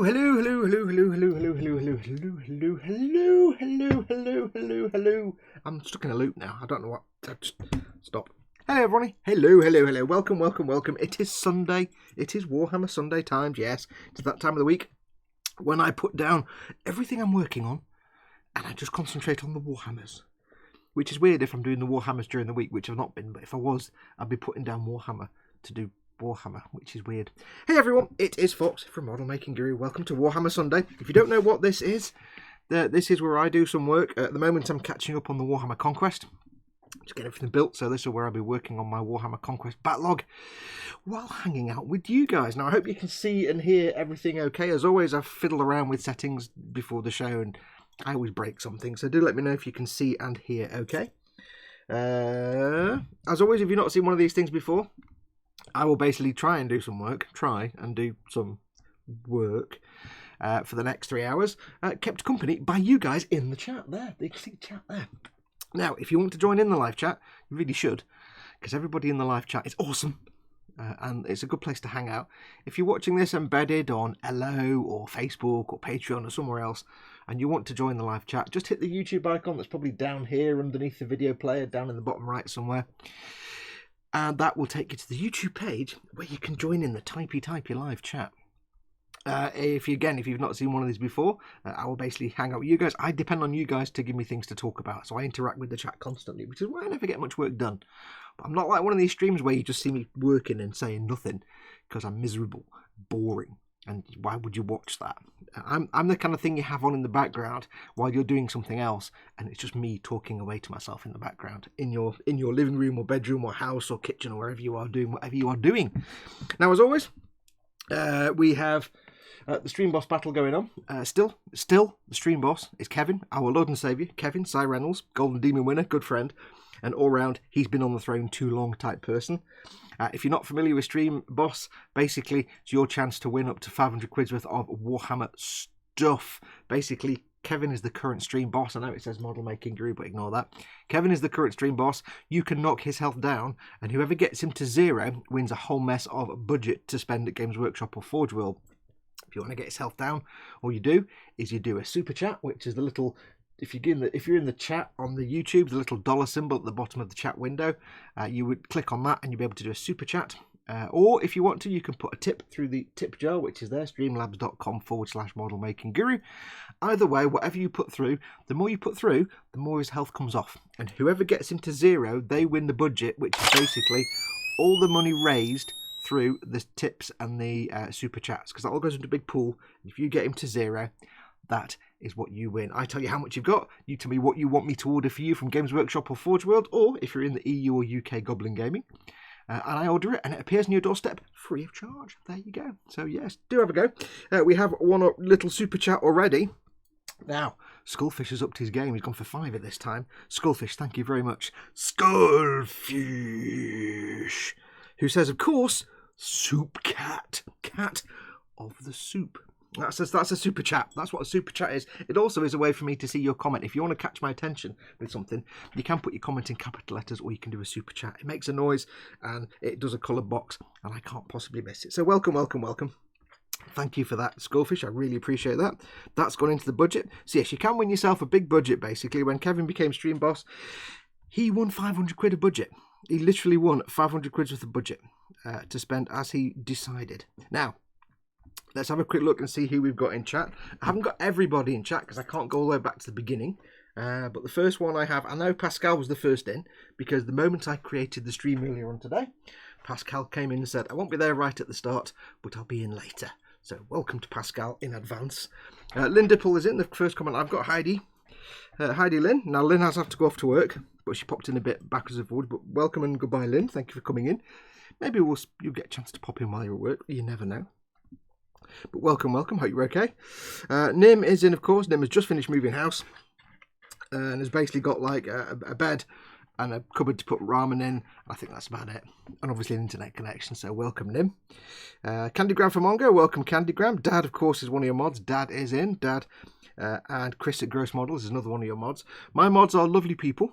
Hello, hello, hello, hello, hello, hello, hello, hello, hello, hello, hello, hello, hello, hello, hello, hello. I'm stuck in a loop now. I don't know what. Stop. Hello, everybody. Hello, hello, hello. Welcome, welcome, welcome. It is Sunday. It is Warhammer Sunday times. Yes, it's that time of the week when I put down everything I'm working on and I just concentrate on the Warhammers. Which is weird if I'm doing the Warhammers during the week, which I've not been. But if I was, I'd be putting down Warhammer to do Warhammer, which is weird. Hey everyone, it is Fox from Model Making Guru. Welcome to Warhammer Sunday. If you don't know what this is where I do some work. At the moment I'm catching up on the Warhammer Conquest to get everything built, so this is where I'll be working on my Warhammer Conquest backlog while hanging out with you guys. Now I hope you can see and hear everything okay. As always, I've fiddled around with settings before the show and I always break something, so do let me know if you can see and hear okay. As always, if you've not seen one of these things before, I will basically try and do some work for the next 3 hours, kept company by you guys in the chat there. You can see the chat there. Now, if you want to join in the live chat, you really should, because everybody in the live chat is awesome, and it's a good place to hang out. If you're watching this embedded on Hello or Facebook or Patreon or somewhere else, and you want to join the live chat, just hit the YouTube icon that's probably down here underneath the video player, down in the bottom right somewhere. And that will take you to the YouTube page where you can join in the typey live chat. If you've not seen one of these before, I will basically hang out with you guys. I depend on you guys to give me things to talk about, so I interact with the chat constantly, which is why I never get much work done. But I'm not like one of these streams where you just see me working and saying nothing, because I'm miserable, boring. And why would you watch that? I'm the kind of thing you have on in the background while you're doing something else, and it's just me talking away to myself in the background in your living room or bedroom or house or kitchen or wherever you are doing whatever you are doing. Now, as always, we have the stream boss battle going on. Still, the stream boss is Kevin, our Lord and Saviour. Kevin, Simon Reynolds, Golden Demon winner, good friend, and all round he's been on the throne too long type person. If you're not familiar with Stream Boss, basically it's your chance to win up to 500 quid's worth of Warhammer stuff. Basically, Kevin is the current Stream Boss. I know it says Model Making Guru, but ignore that. Kevin is the current Stream Boss. You can knock his health down, and whoever gets him to 0 wins a whole mess of budget to spend at Games Workshop or Forge World. If you want to get his health down, all you do is you do a super chat, which is the little... If you're in the chat on the YouTube, the little dollar symbol at the bottom of the chat window, you would click on that and you'll be able to do a super chat. Or if you want to, you can put a tip through the tip jar, which is there, streamlabs.com/model making guru. Either way, whatever you put through, the more you put through, the more his health comes off. And whoever gets him to 0, they win the budget, which is basically all the money raised through the tips and the super chats, because that all goes into a big pool. If you get him to 0, that is what you win. I tell you how much you've got, you tell me what you want me to order for you from Games Workshop or Forge World, or if you're in the EU or UK Goblin Gaming, and I order it and it appears on your doorstep free of charge. There you go. So yes, do have a go. We have one little super chat already. Now, Skullfish is up to his game. He's gone for 5 at this time. Skullfish, thank you very much. Skullfish, who says, of course, Soup Cat, cat of the soup. That's a super chat. That's what a super chat is. It also is a way for me to see your comment. If you want to catch my attention with something, you can put your comment in capital letters, or you can do a super chat. It makes a noise and it does a coloured box, and I can't possibly miss it. So welcome, welcome, welcome. Thank you for that, Skullfish. I really appreciate that. That's gone into the budget. So yes, you can win yourself a big budget, basically. When Kevin became Stream Boss, he won 500 quid a budget. He literally won 500 quid's worth of budget to spend as he decided. Now, let's have a quick look and see who we've got in chat. I haven't got everybody in chat because I can't go all the way back to the beginning. But the first one I have, I know Pascal was the first in, because the moment I created the stream earlier on today, Pascal came in and said, I won't be there right at the start, but I'll be in later. So welcome to Pascal in advance. Lynn Dipple is in. The first comment I've got, Heidi. Heidi Lynn. Now Lynn has to go off to work, but she popped in a bit backwards and forwards. But welcome and goodbye, Lynn. Thank you for coming in. Maybe you'll get a chance to pop in while you're at work. You never know. But welcome, welcome. Hope you're okay. Nim is in, of course. Nim has just finished moving house and has basically got like a bed and a cupboard to put ramen in. I think that's about it. And obviously an internet connection. So welcome, Nim. Candygram from Mongo. Welcome, Candygram. Dad, of course, is one of your mods. Dad is in. Dad and Chris at Gross Models is another one of your mods. My mods are lovely people.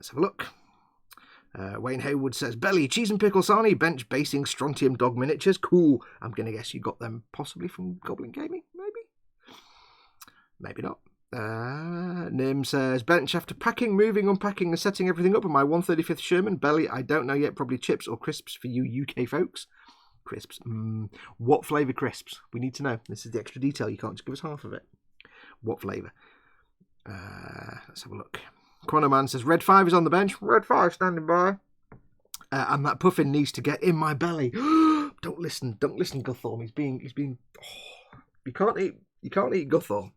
Let's have a look. Wayne Haywood says, Belly, cheese and pickle sarnie, bench basing strontium dog miniatures. Cool. I'm going to guess you got them possibly from Goblin Gaming, maybe? Maybe not. Nim says, bench after packing, moving, unpacking and setting everything up on my 135th Sherman. Belly, I don't know yet, probably chips or crisps for you UK folks. Crisps. What flavour crisps? We need to know. This is the extra detail. You can't just give us half of it. What flavour? Let's have a look. Chronoman says, Red 5 is on the bench. Red 5 standing by. And that puffin needs to get in my belly. Don't listen, Guthorm. He's being. Oh, you can't eat Guthorm.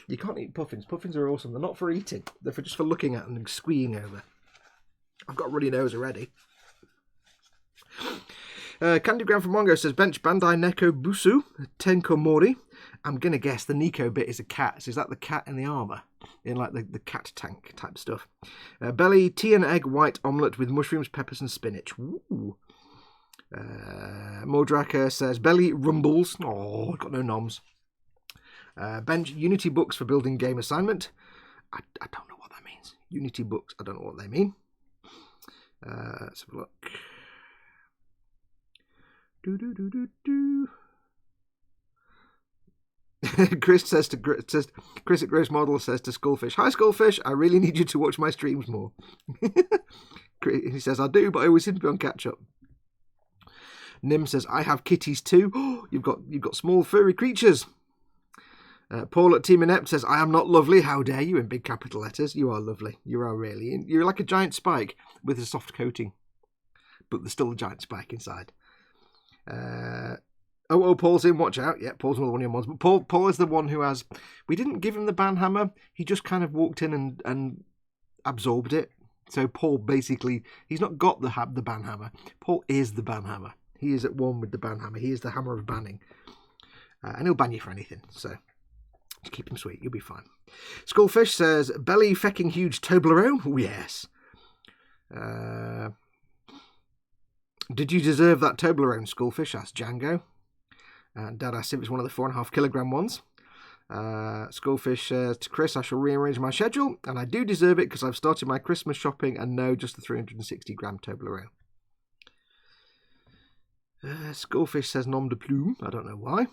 You can't eat puffins. Puffins are awesome. They're not for eating. They're just for looking at and squeeing over. I've got a runny nose already. Candygram from Mongo says, bench Bandai Neko Busu Tenko Mori. I'm going to guess the Nico bit is a cat. So is that the cat in the armour? In like the cat tank type stuff. Belly, tea and egg white omelette with mushrooms, peppers and spinach. Ooh. Mordraka says, Belly rumbles. Oh, got no noms. Bench, Unity books for building game assignment. I don't know what that means. Unity books, I don't know what they mean. Let's have a look. Chris at Gross Model says to Skullfish, hi Skullfish, I really need you to watch my streams more. He says, I do, but I always seem to be on catch up. Nim says, I have kitties too. Oh, you've got small furry creatures. Paul at Team Inept says, I am not lovely, how dare you, in big capital letters. You are lovely. You are really. You're like a giant spike with a soft coating. But there's still a giant spike inside. Paul's in, watch out. Yeah, Paul's another one of your mods. But Paul is the one who has... We didn't give him the banhammer. He just kind of walked in and absorbed it. So Paul basically... He's not got the banhammer. Paul is the banhammer. He is at one with the banhammer. He is the hammer of banning. And he'll ban you for anything. So just keep him sweet. You'll be fine. Skullfish says, Belly fecking huge Toblerone? Oh, yes. Did you deserve that Toblerone, Skullfish? Asked Django. And Dad asked if it's one of the 4.5 kilogram ones. Skullfish says to Chris, I shall rearrange my schedule, and I do deserve it because I've started my Christmas shopping and no, just the 360 gram Toblerone. Skullfish says nom de plume. I don't know why.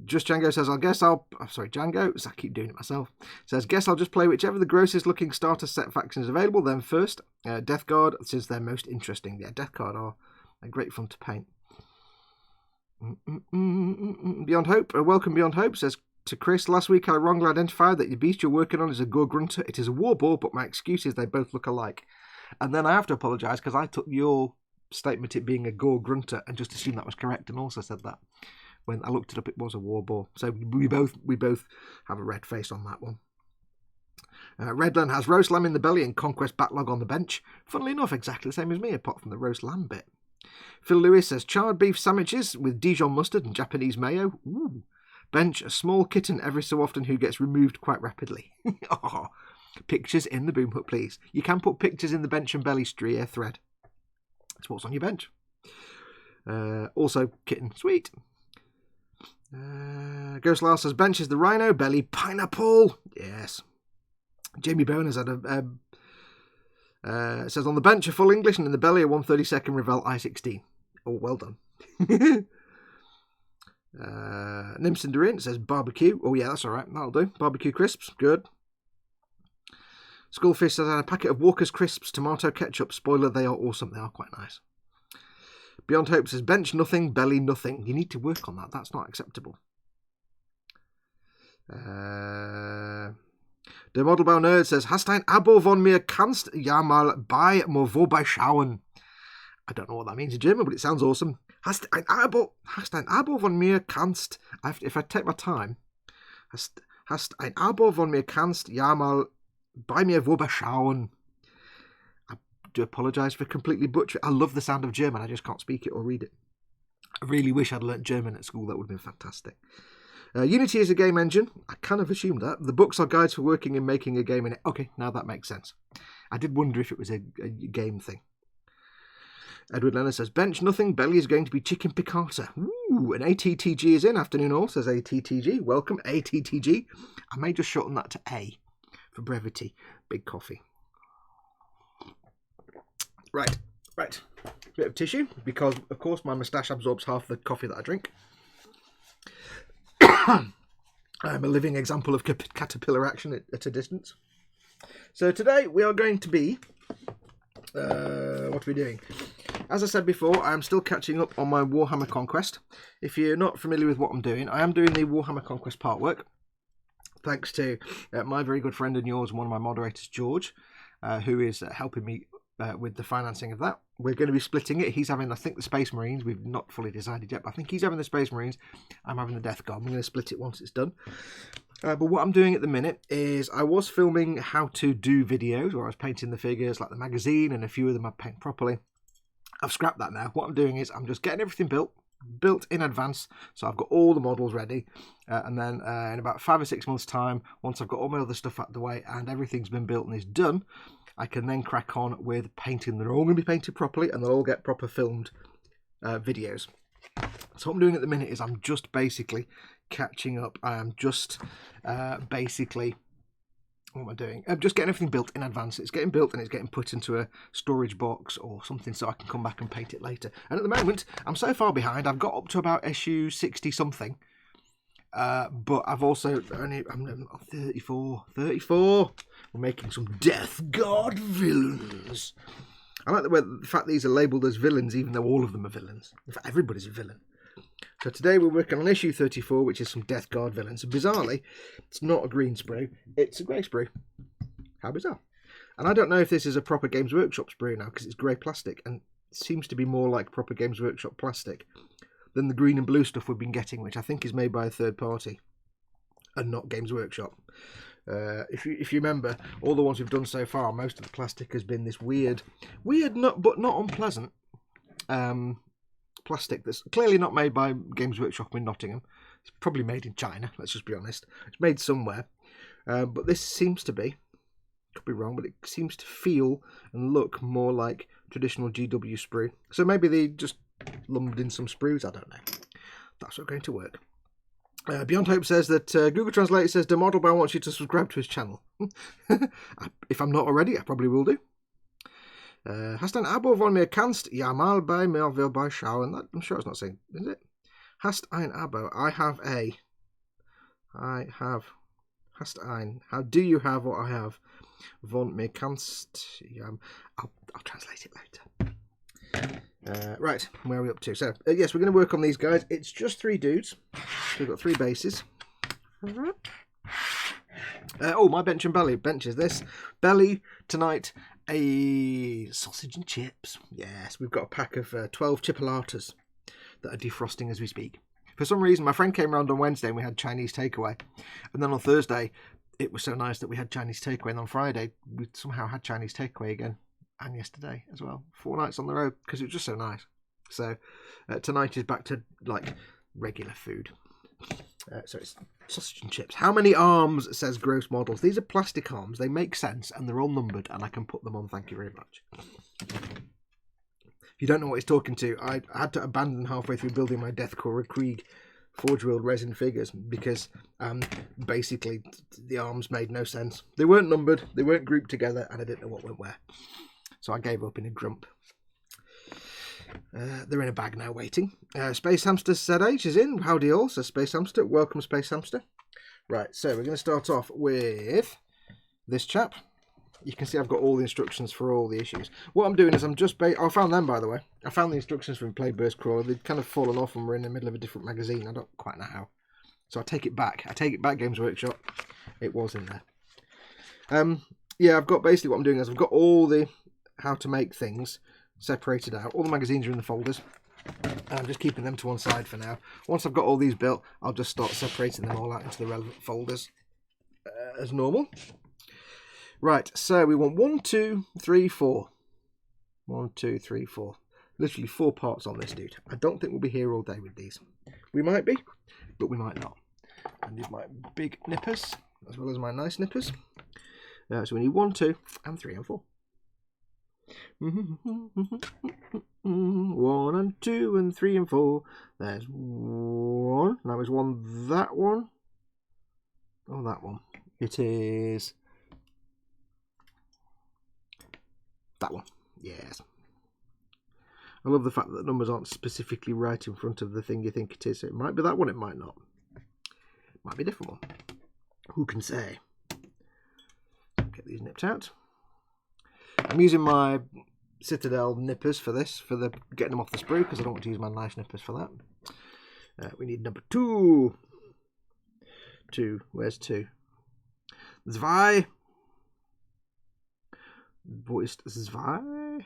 Just Django says, Django, so I keep doing it myself. Says, guess I'll just play whichever the grossest looking starter set faction is available. Then first, Death Guard, since they're most interesting. Yeah, Death Guard are great fun to paint. Beyond Hope, welcome Beyond Hope, says to Chris, last week I wrongly identified that the beast you're working on is a Gore Grunter. It is a Warboar, but my excuse is they both look alike. And then I have to apologise because I took your statement it being a Gore Grunter and just assumed that was correct and also said that. When I looked it up, it was a Warboar. So we both have a red face on that one. Redland has roast lamb in the belly and Conquest backlog on the bench. Funnily enough, exactly the same as me, apart from the roast lamb bit. Phil Lewis says charred beef sandwiches with Dijon mustard and Japanese mayo. Ooh. Bench, a small kitten every so often who gets removed quite rapidly. Oh, pictures in the boom hook, please. You can put pictures in the bench and belly thread. That's what's on your bench. Also, kitten, sweet. Ghost Lyle says bench is the rhino, belly pineapple. Yes. Jamie Bowen has had says on the bench a full English and in the belly a 132nd Revell I-16. Oh, well done. Nimson Durant says barbecue. Oh yeah, that's alright, that'll do. Barbecue crisps, good. Skullfish says I had a packet of Walker's crisps, tomato ketchup. Spoiler, they are awesome, they are quite nice. Beyond Hope says bench nothing, belly nothing. You need to work on that. That's not acceptable. Der Modelbau Nerd says Hast ein Abo von mir kannst ja mal bei mir vorbeischauen. I don't know what that means in German, but it sounds awesome. Hast ein Abo von mir kannst. If I take my time. Hast ein Abo von mir kannst ja mal bei mir vorbeischauen. Do apologise for completely butchering. I love the sound of German. I just can't speak it or read it. I really wish I'd learnt German at school. That would have been fantastic. Unity is a game engine. I kind of assumed that. The books are guides for working and making a game in it. Okay, now that makes sense. I did wonder if it was a game thing. Edward Leonard says, bench nothing, belly is going to be chicken piccata. Ooh, an ATTG is in. Afternoon all, says ATTG. Welcome, ATTG. I may just shorten that to A for brevity. Big coffee. Right. Bit of tissue, because, of course, my moustache absorbs half the coffee that I drink. I'm a living example of caterpillar action at a distance. So today we are going to be... what are we doing? As I said before, I am still catching up on my Warhammer Conquest. If you're not familiar with what I'm doing, I am doing the Warhammer Conquest part work. Thanks to my very good friend and yours, one of my moderators, George, who is helping me with the financing of that. We're going to be splitting it. He's having, I think, the Space Marines. We've not fully decided yet, but I think he's having the Space Marines. I'm having the Death Guard. I'm going to split it once it's done. But what I'm doing at the minute is I was filming how to do videos where I was painting the figures like the magazine, and a few of them I paint properly. I've scrapped that now. What I'm doing is I'm just getting everything built in advance, so I've got all the models ready, and then in about 5 or 6 months time, once I've got all my other stuff out of the way and everything's been built and is done, I can then crack on with painting. They're all going to be painted properly and they'll all get proper filmed videos. So what I'm doing at the minute is I'm just basically catching up. I am just basically... What am I doing? I'm just getting everything built in advance. It's getting built and it's getting put into a storage box or something so I can come back and paint it later. And at the moment, I'm so far behind. I've got up to about issue 60 something. But I've also I'm 34. We're making some Death Guard villains. I like the fact these are labelled as villains, even though all of them are villains. In fact, everybody's a villain. So today we're working on issue 34, which is some Death Guard villains. And bizarrely, it's not a green sprue, it's a grey sprue. How bizarre. And I don't know if this is a proper Games Workshop sprue now, because it's grey plastic, and it seems to be more like proper Games Workshop plastic than the green and blue stuff we've been getting, which I think is made by a third party and not Games Workshop. If you remember, all the ones we've done so far, most of the plastic has been this weird but not unpleasant plastic that's clearly not made by Games Workshop in Nottingham. It's probably made in China, let's just be honest. It's made somewhere. But this seems to be, could be wrong, but it seems to feel and look more like traditional GW sprue. So maybe they just lumped in some sprues, I don't know. That's not going to work. Beyond Hope says that Google Translate says the model boy wants you to subscribe to his channel. If I'm not already, I probably will do. Hast ein Abo, von mir kannst ja mal bei mir vorbeischauen. I'm sure it's not saying, is it? Hast ein Abo. Hast ein. How do you have what I have? Von mir kannst. Ja, I'll translate it later. Right, where are we up to? So, yes, we're going to work on these guys. It's just 3 dudes. So we've got 3 bases. Oh, my bench and belly. Bench is this. Belly tonight, a sausage and chips. Yes, we've got a pack of 12 chipolatas that are defrosting as we speak. For some reason, my friend came round on Wednesday and we had Chinese takeaway. And then on Thursday, it was so nice that we had Chinese takeaway. And on Friday, we somehow had Chinese takeaway again. And yesterday as well. 4 nights on the road because it was just so nice. So tonight is back to like regular food. So it's sausage and chips. How many arms, says Gross Models? These are plastic arms. They make sense and they're all numbered and I can put them on. Thank you very much. If you don't know what he's talking to, I had to abandon halfway through building my Deathcore Krieg Forge World resin figures because basically the arms made no sense. They weren't numbered, they weren't grouped together, and I didn't know what went where. So I gave up in a grump. They're in a bag now waiting. Space Hamster ZH is in. Howdy all, says Space Hamster. Welcome, Space Hamster. Right, so we're going to start off with this chap. You can see I've got all the instructions for all the issues. What I'm doing is I'm just... I found them, by the way. I found the instructions from Playburst Crawler. They'd kind of fallen off and we're in the middle of a different magazine. I don't quite know how. So I take it back. Games Workshop. It was in there. Yeah, I've got basically what I'm doing is I've got all the how to make things separated out. All the magazines are in the folders. And I'm just keeping them to one side for now. Once I've got all these built, I'll just start separating them all out into the relevant folders as normal. Right, so we want 1, 2, 3, 4. 1, 2, 3, 4. Literally 4 parts on this dude. I don't think we'll be here all day with these. We might be, but we might not. And these are my big nippers, as well as my nice nippers. So we need 1, 2, and 3 and 4. 1 and 2 and 3 and 4. There's 1. That was 1. That one. Oh, that one. It is that one. Yes. I love the fact that the numbers aren't specifically right in front of the thing you think it is. So it might be that one, it might not. Might be a different one. Who can say? Get these nipped out. I'm using my Citadel nippers for this, for the getting them off the sprue, because I don't want to use my knife nippers for that. We need number 2. 2. Where's 2? Zwei. Wo ist zwei?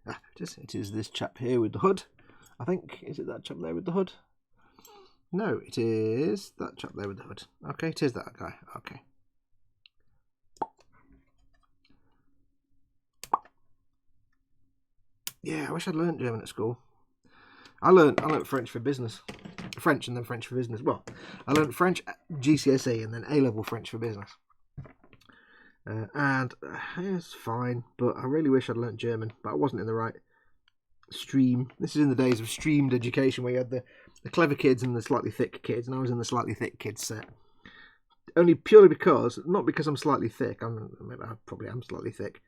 Ah, it is this chap here with the hood. I think, is it that chap there with the hood? No, it is that chap there with the hood. Okay, it is that guy. Okay. Yeah, I wish I'd learned German at school. I learned French for business. French and then French for business. Well, I learned French GCSE and then A-level French for business. And it's fine, but I really wish I'd learnt German, but I wasn't in the right stream. This is in the days of streamed education where you had the clever kids and the slightly thick kids, and I was in the slightly thick kids set. Only purely because, not because I'm slightly thick, I probably am slightly thick,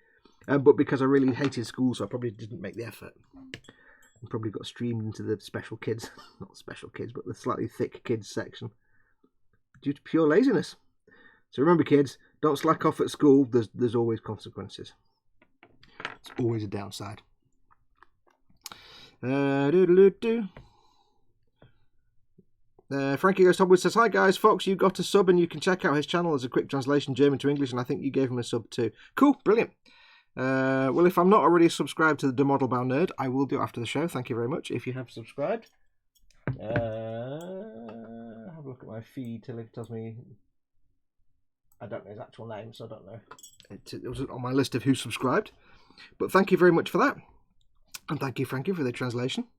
but because I really hated school, so I probably didn't make the effort. I probably got streamed into the special kids, not special kids, but the slightly thick kids section, due to pure laziness. So remember, kids, don't slack off at school. There's always consequences. It's always a downside. Frankie Goes Topwood says, "Hi guys, Fox, you got a sub and you can check out his channel as a quick translation German to English, and I think you gave him a sub too." Cool, brilliant. Well, if I'm not already subscribed to the De Modelbau Nerd, I will do it after the show. Thank you very much if you have subscribed. Have a look at my feed till it tells me. I don't know his actual name, so I don't know. It was on my list of who subscribed. But thank you very much for that. And thank you, Frankie, for the translation.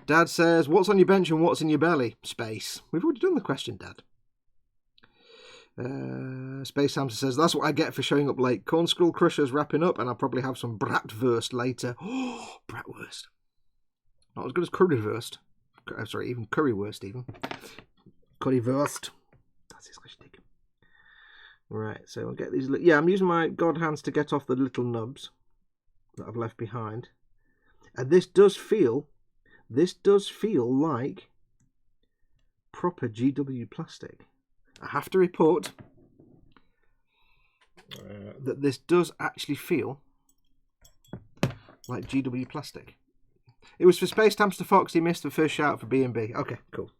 Dad says, "What's on your bench and what's in your belly?" Space. We've already done the question, Dad. Space Hamster says, "That's what I get for showing up late. Corn Skull Crusher's wrapping up, and I'll probably have some bratwurst later." Oh, bratwurst. Not as good as currywurst. Sorry, even currywurst, even. Currywurst. That's his richtig. Right, so I'll get these. Yeah, I'm using my god hands to get off the little nubs that I've left behind, and this does feel like proper GW plastic. I have to report that this does actually feel like GW plastic. It was for Space Hamster Fox. He missed the first shout for B&B. Okay, cool.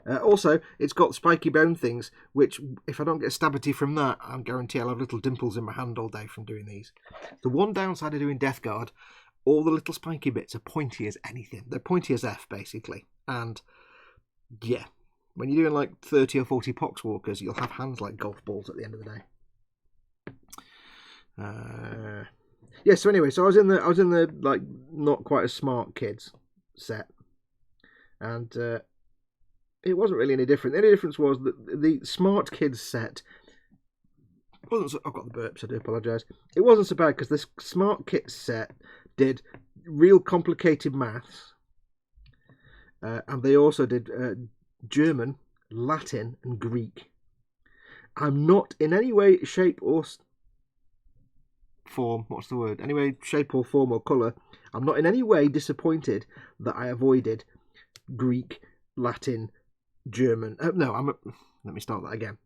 Also, it's got spiky bone things, which, if I don't get stabbity from that, I guarantee I'll have little dimples in my hand all day from doing these. The one downside of doing Death Guard, all the little spiky bits are pointy as anything. They're pointy as F, basically. And, yeah, when you're doing like 30 or 40 Poxwalkers, you'll have hands like golf balls at the end of the day. Yeah, so anyway, so I was in the like not quite as smart kids set, and it wasn't really any different. The only difference was that the smart kids set wasn't. I've got the burps. I do apologise. It wasn't so bad because this smart kids set did real complicated maths, and they also did German, Latin, and Greek. I'm not in any way, shape, or form. What's the word? Anyway, shape or form or colour. I'm not in any way disappointed that I avoided Greek, Latin, German. Let me start that again.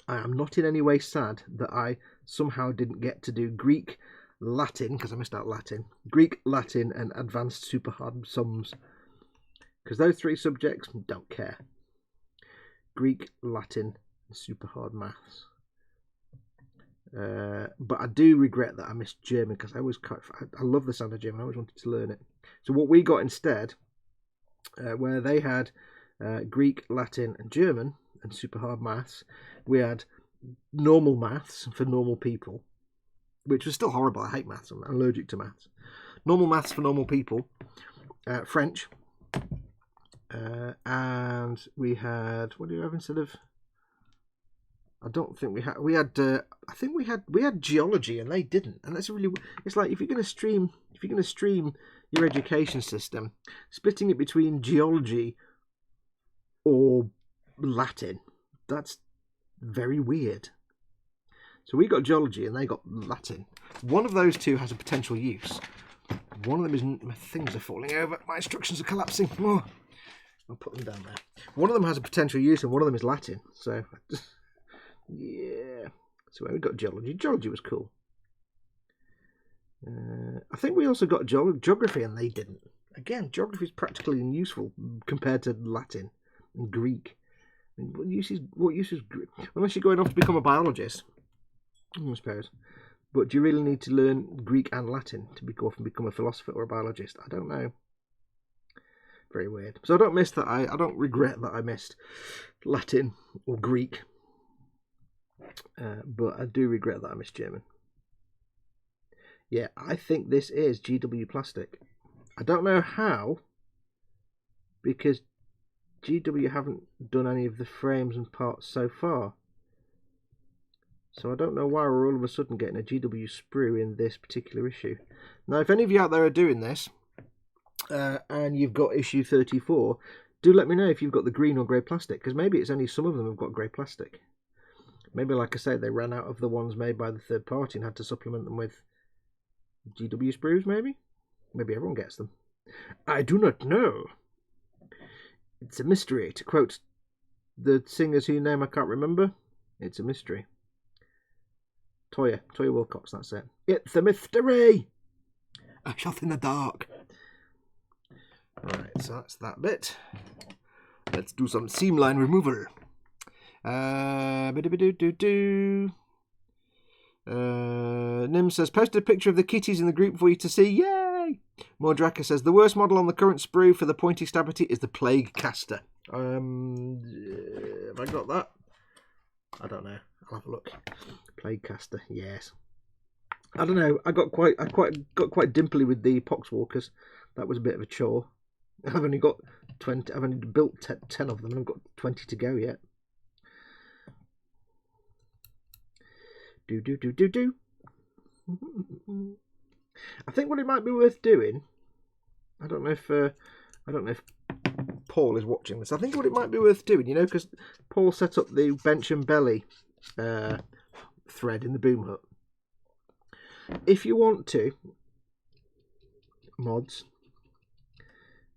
I am not in any way sad that I somehow didn't get to do Greek, Latin, because I missed out Latin. Greek, Latin, and advanced super hard sums. Because those three subjects, don't care. Greek, Latin, and super hard maths. But I do regret that I missed German, because I love the sound of German. I always wanted to learn it. So what we got instead, where they had Greek, Latin, and German, and super hard maths, we had normal maths for normal people, which was still horrible. I hate maths. I'm allergic to maths. Normal maths for normal people, French, and we had, what do you have instead of I don't think we had. I think we had geology, and they didn't. And that's really. It's like if you're going to stream your education system, splitting it between geology or Latin, that's very weird. So we got geology, and they got Latin. One of those two has a potential use. One of them isn't. My things are falling over. My instructions are collapsing. Oh, I'll put them down there. One of them has a potential use, and one of them is Latin. So. Yeah. So we got geology. Geology was cool. I think we also got geography, and they didn't. Again, geography is practically unuseful compared to Latin and Greek. I mean, what use is Greek? Unless you're going off to become a biologist, I suppose. But do you really need to learn Greek and Latin to go off and become a philosopher or a biologist? I don't know. Very weird. So I don't miss that. I don't regret that I missed Latin or Greek. But I do regret that I missed German. Yeah, I think this is GW plastic. I don't know how, because GW haven't done any of the frames and parts so far. So I don't know why we're all of a sudden getting a GW sprue in this particular issue. Now, if any of you out there are doing this, and you've got issue 34, do let me know if you've got the green or grey plastic, because maybe it's only some of them have got grey plastic. Maybe, like I say, they ran out of the ones made by the third party and had to supplement them with GW sprues, maybe? Maybe everyone gets them. I do not know. It's a mystery. To quote the singers whose name I can't remember, it's a mystery. Toya Wilcox, that's it. It's a mystery! A shot in the dark. Right, so that's that bit. Let's do some seam line removal. Nim says, posted a picture of the kitties in the group for you to see. Yay! Mordraka says, the worst model on the current sprue for the pointy stabity is the Plague Caster. Have I got that? I don't know. I'll have a look. Plague Caster, yes. I don't know. I got quite dimply with the Poxwalkers. That was a bit of a chore. I've only got 20. I've only built 10 of them, and I've got 20 to go yet. Do. I think what it might be worth doing. I don't know if Paul is watching this. I think what it might be worth doing, because Paul set up the bench and belly thread in the boom hut. If you want to, mods,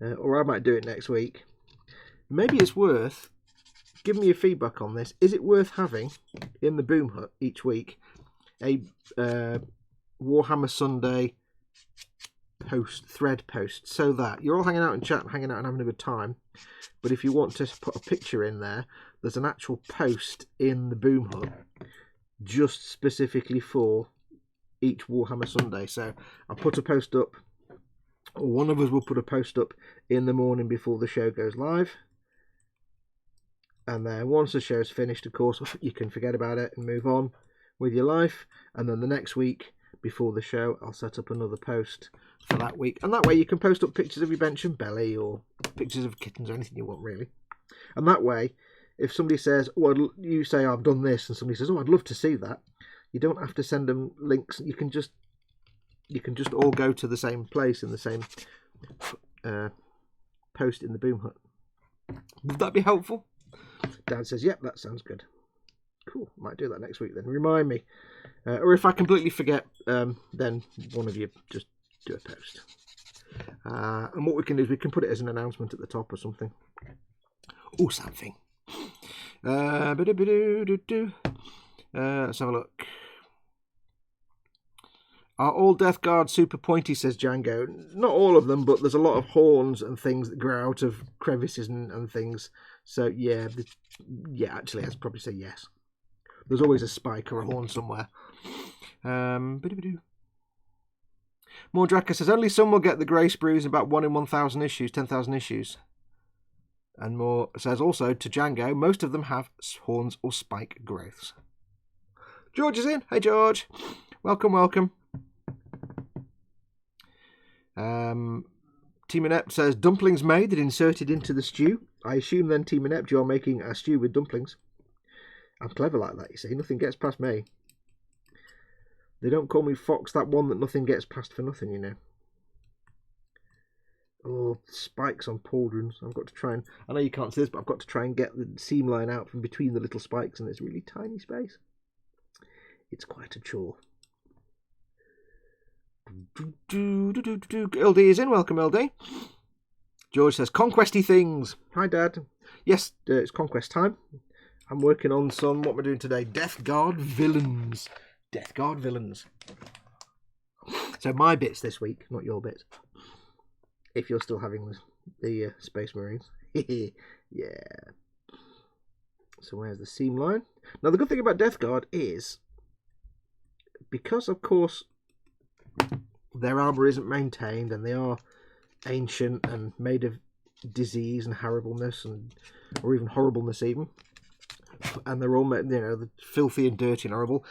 or I might do it next week. Maybe it's worth. Give me your feedback on this. Is it worth having in the boom hut each week a Warhammer Sunday thread post, so that you're all hanging out in chat and hanging out and having a good time, but if you want to put a picture in there, there's an actual post in the boom hut just specifically for each Warhammer Sunday. So I'll put a post up, or one of us will put a post up in the morning before the show goes live. And then once the show's finished, of course, you can forget about it and move on with your life. And then the next week, before the show, I'll set up another post for that week. And that way you can post up pictures of your bench and belly, or pictures of kittens, or anything you want, really. And that way, if somebody says, oh, you say, I've done this, and somebody says, oh, I'd love to see that, you don't have to send them links. You can just all go to the same place in the same post in the boom hut. Would that be helpful? Dad says, yep, that sounds good. Cool, might do that next week then. Remind me. Or if I completely forget, then one of you just do a post. And what we can do is we can put it as an announcement at the top or something. Or something. Let's have a look. Are all Death Guards super pointy, says Django. Not all of them, but there's a lot of horns and things that grow out of crevices and things. So, yeah, actually, I'd probably say yes. There's always a spike or a horn somewhere. Mordraka says, only some will get the grey sprues, about 1 in 1,000 issues, 10,000 issues. And More says also, to Django, most of them have horns or spike growths. George is in. Hey, George. Welcome. Team Inept says, dumplings made and inserted into the stew. I assume then, Team Inept, you're making a stew with dumplings. I'm clever like that, you see. Nothing gets past me. They don't call me Fox, that one that nothing gets past for nothing, you know. Oh, spikes on pauldrons. I've got to try and... I know you can't see this, but I've got to try and get the seam line out from between the little spikes in this really tiny space. It's quite a chore. LD is in. Welcome, LD. George says, Conquesty things. Hi, Dad. Yes, it's Conquest time. I'm working on some... What am I doing today? Death Guard villains. Death Guard villains. So my bits this week, not your bits. If you're still having the Space Marines. Yeah. So where's the seam line? Now the good thing about Death Guard is, because of course their armour isn't maintained and they are ancient and made of disease and horribleness, or even horribleness even, and they're all made, you know, filthy and dirty and horrible,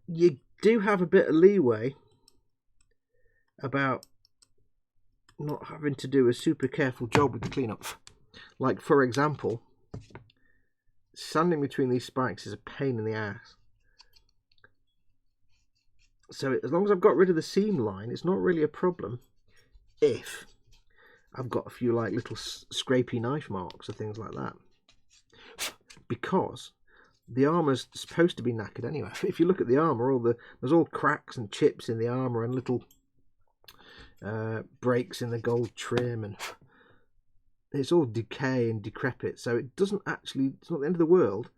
you do have a bit of leeway about not having to do a super careful job with the cleanup. Like, for example, sanding between these spikes is a pain in the ass. So as long as I've got rid of the seam line, it's not really a problem if I've got a few like little scrapey knife marks or things like that. Because the armour's supposed to be knackered anyway. If you look at the armour, there's all cracks and chips in the armour and little breaks in the gold trim, and it's all decay and decrepit, so it doesn't actually, it's not the end of the world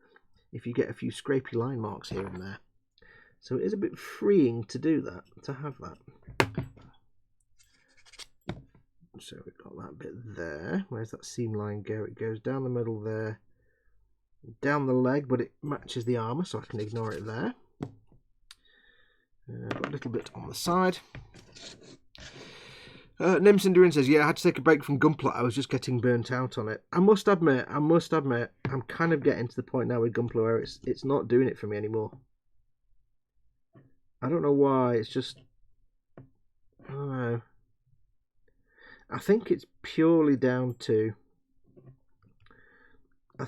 if you get a few scrapey line marks here and there. So it is a bit freeing to do that, to have that. So we've got that bit there. Where's that seam line go? It goes down the middle there, down the leg, but it matches the armour, so I can ignore it there. Got a little bit on the side. Nimsindurin says, yeah, I had to take a break from Gunpla. I was just getting burnt out on it. I must admit, I'm kind of getting to the point now with Gunpla where it's not doing it for me anymore. I don't know why. It's just, I don't know. I think it's purely down to, the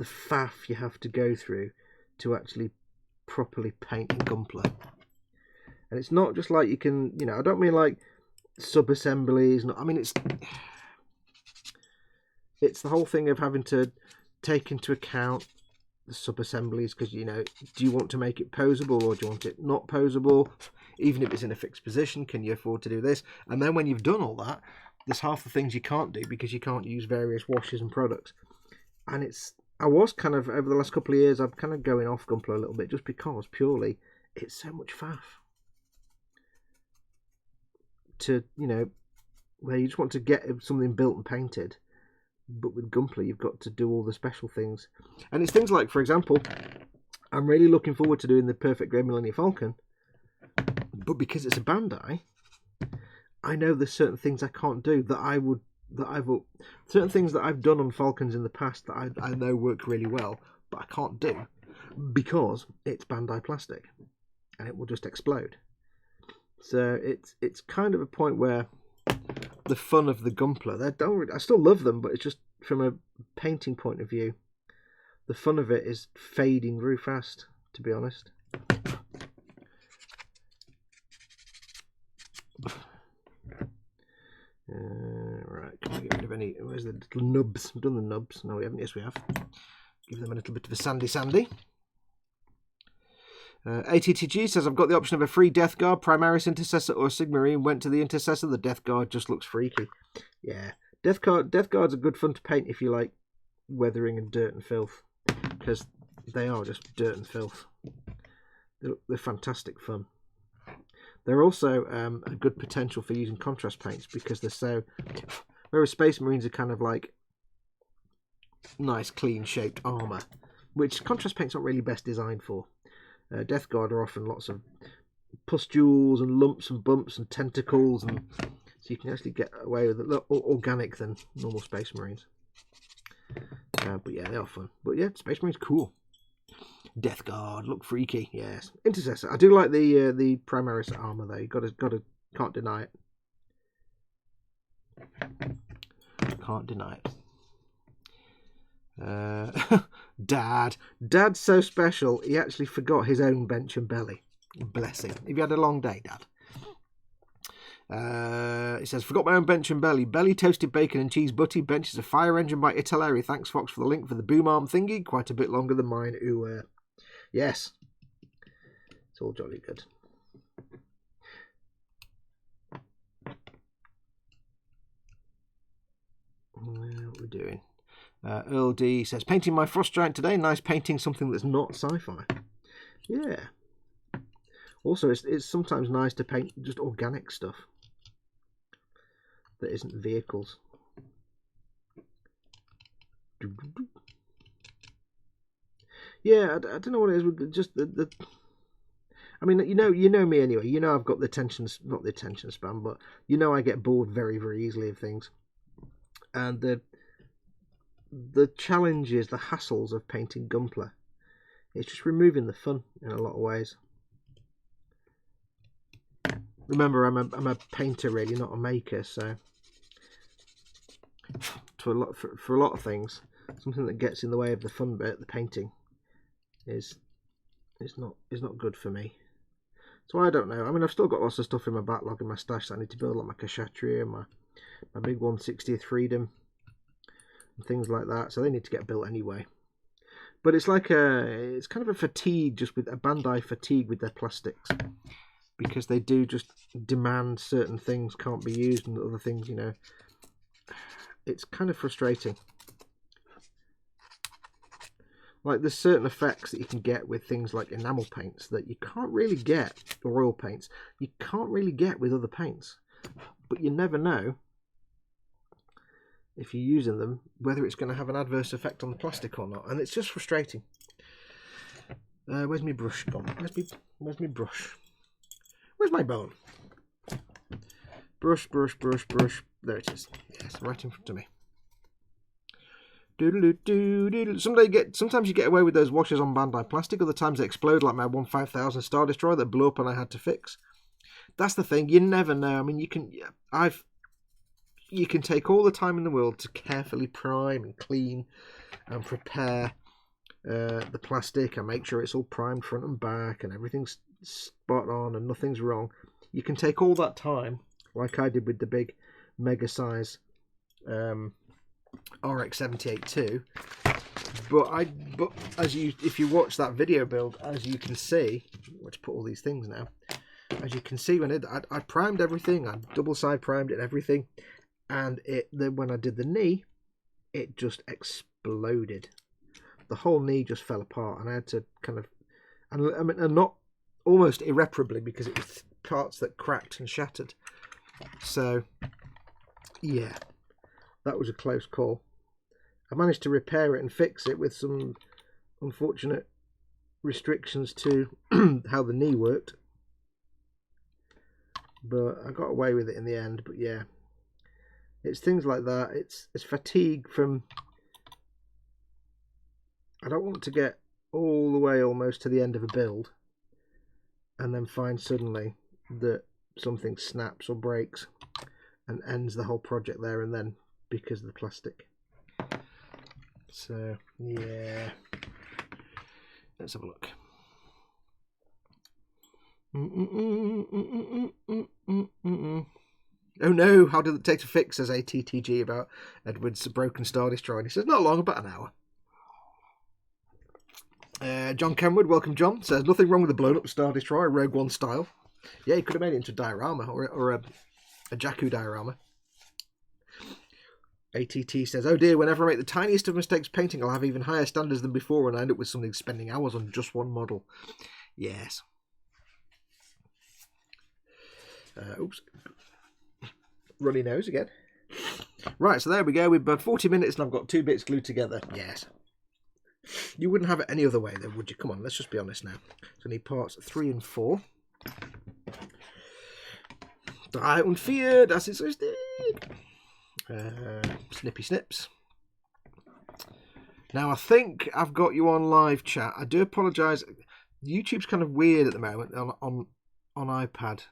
faff you have to go through to actually properly paint in Gunpla. And it's not just like you can, you know, I don't mean like sub-assemblies. I mean, it's the whole thing of having to take into account the sub-assemblies, because, you know, do you want to make it posable or do you want it not posable? Even if it's in a fixed position, can you afford to do this? And then when you've done all that, there's half the things you can't do because you can't use various washes and products. And I was kind of, over the last couple of years, I'm kind of going off Gunpla a little bit, just because purely it's so much faff. To, you know, where you just want to get something built and painted, but with Gunpla you've got to do all the special things. And it's things like, for example, I'm really looking forward to doing the Perfect Grey Millennium Falcon, but because it's a Bandai, I know there's certain things I can't do certain things that I've done on Falcons in the past that I know work really well, but I can't do because it's Bandai plastic and it will just explode. So it's kind of a point where the fun of the Gunpla, I still love them, but it's just from a painting point of view, the fun of it is fading very fast, to be honest. Right, can we get rid of any? Where's the little nubs? We've done the nubs. No, we haven't. Yes, we have. Give them a little bit of a sandy. ATTG says, I've got the option of a free Death Guard, Primaris Intercessor or Sigmarine. Went to the Intercessor. The Death Guard just looks freaky. Yeah, Death Guards are good fun to paint if you like weathering and dirt and filth, because they are just dirt and filth. They're fantastic fun. They're also a good potential for using contrast paints because they're so... Whereas Space Marines are kind of like nice, clean shaped armour, which contrast paints aren't really best designed for. Death Guard are often lots of pustules and lumps and bumps and tentacles, and so you can actually get away with it more organic than normal Space Marines. But yeah, they are fun. But yeah, Space Marines cool. Death Guard look freaky. Yes, Intercessor. I do like the Primaris armor though. Can't deny it. Can't deny it. Dad's so special, he actually forgot his own bench and belly. Bless him. Have you had a long day, Dad? It says, forgot my own bench and belly. Belly toasted bacon and cheese butty. Bench is a fire engine by Italeri. Thanks, Fox, for the link for the boom arm thingy. Quite a bit longer than mine. Ooh, yes. It's all jolly good. What we're doing. Earl D says, painting my frost giant today. Nice painting something that's not sci-fi. Yeah. Also, it's sometimes nice to paint just organic stuff that isn't vehicles. Yeah, I don't know what it is with just the I mean, you know me anyway. You know I've got not the attention span, but you know I get bored very, very easily of things. And the challenges, the hassles of painting Gunpla, it's just removing the fun in a lot of ways. Remember, I'm a painter, really, not a maker. So, for a lot of things, something that gets in the way of the fun bit, the painting, is not good for me. So I don't know. I mean, I've still got lots of stuff in my backlog in my stash that I need to build, like my Kshatriya, my big 160th Freedom, and things like that. So they need to get built anyway. But it's like it's kind of a fatigue, just with a Bandai fatigue with their plastics. Because they do just demand certain things can't be used and other things, you know. It's kind of frustrating. Like, there's certain effects that you can get with things like enamel paints that you can't really get, or oil paints, you can't really get with other paints. But you never know, if you're using them, whether it's going to have an adverse effect on the plastic or not. And it's just frustrating. Where's my brush gone? Where's my brush? Where's my bone? Brush. There it is. Yes, right in front of me. Sometimes you get away with those washers on Bandai plastic. Other times they explode, like my 15000 Star Destroyer that blew up and I had to fix. That's the thing. You never know. I mean, you can take all the time in the world to carefully prime and clean and prepare the plastic and make sure it's all primed front and back and everything's spot on and nothing's wrong. You can take all that time, like I did with the big mega size RX-78-2, but if you watch that video build, as you can see, let's put all these things now. As you can see, when I primed everything, I double side primed it and everything, and when I did the knee, it just exploded. The whole knee just fell apart, and I had to kind of, and not almost irreparably, because it was parts that cracked and shattered. So, yeah, that was a close call. I managed to repair it and fix it with some unfortunate restrictions to how the knee worked, but I got away with it in the end. But yeah, it's things like that. It's fatigue from, I don't want to get all the way almost to the end of a build and then find suddenly that something snaps or breaks and ends the whole project there and then because of the plastic. So yeah, let's have a look. Oh no, how did it take to fix, says ATTG about Edward's broken Star Destroyer. And he says, not long, about an hour. John Kenwood, welcome John, says, nothing wrong with the blown up Star Destroyer, Rogue One style. Yeah, you could have made it into a diorama or a Jakku diorama. ATT says, oh dear, whenever I make the tiniest of mistakes painting, I'll have even higher standards than before and I end up with something spending hours on just one model. Yes. Oops. Runny nose again. Right, so there we go. We've been 40 minutes and I've got 2 bits glued together. Yes. You wouldn't have it any other way though, would you? Come on, let's just be honest now. So I need parts 3 and 4. Drei und vier, das ist richtig. Snippy snips. Now I think I've got you on live chat. I do apologise. YouTube's kind of weird at the moment on iPad.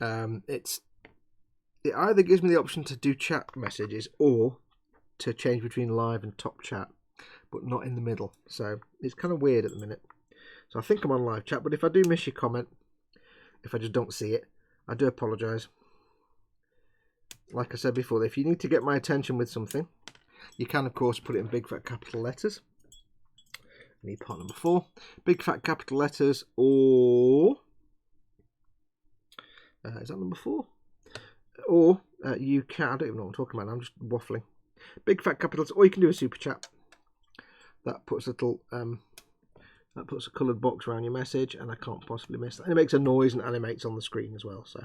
It either gives me the option to do chat messages or to change between live and top chat, but not in the middle. So it's kind of weird at the minute. So I think I'm on live chat, but if I do miss your comment, if I just don't see it, I do apologise. Like I said before, if you need to get my attention with something, you can, of course, put it in big fat capital letters. I need part number 4. Big fat capital letters, or... is that number 4? Or you can... I don't even know what I'm talking about now, I'm just waffling. Big fat capitals, or you can do a super chat. That puts a little... that puts a coloured box around your message, and I can't possibly miss that. And it makes a noise and animates on the screen as well, so...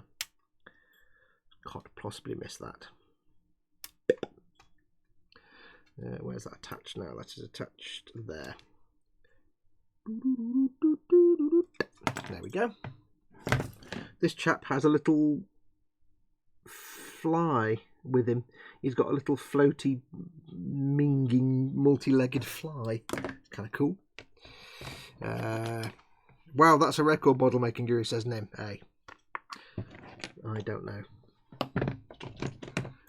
can't possibly miss that. Where's that attached now? That is attached there. There we go. This chap has a little fly with him. He's got a little floaty, minging, multi-legged fly. It's kind of cool. Wow, that's a record bottle making guru, says Nim. Hey, I don't know.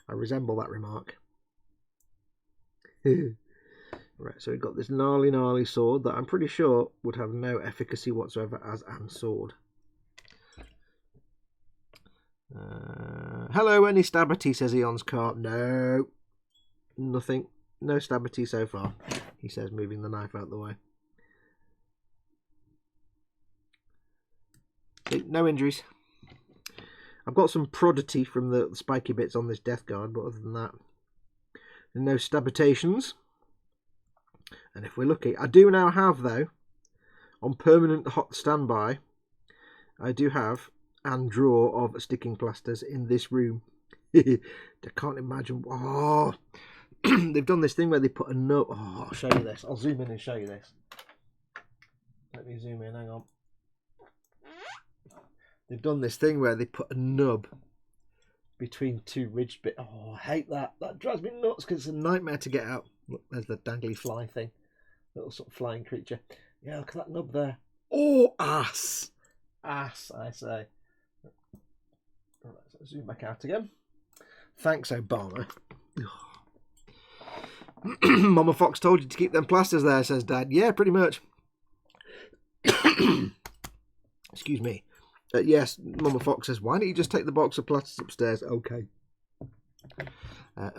I resemble that remark. Right, so we've got this gnarly sword that I'm pretty sure would have no efficacy whatsoever as an sword. Hello, any stabberty, says Eon's cart. No, nothing. No stabberty so far, he says, moving the knife out the way. No injuries. I've got some prodity from the spiky bits on this death guard, but other than that, no stabitations. And if we're lucky, I do now have, though, on permanent hot standby, I do have and drawer of sticking plasters in this room. I can't imagine. Oh, they've done this thing where they put a nub. Oh, I'll show you this. I'll zoom in and show you this. Let me zoom in. Hang on. They've done this thing where they put a nub between two ridged bits. Oh, I hate that. That drives me nuts because it's a nightmare to get out. Look, there's the dangly fly thing. Little sort of flying creature. Yeah, look at that nub there. Oh, ass. Ass, I say. Right, so zoom back out again. Thanks, Obama. Mama Fox told you to keep them plasters there, says Dad. Yeah, pretty much. Excuse me. Yes, Mama Fox says, why don't you just take the box of plasters upstairs? Okay.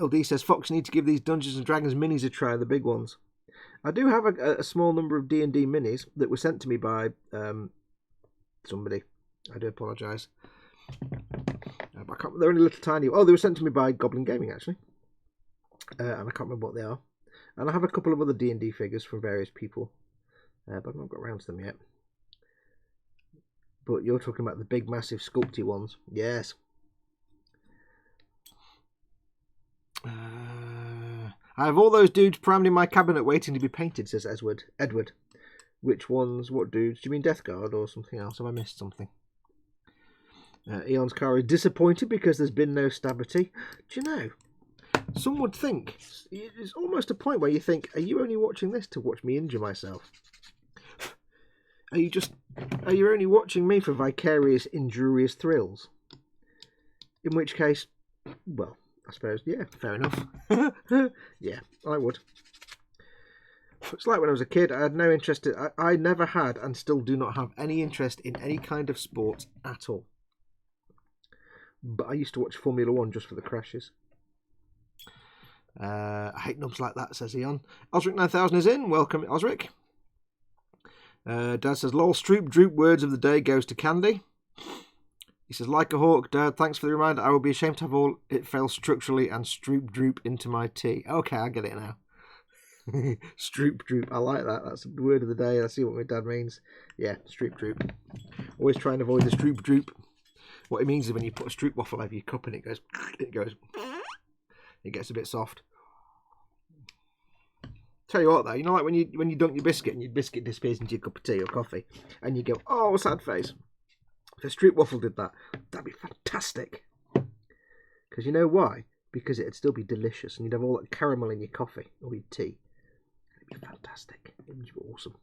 LD says, Fox, need to give these Dungeons and Dragons minis a try, the big ones. I do have a small number of D&D minis that were sent to me by somebody. I do apologise. I can't, they're only little tiny. Oh, they were sent to me by Goblin Gaming, actually. And I can't remember what they are. And I have a couple of other D&D figures from various people. But I've not got around to them yet. But you're talking about the big, massive, sculpty ones. Yes. I have all those dudes primed in my cabinet waiting to be painted, says Edward. Which ones? What dudes? Do you mean Death Guard or something else? Have I missed something? Eon's car is disappointed because there's been no stabberty. Do you know? Some would think. It's almost a point where you think, are you only watching this to watch me injure myself? Are you only watching me for vicarious, injurious thrills? In which case, well, I suppose, yeah, fair enough. Yeah, I would. It's like when I was a kid, I had no interest I never had and still do not have any interest in any kind of sport at all. But I used to watch Formula 1 just for the crashes. I hate nubs like that, says Eon. Osric 9000 is in. Welcome, Osric. Dad says, lol, Stroop Droop words of the day goes to Candy. He says, like a hawk, Dad, thanks for the reminder. I will be ashamed to have all it fail structurally and Stroop Droop into my tea. Okay, I get it now. Stroop Droop, I like that. That's the word of the day. I see what my dad means. Yeah, Stroop Droop. Always try and avoid the Stroop Droop. What it means is when you put a Stroop waffle over your cup and it gets a bit soft. Tell you what though, you know, like when you dunk your biscuit and your biscuit disappears into your cup of tea or coffee and you go, oh, sad face. If a Stroop waffle did that, that'd be fantastic. Because you know why? Because it'd still be delicious and you'd have all that caramel in your coffee or your tea. It'd be fantastic. It'd be awesome.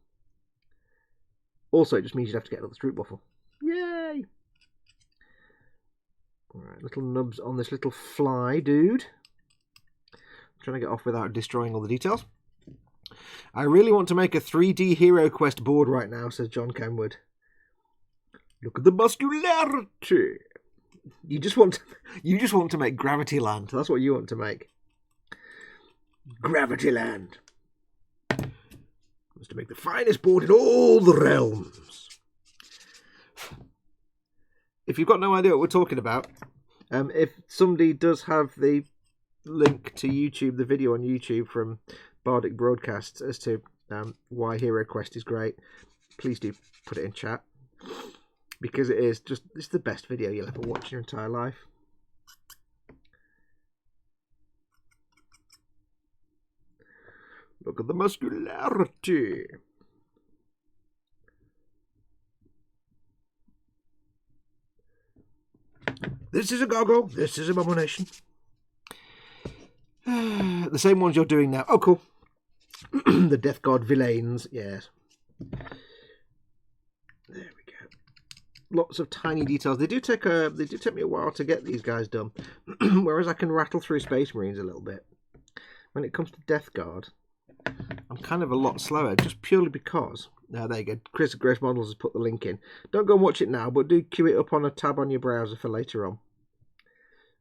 Also, it just means you'd have to get another Stroop waffle. Yay! Alright, little nubs on this little fly dude. trying to get off without destroying all the details. I really want to make a 3D Hero Quest board right now, says John Kenwood. Look at the muscularity. You just want to make Gravity Land. That's what you want to make. Gravity Land. Wants to make the finest board in all the realms. If you've got no idea what we're talking about, if somebody does have the link to YouTube, the video on YouTube from Bardic Broadcasts as to why Hero Quest is great, please do put it in chat, because it's the best video you'll ever watch in your entire life. Look at the muscularity. This is a goggle. This is Abomination. The same ones you're doing now. Oh, cool. The Death Guard villains. Yes. There we go. Lots of tiny details. They do take me a while to get these guys done. Whereas I can rattle through Space Marines a little bit. When it comes to Death Guard, I'm kind of a lot slower, just purely because... there you go. Chris at Grace Models has put the link in. Don't go and watch it now, but do queue it up on a tab on your browser for later on.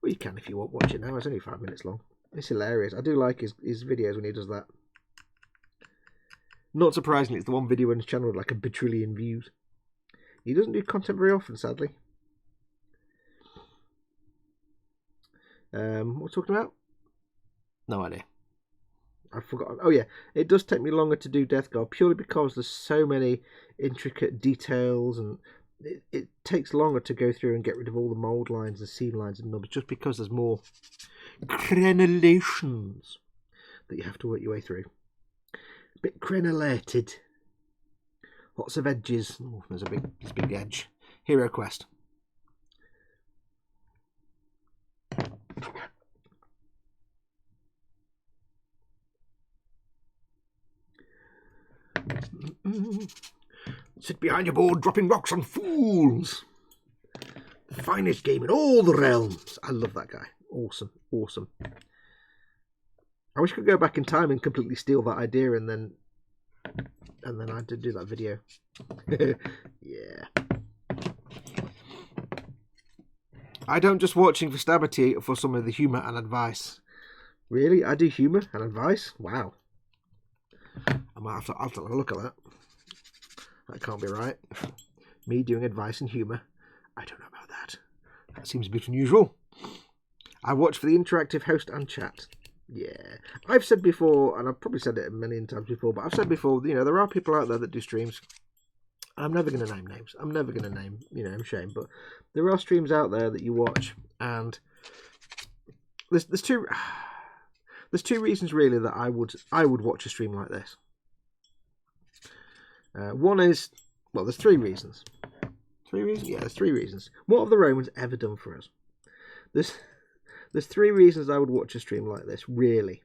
Well, you can if you want. Watch it now. It's only 5 minutes long. It's hilarious. I do like his videos when he does that. Not surprisingly, it's the one video on his channel with like a bajillion views. He doesn't do content very often, sadly. What are we talking about? No idea. I've forgotten. Oh yeah, it does take me longer to do Death Guard purely because there's so many intricate details, and it takes longer to go through and get rid of all the mould lines and seam lines and numbers, just because there's more crenellations that you have to work your way through. A bit crenellated. Lots of edges. Oh, there's a big edge. Hero Quest. Sit behind your board dropping rocks on fools. The finest game in all the realms. I love that guy. Awesome. Awesome. I wish I could go back in time and completely steal that idea and then I did do that video. Yeah. I don't just watching for Stabberty for some of the humour and advice. Really? I do humour and advice? Wow. I might have to have a look at that. That can't be right. Me doing advice and humour. I don't know about that. That seems a bit unusual. I watch for the interactive host and chat. Yeah. I've said before, and I've probably said it a million times before, but I've said before, there are people out there that do streams. I'm never going to name names. I'm never going to name, shame, but there are streams out there that you watch, and there's two reasons really that I would watch a stream like this. One is, well, there's 3 reasons. 3 reasons? Yeah, there's 3 reasons. What have the Romans ever done for us? There's 3 reasons I would watch a stream like this, really.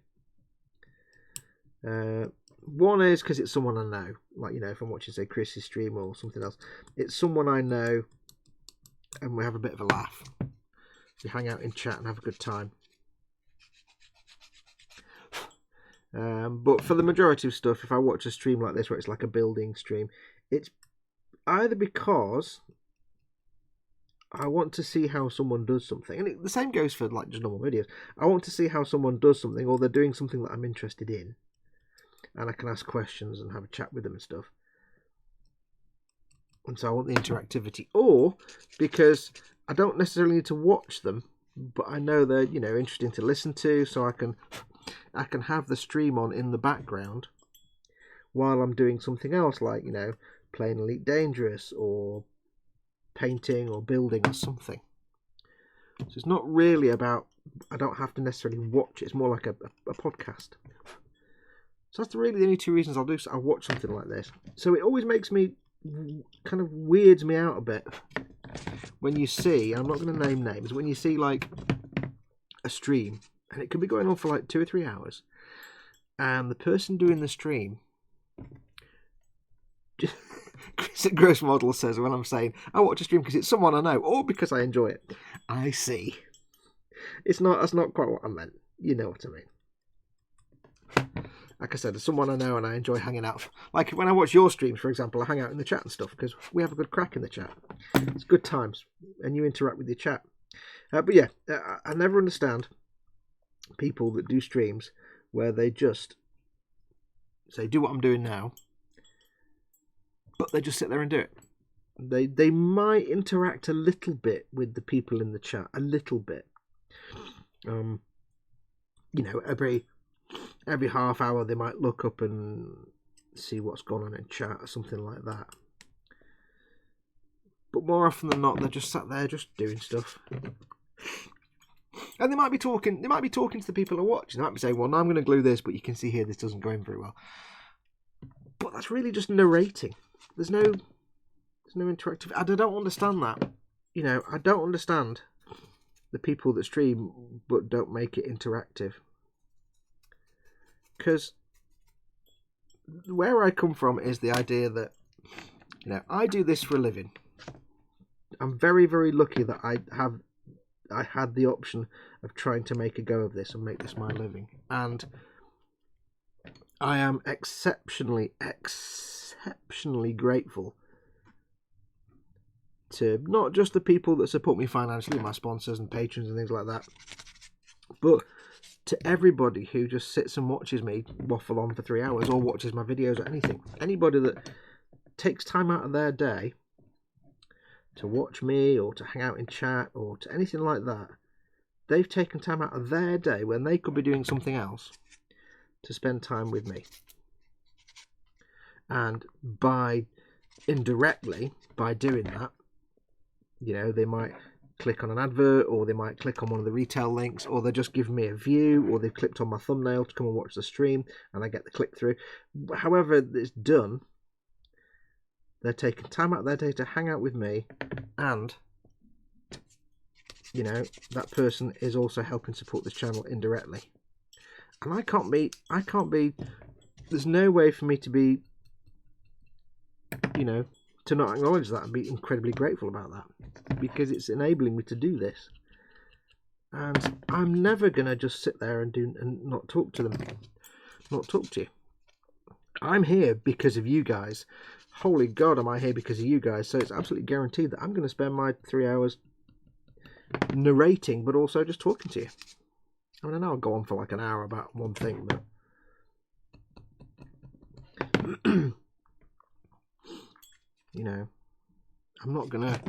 One is because it's someone I know. Like, if I'm watching, say, Chris's stream or something else. It's someone I know, and we have a bit of a laugh. We hang out in chat and have a good time. But for the majority of stuff, if I watch a stream like this where it's like a building stream, it's either because I want to see how someone does something, and the same goes for like just normal videos. I want to see how someone does something, or they're doing something that I'm interested in, and I can ask questions and have a chat with them and stuff. And so I want the interactivity, or because I don't necessarily need to watch them, but I know they're interesting to listen to, so I can have the stream on in the background while I'm doing something else, like, playing Elite Dangerous or painting or building or something. So it's not really about, I don't have to necessarily watch it. It's more like a podcast. So that's really the only 2 reasons I'll do. So I'll watch something like this. So it always makes me, kind of weirds me out a bit when you see, I'm not going to name names, when you see like a stream, and it could be going on for like 2 or 3 hours, and the person doing the stream, Chris at Gross Model says, when I'm saying I watch a stream because it's someone I know or because I enjoy it, I see. That's not quite what I meant. You know what I mean. like I said, as someone I know and I enjoy hanging out. Like when I watch your streams, for example, I hang out in the chat and stuff because we have a good crack in the chat. It's good times, and you interact with your chat. But yeah, I never understand people that do streams where they just say, do what I'm doing now, but they just sit there and do it. They might interact a little bit with the people in the chat, a little bit. You know, every half hour they might look up and see what's going on in chat or something like that. But more often than not, they're just sat there just doing stuff. And they might be talking to the people who are watching. They might be saying, well, now I'm going to glue this, but you can see here this doesn't go in very well. But that's really just narrating. There's no interactive. I don't understand that. You know, I don't understand the people that stream but don't make it interactive. Because where I come from is the idea that, you know, I do this for a living. I'm very, very lucky that I had the option of trying to make a go of this and make this my living. And I am exceptionally grateful to not just the people that support me financially, my sponsors and patrons and things like that, but to everybody who just sits and watches me waffle on for 3 hours or watches my videos or anything. Anybody that takes time out of their day to watch me or to hang out in chat or to anything like that, they've taken time out of their day when they could be doing something else to spend time with me. And by indirectly, by doing that, you know, they might click on an advert, or they might click on one of the retail links, or they're just giving me a view, or they've clicked on my thumbnail to come and watch the stream and I get the click through. However it's done, they're taking time out of their day to hang out with me, and you know, that person is also helping support this channel indirectly. And I can't be, there's no way for me to be, you know, to not acknowledge that and be incredibly grateful about that, because it's enabling me to do this. And I'm never going to just sit there and not talk to them, not talk to you. I'm here because of you guys. Holy God, am I here because of you guys. So it's absolutely guaranteed that I'm going to spend my 3 hours narrating, but also just talking to you. I mean, I know I'll go on for like an hour about one thing, but you know, I'm not gonna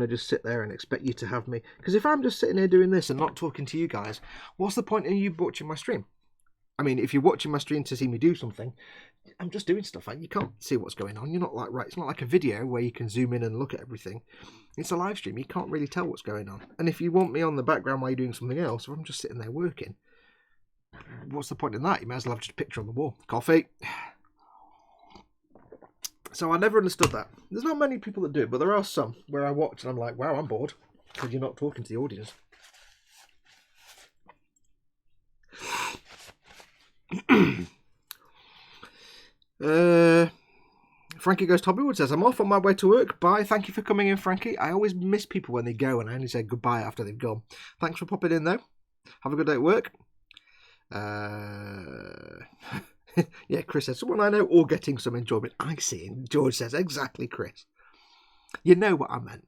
just sit there and expect you to have me, because if I'm just sitting here doing this and not talking to you guys, what's the point in you watching my stream? I mean, if you're watching my stream to see me do something, I'm just doing stuff. You can't see what's going on. You're not like, right, it's not like a video where you can zoom in and look at everything. It's a live stream. You can't really tell what's going on. And if you want me on the background while you're doing something else, if I'm just sitting there working, what's the point in that? You might as well have just a picture on the wall. Coffee. So I never understood that. There's not many people that do it, but there are some where I watch and I'm like, wow, I'm bored, because you're not talking to the audience. Frankie Goes to Hollywood says, I'm off on my way to work. Bye. Thank you for coming in, Frankie. I always miss people when they go, and I only say goodbye after they've gone. Thanks for popping in, though. Have a good day at work. Yeah, Chris says, someone I know all getting some enjoyment. I see. And George says, exactly, Chris. You know what I meant.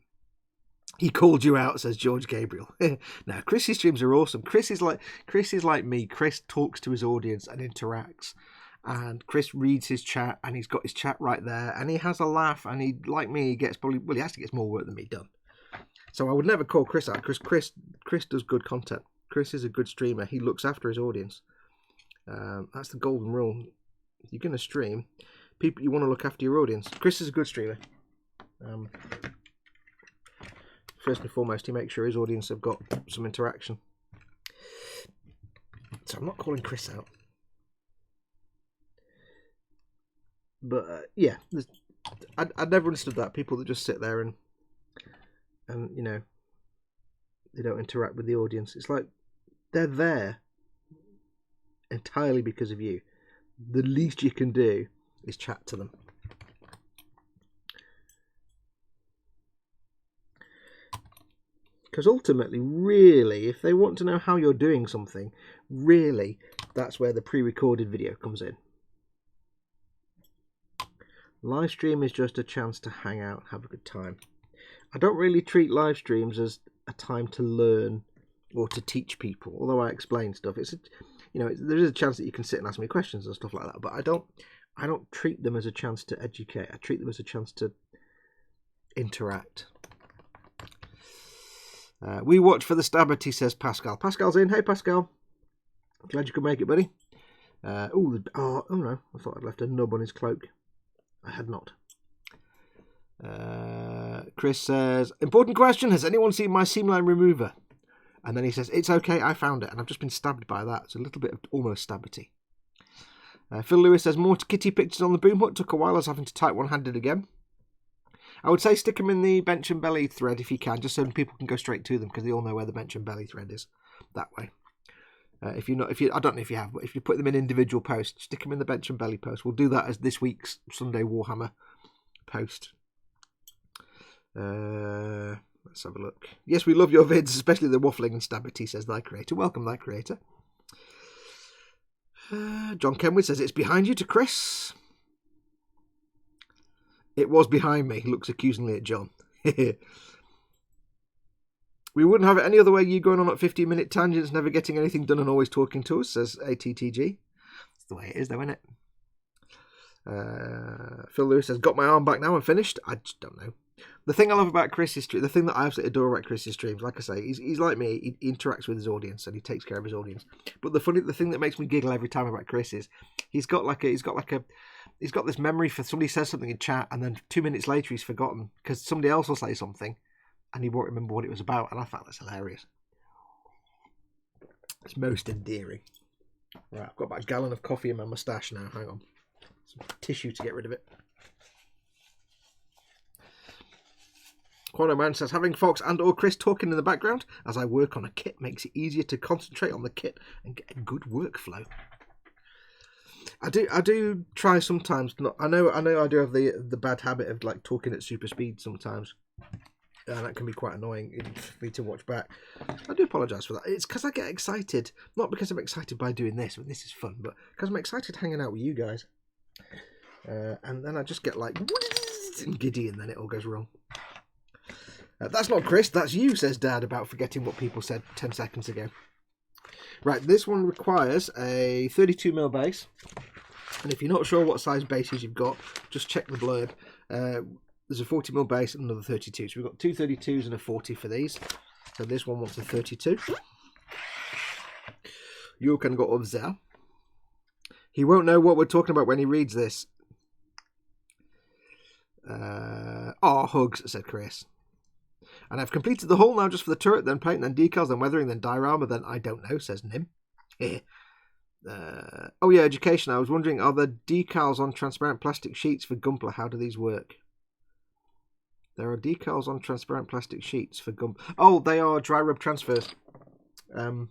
He called you out, says George Gabriel. No, Chris's streams are awesome. Chris is like me. Chris talks to his audience and interacts. And Chris reads his chat, and he's got his chat right there, and he has a laugh, and he, like me, he actually gets more work than me done. So I would never call Chris out, because Chris does good content. Chris is a good streamer. He looks after his audience. That's the golden rule. If you're going to stream, you want to look after your audience. Chris is a good streamer. First and foremost, he makes sure his audience have got some interaction. So I'm not calling Chris out. But yeah, I never understood that. People that just sit there and you know, they don't interact with the audience. It's like they're there entirely because of you. The least you can do is chat to them. Because ultimately, really, if they want to know how you're doing something, really, That's where the pre-recorded video comes in. Live stream is just a chance to hang out and have a good time. I don't really treat live streams as a time to learn or to teach people, although I explain stuff. It's there is a chance that you can sit and ask me questions and stuff like that, but I don't treat them as a chance to educate. I treat them as a chance to interact. We watch for the Stabbity, says Pascal. Pascal's in. Hey, Pascal. Glad you could make it, buddy. Oh no, I thought I'd left a nub on his cloak. I had not. Chris says, important question, has anyone seen my seamline remover? And then he says, it's okay, I found it, and I've just been stabbed by that. It's a little bit of almost Stabbity. Phil Lewis says, more kitty pictures on the boom hut. Took a while, I was having to type one-handed again. I would say stick them in the bench and belly thread if you can, just so people can go straight to them, because they all know where the bench and belly thread is. That way. I don't know if you have, but if you put them in individual posts, stick them in the bench and belly post. We'll do that as this week's Sunday Warhammer post. Let's have a look. Yes, we love your vids, especially the waffling and Stabbity, says thy creator. Welcome, thy creator. John Kenwood says, it's behind you to Chris. It was behind me. He looks accusingly at John. We wouldn't have it any other way, you going on at 15-minute tangents, never getting anything done and always talking to us, says ATTG. That's the way it is, though, isn't it? Phil Lewis says, got my arm back now, I'm finished. I just don't know. The thing I love about Chris's stream, the thing that I absolutely adore about Chris's streams, like I say, he's like me, he interacts with his audience and he takes care of his audience. But the thing that makes me giggle every time about Chris is he's got this memory for somebody says something in chat and then 2 minutes later he's forgotten because somebody else will say something and he won't remember what it was about, and I found that's hilarious. It's most endearing. Right, I've got about a gallon of coffee in my moustache now. Hang on. Some tissue to get rid of it. Quantum Man says, having Fox and or Chris talking in the background as I work on a kit makes it easier to concentrate on the kit and get a good workflow. I do try sometimes. I know I do have the bad habit of like talking at super speed sometimes. And that can be quite annoying for me to watch back. I do apologise for that. It's because I get excited. Not because I'm excited by doing this, and this is fun, but because I'm excited hanging out with you guys. And then I just get like giddy and then it all goes wrong. That's not Chris, that's you, says Dad, about forgetting what people said 10 seconds ago. Right, this one requires a 32mm base. And if you're not sure what size bases you've got, just check the blurb. There's a 40mm base and another 32. So we've got two 32s and a 40 for these. So this one wants a 32. You can go up there. He won't know what we're talking about when he reads this. Hugs, said Chris. And I've completed the hull now just for the turret, then paint, then decals, then weathering, then diorama, then I don't know, says Nim. Oh yeah, education. I was wondering, are there decals on transparent plastic sheets for Gunpla? How do these work? There are decals on transparent plastic sheets for Gunpla. Oh, they are dry rub transfers. If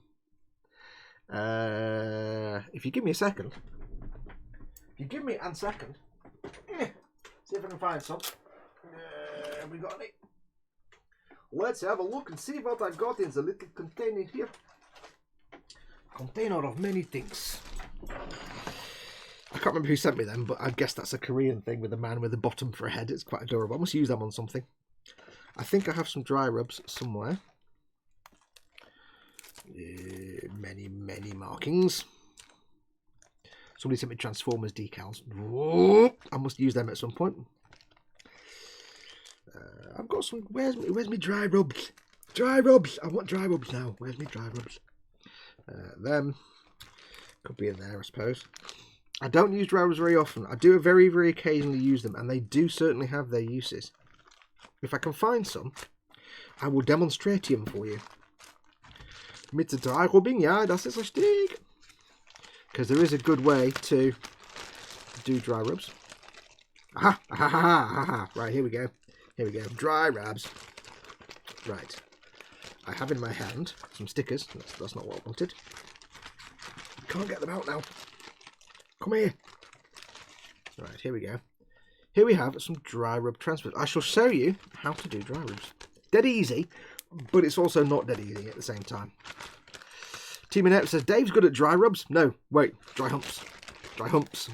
you give me a second. See if I can find some. Have we got any? Let's have a look and see what I got in the little container here. Container of many things. I can't remember who sent me them, but I guess that's a Korean thing with a man with a bottom for a head. It's quite adorable. I must use them on something. I think I have some dry rubs somewhere. Many markings. Somebody sent me Transformers decals. I must use them at some point. I've got some. Where's me dry rubs? Dry rubs. I want dry rubs now. Where's me dry rubs? Them could be in there, I suppose. I don't use dry rubs very often. I do very occasionally use them, and they do certainly have their uses. If I can find some, I will demonstrate them for you. Mit der dry rubbing, ja, das ist richtig. Because there is a good way to do dry rubs. Aha. Right, here we go. Dry rubs. Right. I have in my hand some stickers. That's not what I wanted. Can't get them out now. Come here. Right, here we go. Here we have some dry rub transfers. I shall show you how to do dry rubs. Dead easy, but it's also not dead easy at the same time. Team Inept says, Dave's good at dry rubs. No, wait, dry humps. Dry humps.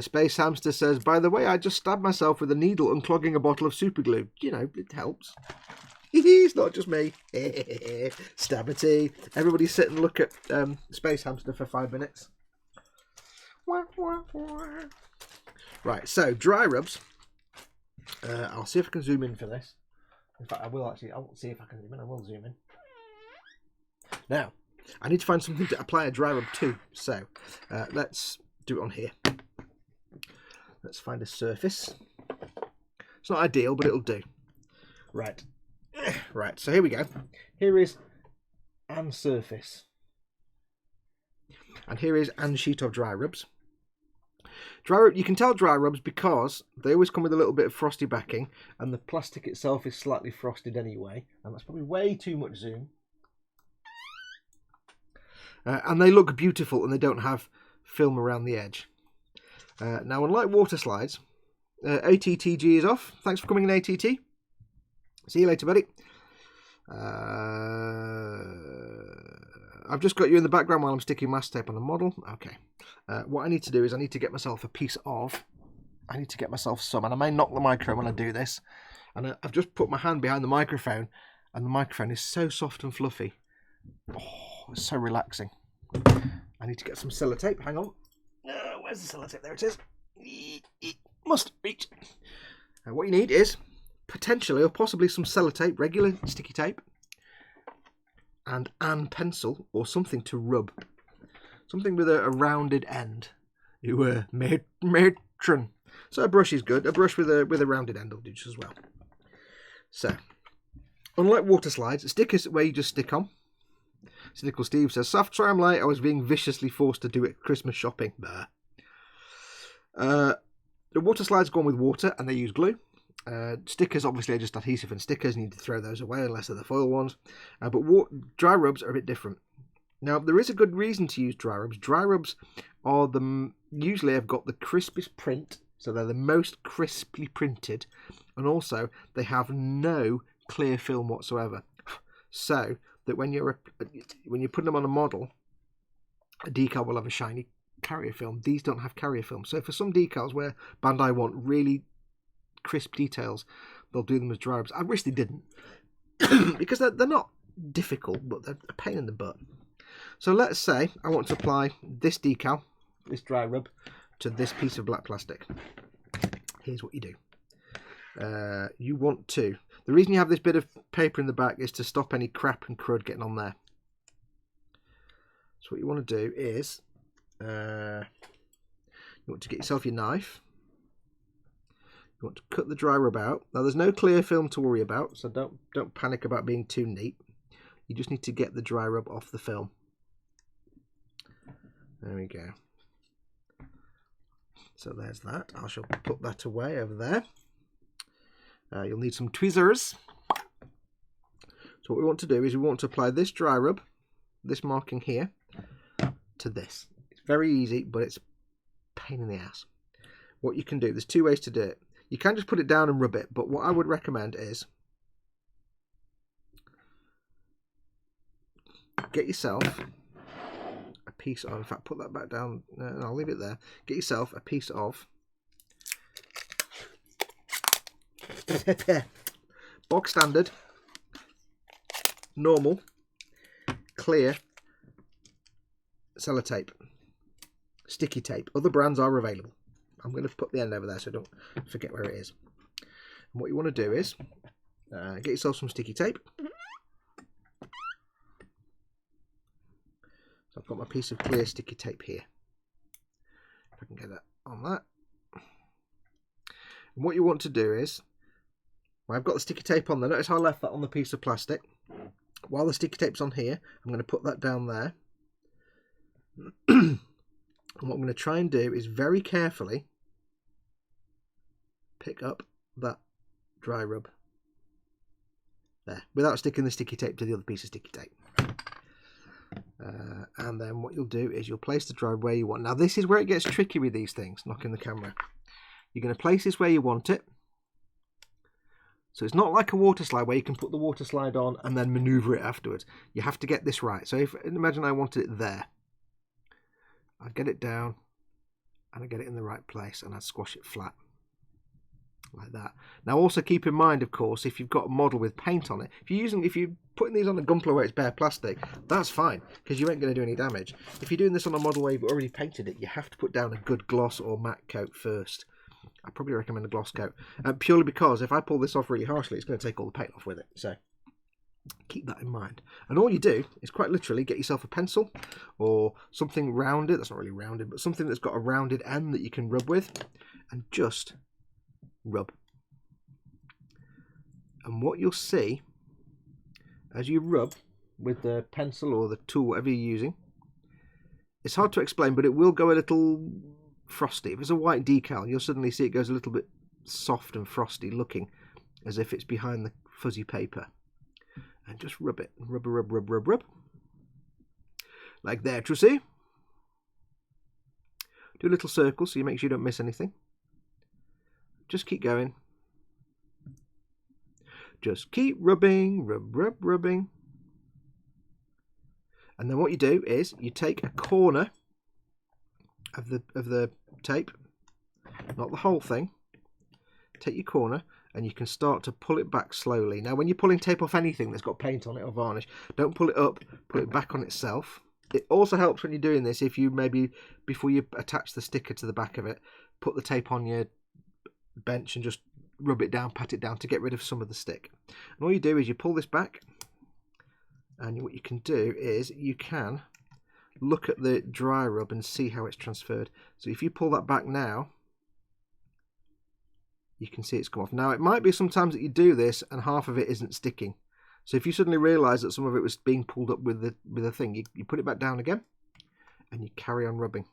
Space Hamster says, by the way, I just stabbed myself with a needle unclogging a bottle of super glue. You know, it helps. It's not just me. Stabity. Everybody sit and look at Space Hamster for 5 minutes. Right, so dry rubs. I'll see if I can zoom in for this. In fact, I will actually. I won't see if I can zoom in. I will zoom in. Now, I need to find something to apply a dry rub to. So, let's do it on here. Let's find a surface. It's not ideal, but it'll do. Right. Right, so here we go. Here is an surface. And here is an sheet of dry rubs. Dry rub, you can tell dry rubs because they always come with a little bit of frosty backing, and the plastic itself is slightly frosted anyway, and that's probably way too much zoom. And they look beautiful, and they don't have film around the edge. Now, unlike water slides, ATTG is off. Thanks for coming in, ATT. See you later, buddy. I've just got you in the background while I'm sticking mask tape on the model. Okay. What I need to do is I need to get myself a piece of... I need to get myself some, and I may knock the microphone when I do this. And I've just put my hand behind the microphone, and the microphone is so soft and fluffy. Oh, it's so relaxing. I need to get some sellotape. Hang on. Where's the sellotape? There it is. It must reach. What you need is potentially or possibly some sellotape, regular sticky tape, and an pencil or something to rub. Something with a rounded end. You were matron. So a brush is good. A brush with a rounded end will do just as well. So, unlike water slides, stickers where you just stick on. Cynical Steve says, soft try I'm late. I was being viciously forced to do it Christmas shopping. The water slides go on with water and they use glue. Stickers obviously are just adhesive and stickers. You need to throw those away unless they're the foil ones. But dry rubs are a bit different. Now, there is a good reason to use dry rubs. Dry rubs are usually have got the crispest print, so they're the most crisply printed, and also they have no clear film whatsoever. So that when you're putting them on a model, a decal will have a shiny carrier film. These don't have carrier film. So for some decals where Bandai want really crisp details, they'll do them as dry rubs. I wish they didn't, because they're not difficult, but they're a pain in the butt. So let's say I want to apply this decal, this dry rub, to this piece of black plastic. Here's what you do. You want to... The reason you have this bit of paper in the back is to stop any crap and crud getting on there. So what you want to do is... you want to get yourself your knife. You want to cut the dry rub out. Now there's no clear film to worry about, so don't panic about being too neat. You just need to get the dry rub off the film. There we go. So there's that. I shall put that away over there. You'll need some tweezers. So what we want to do is we want to apply this dry rub, this marking here, to this. It's very easy, but it's a pain in the ass. What you can do, there's two ways to do it. You can just put it down and rub it, but what I would recommend is get yourself a piece of, in fact, put that back down, and I'll leave it there. Get yourself a piece of bog standard, normal, clear sellotape, sticky tape. Other brands are available. I'm going to put the end over there so don't forget where it is. And what you want to do is get yourself some sticky tape. So I've got my piece of clear sticky tape here. If I can get that on that. And what you want to do is, well, I've got the sticky tape on there. Notice how I left that on the piece of plastic. While the sticky tape's on here, I'm going to put that down there. And what I'm going to try and do is very carefully pick up that dry rub there, without sticking the sticky tape to the other piece of sticky tape. And then what you'll do is you'll place the dry rub where you want. Now this is where it gets tricky with these things, knocking the camera. You're going to place this where you want it. So it's not like a water slide where you can put the water slide on and then maneuver it afterwards. You have to get this right. So if imagine I wanted it there, I'd get it down and I'd get it in the right place and I'd squash it flat like that. Now also keep in mind, of course, if you've got a model with paint on it, if you're putting these on a Gunpla where it's bare plastic, that's fine because you ain't going to do any damage. If you're doing this on a model where you've already painted it, you have to put down a good gloss or matte coat first. I probably recommend a gloss coat, purely because if I pull this off really harshly, it's going to take all the paint off with it. So keep that in mind. And all you do is quite literally get yourself a pencil or something rounded. That's not really rounded, but something that's got a rounded end that you can rub with, and just rub. And what you'll see as you rub with the pencil or the tool, whatever you're using, it's hard to explain, but it will go a little frosty. If it's a white decal, you'll suddenly see it goes a little bit soft and frosty looking, as if it's behind the fuzzy paper. And just rub it. Rub, rub, rub, rub, rub. Like that, you see? Do a little circle so you make sure you don't miss anything. Just keep going. Just keep rubbing, rub, rub, rubbing. And then what you do is you take a corner of the tape, not the whole thing. Take your corner and you can start to pull it back slowly. Now when you're pulling tape off anything that's got paint on it or varnish, don't pull it up, pull it back on itself. It also helps when you're doing this if you maybe, before you attach the sticker to the back of it, put the tape on your bench and just rub it down, pat it down to get rid of some of the stick. And all you do is you pull this back, and what you can do is you can look at the dry rub and see how it's transferred. So if you pull that back now, you can see it's come off. Now it might be sometimes that you do this and half of it isn't sticking. So if you suddenly realise that some of it was being pulled up with the thing, you put it back down again and you carry on rubbing.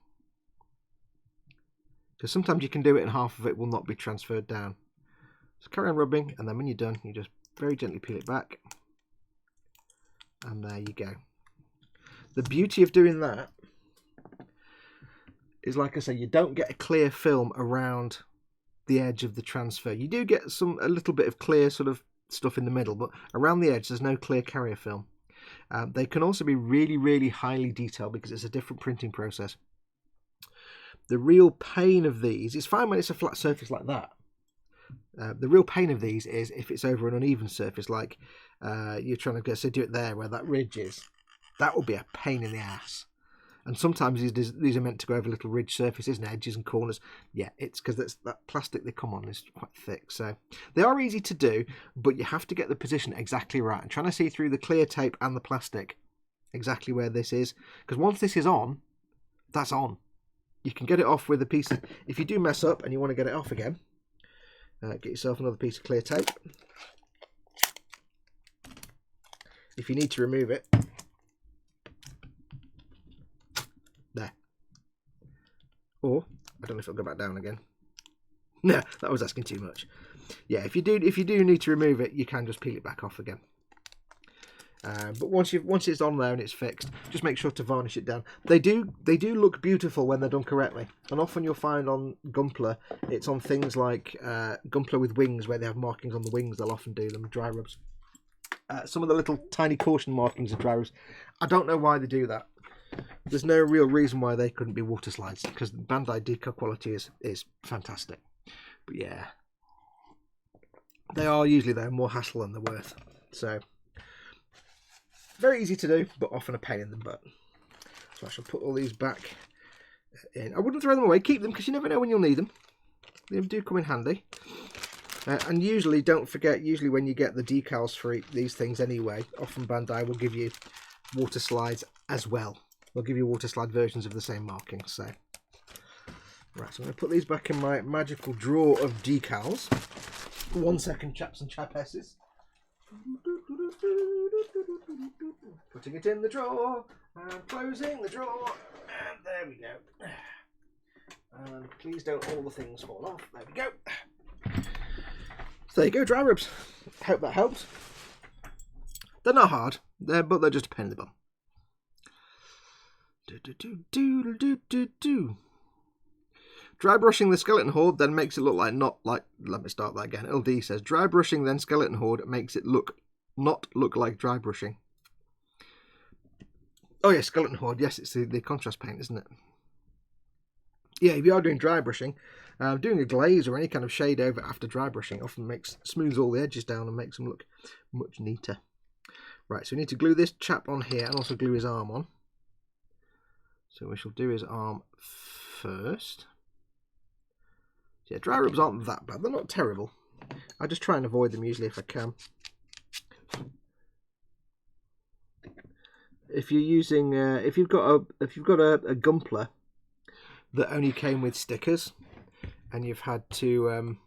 Because sometimes you can do it and half of it will not be transferred down. So carry on rubbing, and then when you're done, you just very gently peel it back. And there you go. The beauty of doing that is, like I say, you don't get a clear film around the edge of the transfer. You do get a little bit of clear sort of stuff in the middle, but around the edge there's no clear carrier film. They can also be really, really highly detailed because it's a different printing process. The real pain of these is fine when it's a flat surface like that. The real pain of these is if it's over an uneven surface, like you're trying to do it there where that ridge is. That will be a pain in the ass. And sometimes these are meant to go over little ridge surfaces and edges and corners. Yeah, it's because that plastic they come on is quite thick. So they are easy to do, but you have to get the position exactly right. And trying to see through the clear tape and the plastic exactly where this is. Because once this is on, that's on. You can get it off with a piece of... If you do mess up and you want to get it off again, get yourself another piece of clear tape. If you need to remove it, there. Or, I don't know if it'll go back down again. No, that was asking too much. Yeah, if you do need to remove it, you can just peel it back off again. But once it's on there and it's fixed, just make sure to varnish it down. They do look beautiful when they're done correctly, and often you'll find on Gunpla it's on things like Gunpla with wings where they have markings on the wings. They'll often do them dry rubs. Some of the little tiny caution markings are dry rubs. I don't know why they do that. There's no real reason why they couldn't be water slides, because the Bandai decal quality is fantastic. But yeah, they are usually more hassle than they're worth. So. Very easy to do, but often a pain in the butt. So I shall put all these back in. I wouldn't throw them away. Keep them because you never know when you'll need them. They do come in handy. And usually, don't forget, usually when you get the decals for these things anyway, often Bandai will give you water slides as well. They'll give you water slide versions of the same markings. So, right, so I'm going to put these back in my magical drawer of decals. 1 second, chaps and chapesses. Putting it in the drawer and closing the drawer, and there we go. And please don't all the things fall off. There we go. So there you go, dry rubs. Hope that helps. They're not hard, but they're just a pain in the bum. Dry brushing the skeleton horde then makes it look like not like... Let me start that again. LD says, dry brushing then skeleton horde makes it not look like dry brushing. Oh yeah, skeleton horde. Yes, it's the contrast paint, isn't it? Yeah, if you are doing dry brushing, doing a glaze or any kind of shade over after dry brushing often smooths all the edges down and makes them look much neater. Right, so we need to glue this chap on here and also glue his arm on. So we shall do his arm first. Yeah, dry rubs aren't that bad. They're not terrible. I just try and avoid them usually if I can. If you're using, if you've got a Gunpla that only came with stickers, and you've had to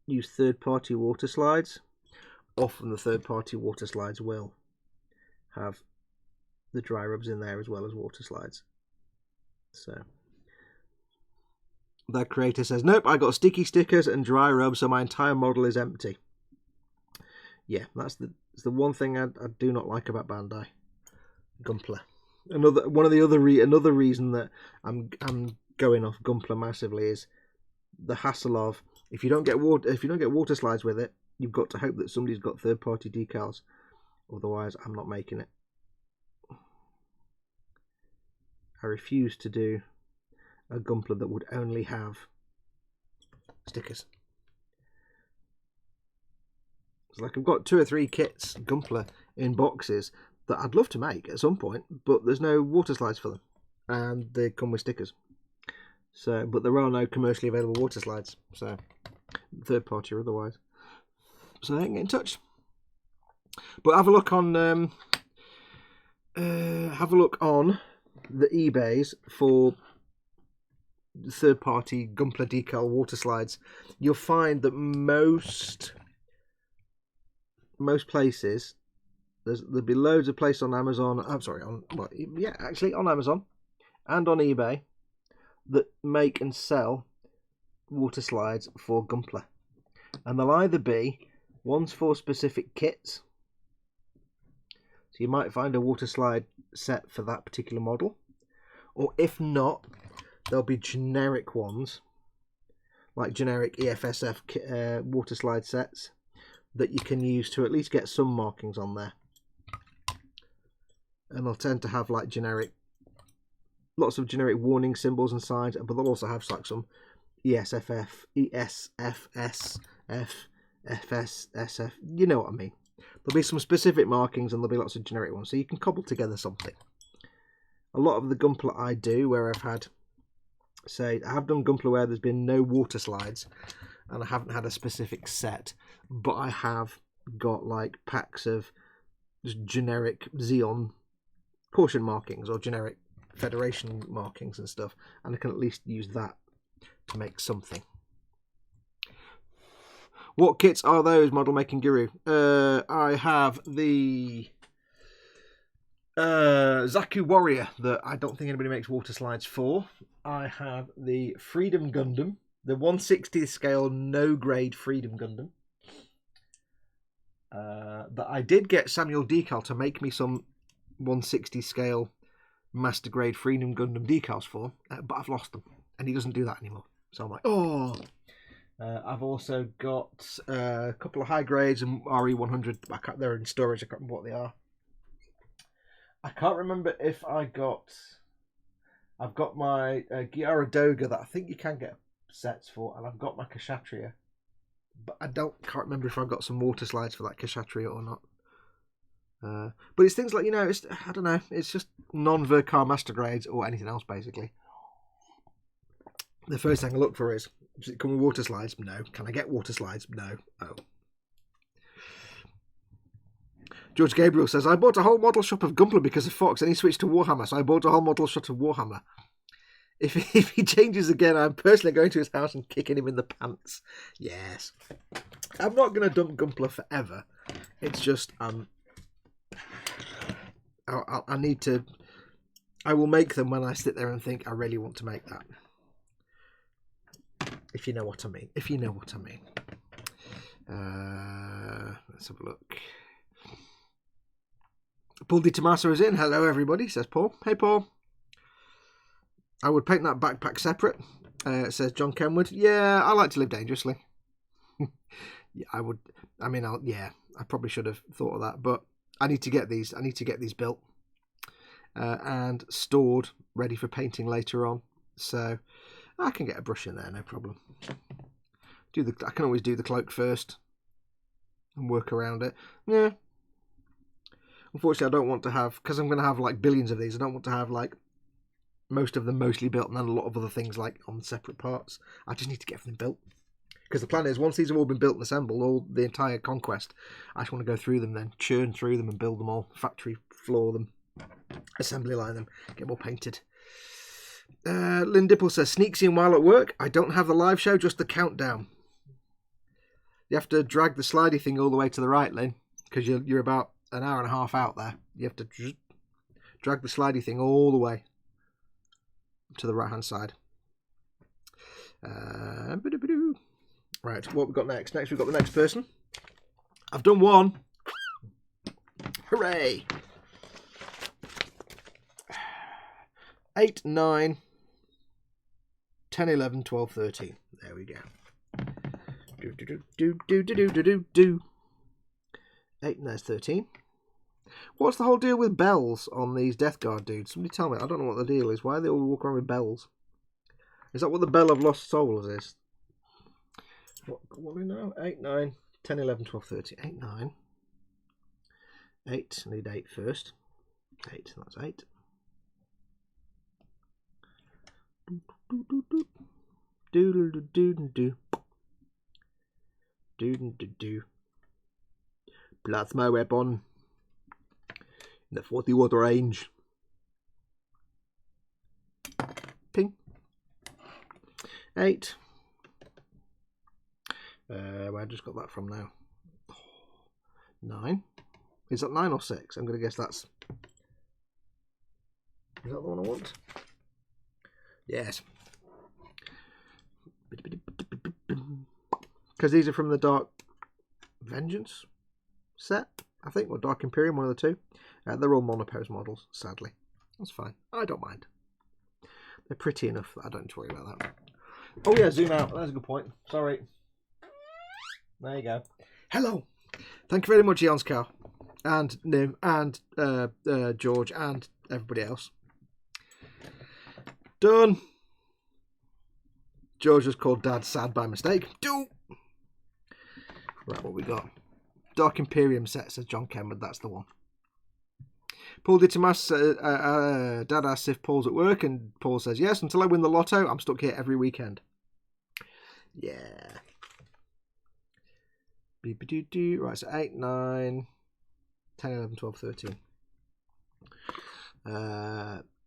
use third-party water slides, often the third-party water slides will have the dry rubs in there as well as water slides. So that creator says, nope, I got sticky stickers and dry rubs, so my entire model is empty. Yeah, that's the one thing I do not like about Bandai. Gunpla. Another reason that I'm going off Gunpla massively is the hassle of if you don't get water slides with it, you've got to hope that somebody's got third-party decals. Otherwise, I'm not making it. I refuse to do a Gunpla that would only have stickers. It's like I've got 2 or 3 kits Gunpla in boxes that I'd love to make at some point, but there's no water slides for them, and they come with stickers. So, but there are no commercially available water slides, so third party or otherwise. So they can get in touch. But have a look on the eBays for third party Gunpla decal water slides. You'll find that most places there'll be loads of places on Amazon. I'm sorry, on Amazon and on eBay that make and sell water slides for Gunpla, and they'll either be ones for specific kits. So you might find a water slide set for that particular model, or if not, there'll be generic ones like generic EFSF water slide sets that you can use to at least get some markings on there. And they'll tend to have like lots of generic warning symbols and signs, but they'll also have like some ESFF, ESFS, FSSF, you know what I mean. There'll be some specific markings and there'll be lots of generic ones, so you can cobble together something. A lot of the Gunpla I do, where I've had, say, I have done Gunpla where there's been no water slides and I haven't had a specific set, but I have got like packs of just generic Xeon caution markings or generic Federation markings and stuff, and I can at least use that to make something. What kits are those, Model Making Guru? I have the Zaku Warrior that I don't think anybody makes water slides for. I have the Freedom Gundam, the 160th scale no grade Freedom Gundam. That I did get Samuel Decal to make me some 160 scale master grade Freedom Gundam decals for, but I've lost them and he doesn't do that anymore. So I'm like, oh. I've also got a couple of high grades and RE100. They're in storage. I can't remember what they are. I can't remember if I've got my Gyara Doga that I think you can get sets for, and I've got my Kshatriya, but I can't remember if I've got some water slides for that Kshatriya or not. But it's things like, you know, I don't know, it's just non-Verkar master grades or anything else basically. The first thing I look for is, does it come with water slides? No. Can I get water slides? No. Oh. George Gabriel says, I bought a whole model shop of Gunpla because of Fox and he switched to Warhammer, so I bought a whole model shop of Warhammer. If he changes again, I'm personally going to his house and kicking him in the pants. Yes. I'm not going to dump Gunpla forever. It's just, I need to, I will make them when I sit there and think I really want to make that. If you know what I mean. If you know what I mean. Let's have a look. Paul Di Tommaso is in. Hello, everybody, says Paul. Hey, Paul. I would paint that backpack separate. Says John Kenwood. Yeah, I like to live dangerously. Yeah, I would. I mean, I probably should have thought of that, but I need to get these. I need to get these built and stored, ready for painting later on. So I can get a brush in there, no problem. I can always do the cloak first and work around it. Yeah. Unfortunately, I don't want to have, because I'm going to have like billions of these. I don't want to have like most of them mostly built and then a lot of other things like on separate parts. I just need to get everything built. Because the plan is, once these have all been built and assembled, all the entire Conquest, I just want to go through them then, churn through them and build them all, factory floor them, assembly line them, get them all painted. Lynn Dipple says, sneaks in while at work. I don't have the live show, just the countdown. You have to drag the slidey thing all the way to the right, Lynn, because you're about an hour and a half out there. You have to drag the slidey thing all the way to the right hand side. Right, what we've got next? Next we've got the next person. I've done one. Hooray! 8, 9, 10, 11, 12, 13. There we go. Do. 8 and there's 13. What's the whole deal with bells on these Death Guard dudes? Somebody tell me. I don't know what the deal is. Why do they all walk around with bells? Is that what the Bell of Lost Souls is? What do we know? 8, 9, 10, 11, 12, 13. 8, 9. 8. I need 8 first. 8. That's 8. Plasma weapon in the 40 watt range. Ping. 8. Where I just got that from now. 9. Is that 9 or 6? I'm going to guess that's. Is that the one I want? Yes. Because these are from the Dark Vengeance set, I think, or Dark Imperium, one of the two. They're all monopose models, sadly. That's fine. I don't mind. They're pretty enough that I don't need to worry about that. Oh yeah, zoom out. That's a good point. Sorry. There you go. Hello. Thank you very much, Janskar, and Nim, and George, and everybody else. Done. George was called Dad sad by mistake. Do. Right, what we got? Dark Imperium set, says John Kenwood. That's the one. Paul Ditamas, Dad asks if Paul's at work, and Paul says yes. Until I win the lotto, I'm stuck here every weekend. Yeah. Right, so 8, 9, 10, 11, 12, 13.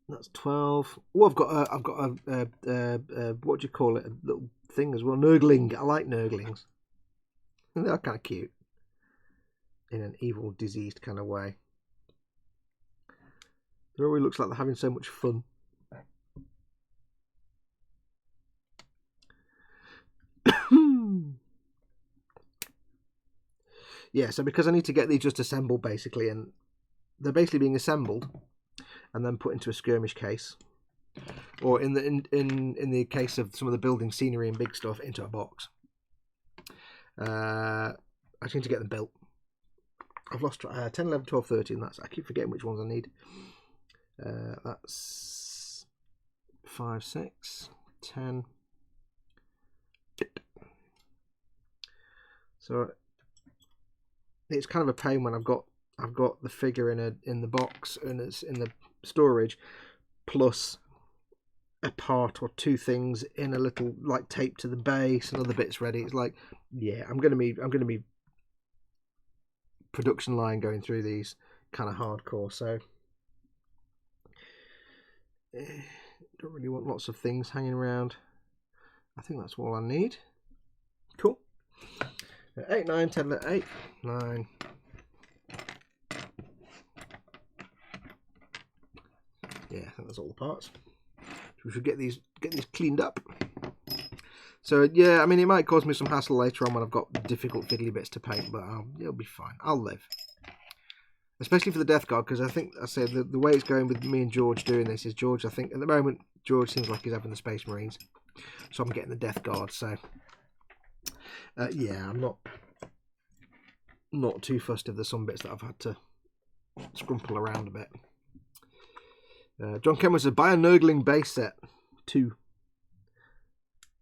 That's 12. Oh, I've got a what do you call it? A little thing as well. Nurgling. I like Nurglings. And they're kind of cute in an evil, diseased kind of way. It always looks like they're having so much fun. Yeah, so because I need to get these just assembled basically, and they're basically being assembled and then put into a skirmish case, or in the case of some of the building scenery and big stuff, into a box. I just need to get them built. I've lost 10, 11, 12, 13. I keep forgetting which ones I need. That's 5, 6, 10. So it's kind of a pain when I've got the figure in the box and it's in the storage, plus a part or two things in a little like tape to the base and other bits ready. It's like, yeah, I'm gonna be production line going through these kind of hardcore. So don't really want lots of things hanging around. I think that's all I need. Cool. 8, 9, 10, 8, 9. Yeah, I think that's all the parts. So we should get these cleaned up. So yeah, I mean, it might cause me some hassle later on when I've got difficult fiddly bits to paint, but it'll be fine. I'll live. especially for the Death Guard, because I think I said the way it's going with me and George doing this is George. I think at the moment George seems like he's having the Space Marines, so I'm getting the Death Guard. So yeah, I'm not too fussed of the some bits that I've had to scrumple around a bit. John Cameron says buy a Nurgling base set 2.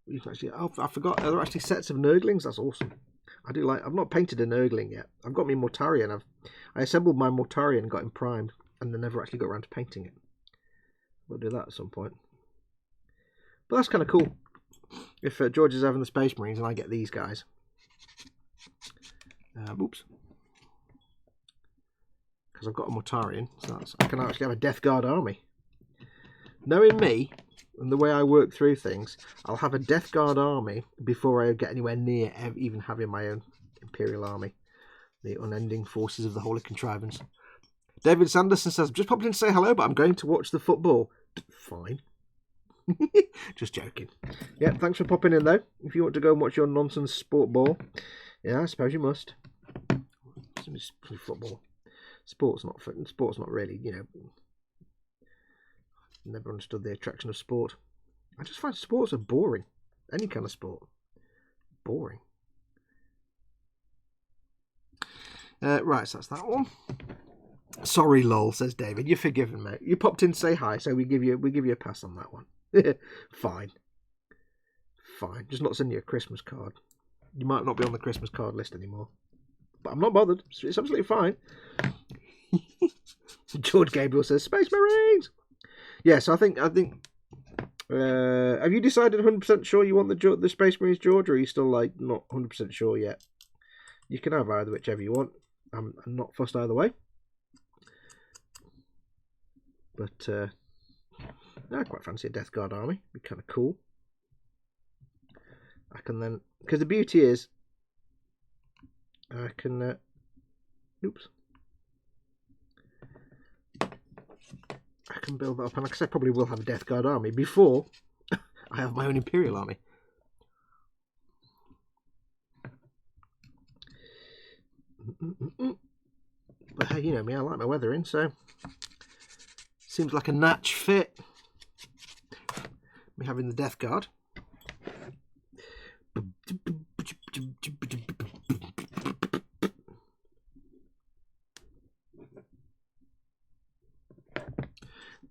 You can actually, oh, I forgot. Are there actually sets of Nurglings? That's awesome. I do like. I've not painted a Nurgling yet. I've got my Mortarion. I assembled my Mortarion and got him primed, and then never actually got around to painting it. We'll do that at some point. But that's kind of cool. If George is having the Space Marines and I get these guys. Oops. Because I've got a Mortarion, so I can actually have a Death Guard army. Knowing me and the way I work through things, I'll have a Death Guard army before I get anywhere near even having my own Imperial army. The unending forces of the Holy Contrivance. David Sanderson says, just popped in to say hello, but I'm going to watch the football. Fine. Just joking. Yeah, thanks for popping in though. If you want to go and watch your nonsense sport ball, yeah, I suppose you must. Football. Sport's not really, you know. Never understood the attraction of sport. I just find sports are boring. Any kind of sport. Boring. Right, so that's that one. Sorry, lol, says David. You're forgiven, mate. You popped in to say hi, so we give you a pass on that one. Fine. Fine. Just not sending you a Christmas card. You might not be on the Christmas card list anymore. But I'm not bothered. It's absolutely fine. George Gabriel says, Space Marines! Yes, I think. Have you decided 100% sure you want the Space Marines, George, or are you still like not 100% sure yet? You can have either, whichever you want. I'm not fussed either way. But I quite fancy a Death Guard army. Be kind of cool. I can then, because the beauty is, I can. Oops. I can build that up, and like I said, probably will have a Death Guard army before I have my own Imperial army. But hey, you know me, I like my weathering, so seems like a natch fit. Me having the Death Guard.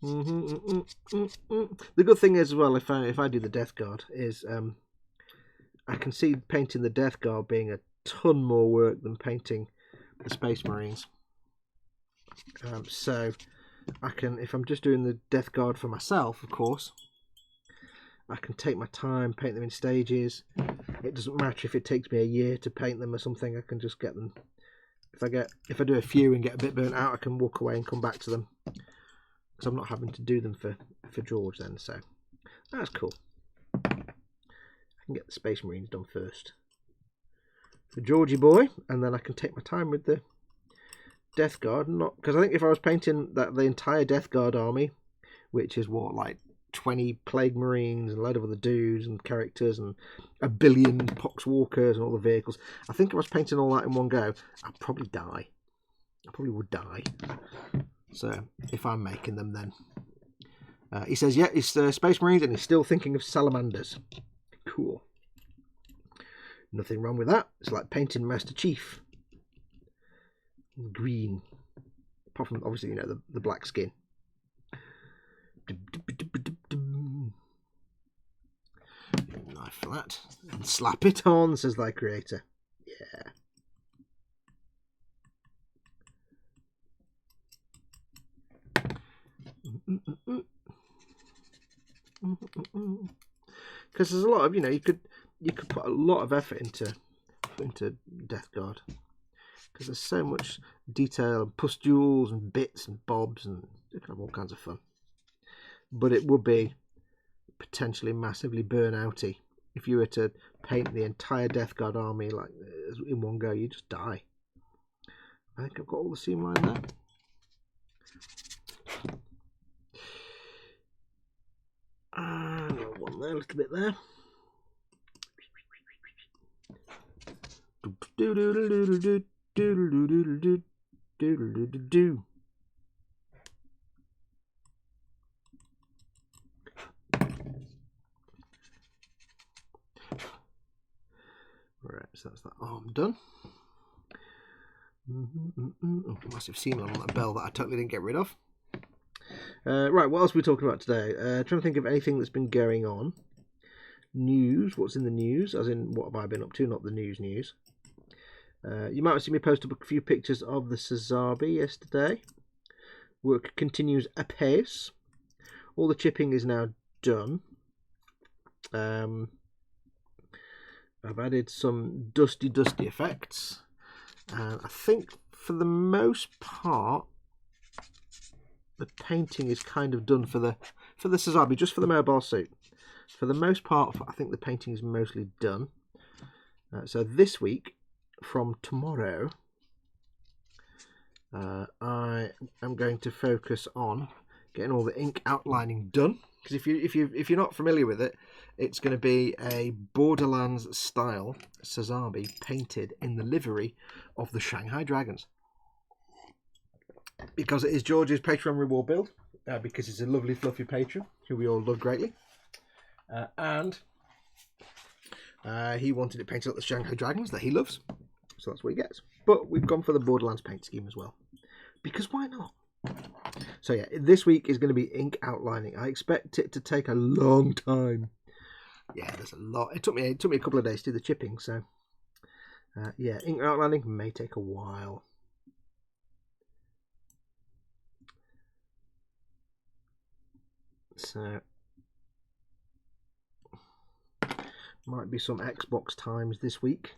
The good thing is as well, if I do the Death Guard, is I can see painting the Death Guard being a ton more work than painting the Space Marines. So I can, if I'm just doing the Death Guard for myself, of course, I can take my time, paint them in stages. It doesn't matter if it takes me a year to paint them or something. I can just get them. If I do a few and get a bit burnt out, I can walk away and come back to them. So I'm not having to do them for George then, so that's cool. I can get the Space Marines done first for Georgie boy, and then I can take my time with the Death Guard. Not because I think if I was painting the entire Death Guard army, which is what, like 20 Plague Marines and a load of other dudes and characters and a billion Pox Walkers and all the vehicles, I think if I was painting all that in one go, I'd probably die. I probably would die. So, if I'm making them then. He says, yeah, it's Space Marines and he's still thinking of salamanders. Cool. Nothing wrong with that. It's like painting Master Chief. Green. Apart from, obviously, you know, the black skin. Knife for that. And slap it on, says thy creator. Yeah. Because there's a lot of, you know, you could put a lot of effort into Death Guard, because there's so much detail and pustules and bits and bobs and you can have all kinds of fun. But it would be potentially massively burnouty if you were to paint the entire Death Guard army like in one go. You just die. I think I've got all the seam line there. One there, a little bit there. Do. Right, so that's that arm done. Oh, massive seam on that bell that I totally didn't get rid of. Right, what else are we talking about today? Trying to think of anything that's been going on. News, what's in the news? As in, what have I been up to? Not the news. You might have seen me post up a few pictures of the Sazabi yesterday. Work continues apace. All the chipping is now done. I've added some dusty effects. And I think for the most part, the painting is kind of done for the Sazabi, just for the mobile suit. For the most part, I think the painting is mostly done. So this week, from tomorrow, I am going to focus on getting all the ink outlining done. Because if you're not familiar with it, it's going to be a Borderlands style Sazabi painted in the livery of the Shanghai Dragons. Because it is George's Patreon reward build, because he's a lovely fluffy patron who we all love greatly, and he wanted it painted like the Shanghai Dragons that he loves, so that's what he gets. But we've gone for the Borderlands paint scheme as well, because why not? So yeah, this week is going to be ink outlining. I expect it to take a long time. Yeah, there's a lot. It took me a couple of days to do the chipping, so yeah, ink outlining may take a while. So might be some Xbox times this week,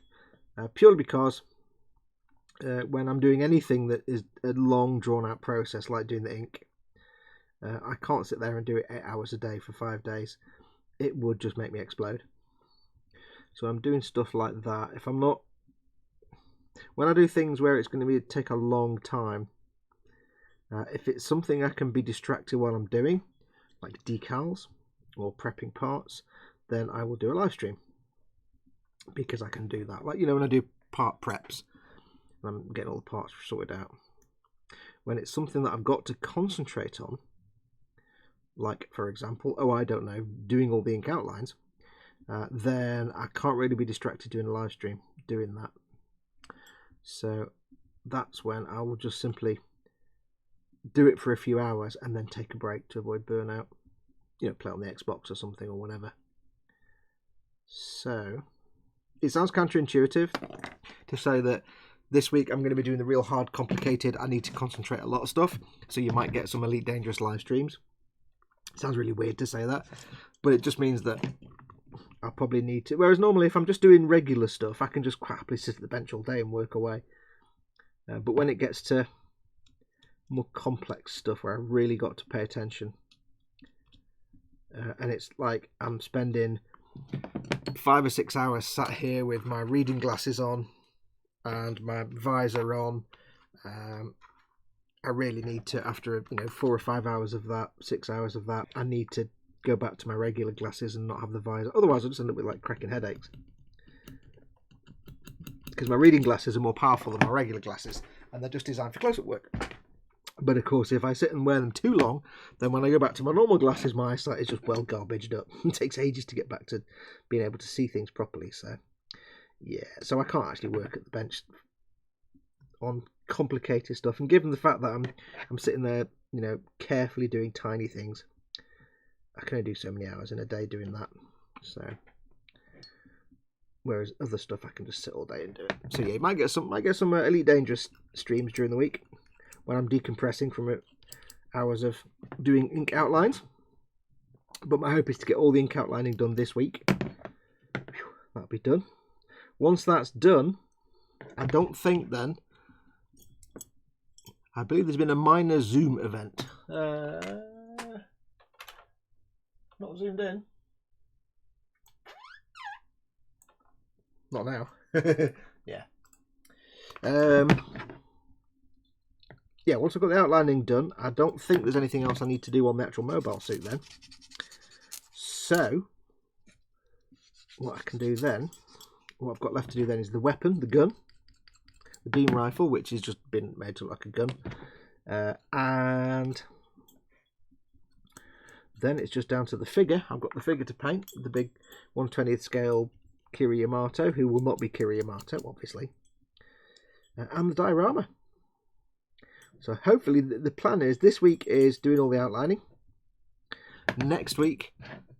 purely because when I'm doing anything that is a long drawn out process like doing the ink, I can't sit there and do it 8 hours a day for 5 days. It would just make me explode. So I'm doing stuff like that. If I'm not, when I do things where it's going to take a long time, if it's something I can be distracted while I'm doing, like decals or prepping parts, then I will do a live stream, because I can do that. Like, you know, when I do part preps, I'm getting all the parts sorted out. When it's something that I've got to concentrate on, like, for example, I don't know, doing all the ink outlines, then I can't really be distracted doing a live stream doing that. So that's when I will just simply do it for a few hours and then take a break to avoid burnout. You know, play on the Xbox or something or whatever. So it sounds counterintuitive to say that this week I'm going to be doing the real hard, complicated, I need to concentrate a lot of stuff. So you might get some Elite Dangerous live streams. It sounds really weird to say that, but it just means that I'll probably need to. Whereas normally, if I'm just doing regular stuff, I can just happily sit at the bench all day and work away. But when it gets to more complex stuff where I really got to pay attention, and it's like I'm spending 5 or 6 hours sat here with my reading glasses on and my visor on, I really need to, after 4 or 5 hours of that, 6 hours of that, I need to go back to my regular glasses and not have the visor. Otherwise I'll just end up with like cracking headaches, because my reading glasses are more powerful than my regular glasses and they're just designed for close-up work. But of course, if I sit and wear them too long, then when I go back to my normal glasses, my eyesight is just well garbaged up. It takes ages to get back to being able to see things properly. So yeah, so I can't actually work at the bench on complicated stuff. And given the fact that I'm sitting there, carefully doing tiny things, I can only do so many hours in a day doing that. So whereas other stuff I can just sit all day and do it. So yeah, you might get some Elite Dangerous streams during the week when I'm decompressing from hours of doing ink outlines. But my hope is to get all the ink outlining done this week. That'll be done. Once that's done, I don't think then, I believe there's been a minor Zoom event. Not zoomed in. Not now. Yeah. Yeah, once I've got the outlining done, I don't think there's anything else I need to do on the actual mobile suit then. So, what I can do then, what I've got left to do then is the weapon, the gun, the beam rifle, which has just been made to look like a gun, and then it's just down to the figure. I've got the figure to paint, the big 1/20th scale Kiri Yamato, who will not be Kiri Yamato, obviously, and the diorama. So hopefully the plan is this week is doing all the outlining. Next week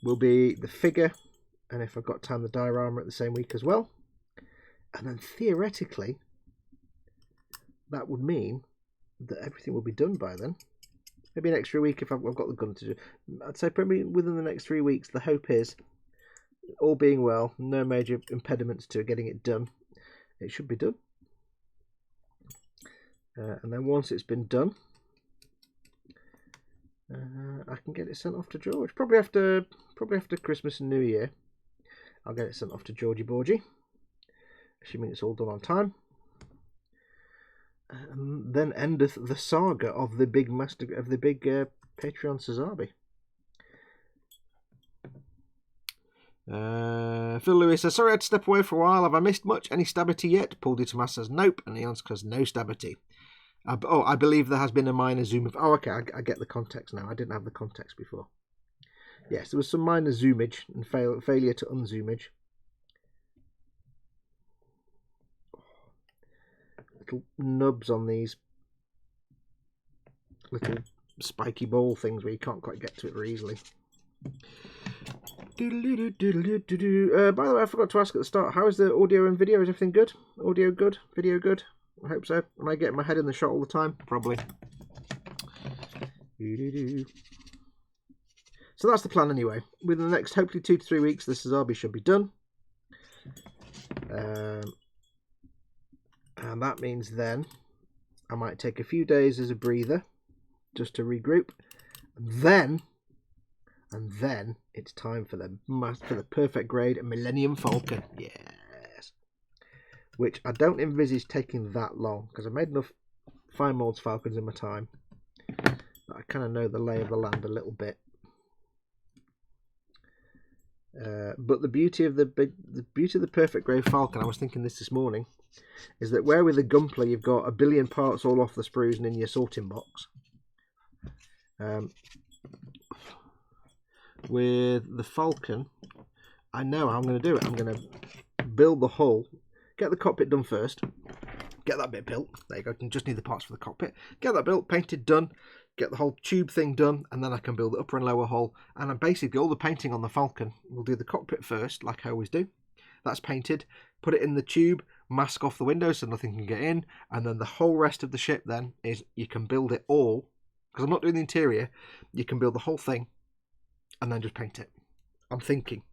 will be the figure, and if I've got time, the diorama at the same week as well. And then theoretically, that would mean that everything will be done by then. Maybe an extra week if I've got the gun to do. I'd say probably within the next 3 weeks. The hope is, all being well, no major impediments to getting it done, it should be done. And then once it's been done, I can get it sent off to George. Probably after Christmas and New Year, I'll get it sent off to Georgie Borgie, assuming it's all done on time. And then endeth the saga of the big Patreon Sazabi. Phil Lewis says, sorry I had to step away for a while. Have I missed much? Any Stabity yet? Paul D. Tomas says nope, and the answer is no Stabity. I believe there has been a minor zoom of... Oh, okay, I get the context now. I didn't have the context before. Yes, there was some minor zoomage and failure to unzoomage. Little nubs on these little spiky ball things where you can't quite get to it very easily. By the way, I forgot to ask at the start, how is the audio and video? Is everything good? Audio good? Video good? I hope so. Am I getting my head in the shot all the time? Probably. So that's the plan anyway. Within the next, hopefully 2 to 3 weeks, the Sazabi should be done. And that means then I might take a few days as a breather just to regroup. And then it's time for the perfect grade Millennium Falcon. Yes. Which I don't envisage taking that long, because I've made enough fine molds Falcons in my time that I kind of know the lay of the land a little bit. But the beauty of the perfect grade Falcon, I was thinking this morning, is that where with the Gumpler you've got 1 billion parts all off the sprues and in your sorting box. With the Falcon, I know how I'm going to do it. I'm going to build the hull, get the cockpit done first, get that bit built. There you go, you just need the parts for the cockpit. Get that built, painted, done, get the whole tube thing done, and then I can build the upper and lower hull. And I'm basically all the painting on the Falcon. We'll do the cockpit first, like I always do. That's painted, put it in the tube, mask off the windows so nothing can get in, and then the whole rest of the ship then is you can build it all, because I'm not doing the interior, you can build the whole thing and then just paint it. I'm thinking.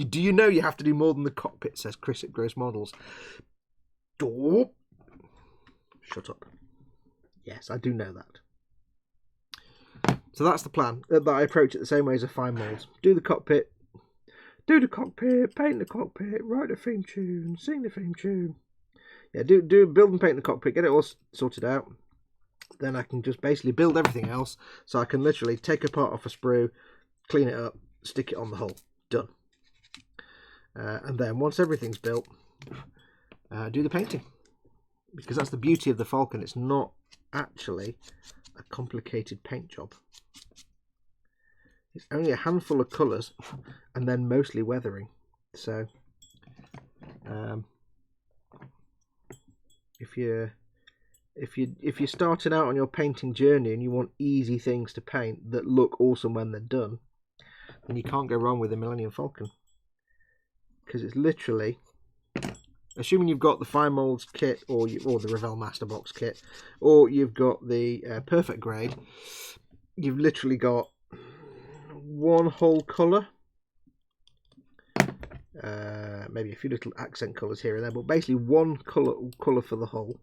Do you know you have to do more than the cockpit, says Chris at Gross Models. Oh. Shut up. Yes, I do know that. So that's the plan, that I approach it the same way as a fine molds. Do the cockpit, paint the cockpit, write the theme tune, sing the theme tune. Yeah, build and paint the cockpit, get it all sorted out. Then I can just basically build everything else. So I can literally take a part off a sprue, clean it up, stick it on the hull. Done. And then once everything's built, do the painting. Because that's the beauty of the Falcon. It's not actually a complicated paint job. It's only a handful of colours and then mostly weathering. So if you're starting out on your painting journey and you want easy things to paint that look awesome when they're done, then you can't go wrong with the Millennium Falcon, because it's literally, assuming you've got the fine molds kit or the Revell Master Box kit, or you've got the perfect grade, you've literally got one whole colour, maybe a few little accent colours here and there, but basically one colour for the whole.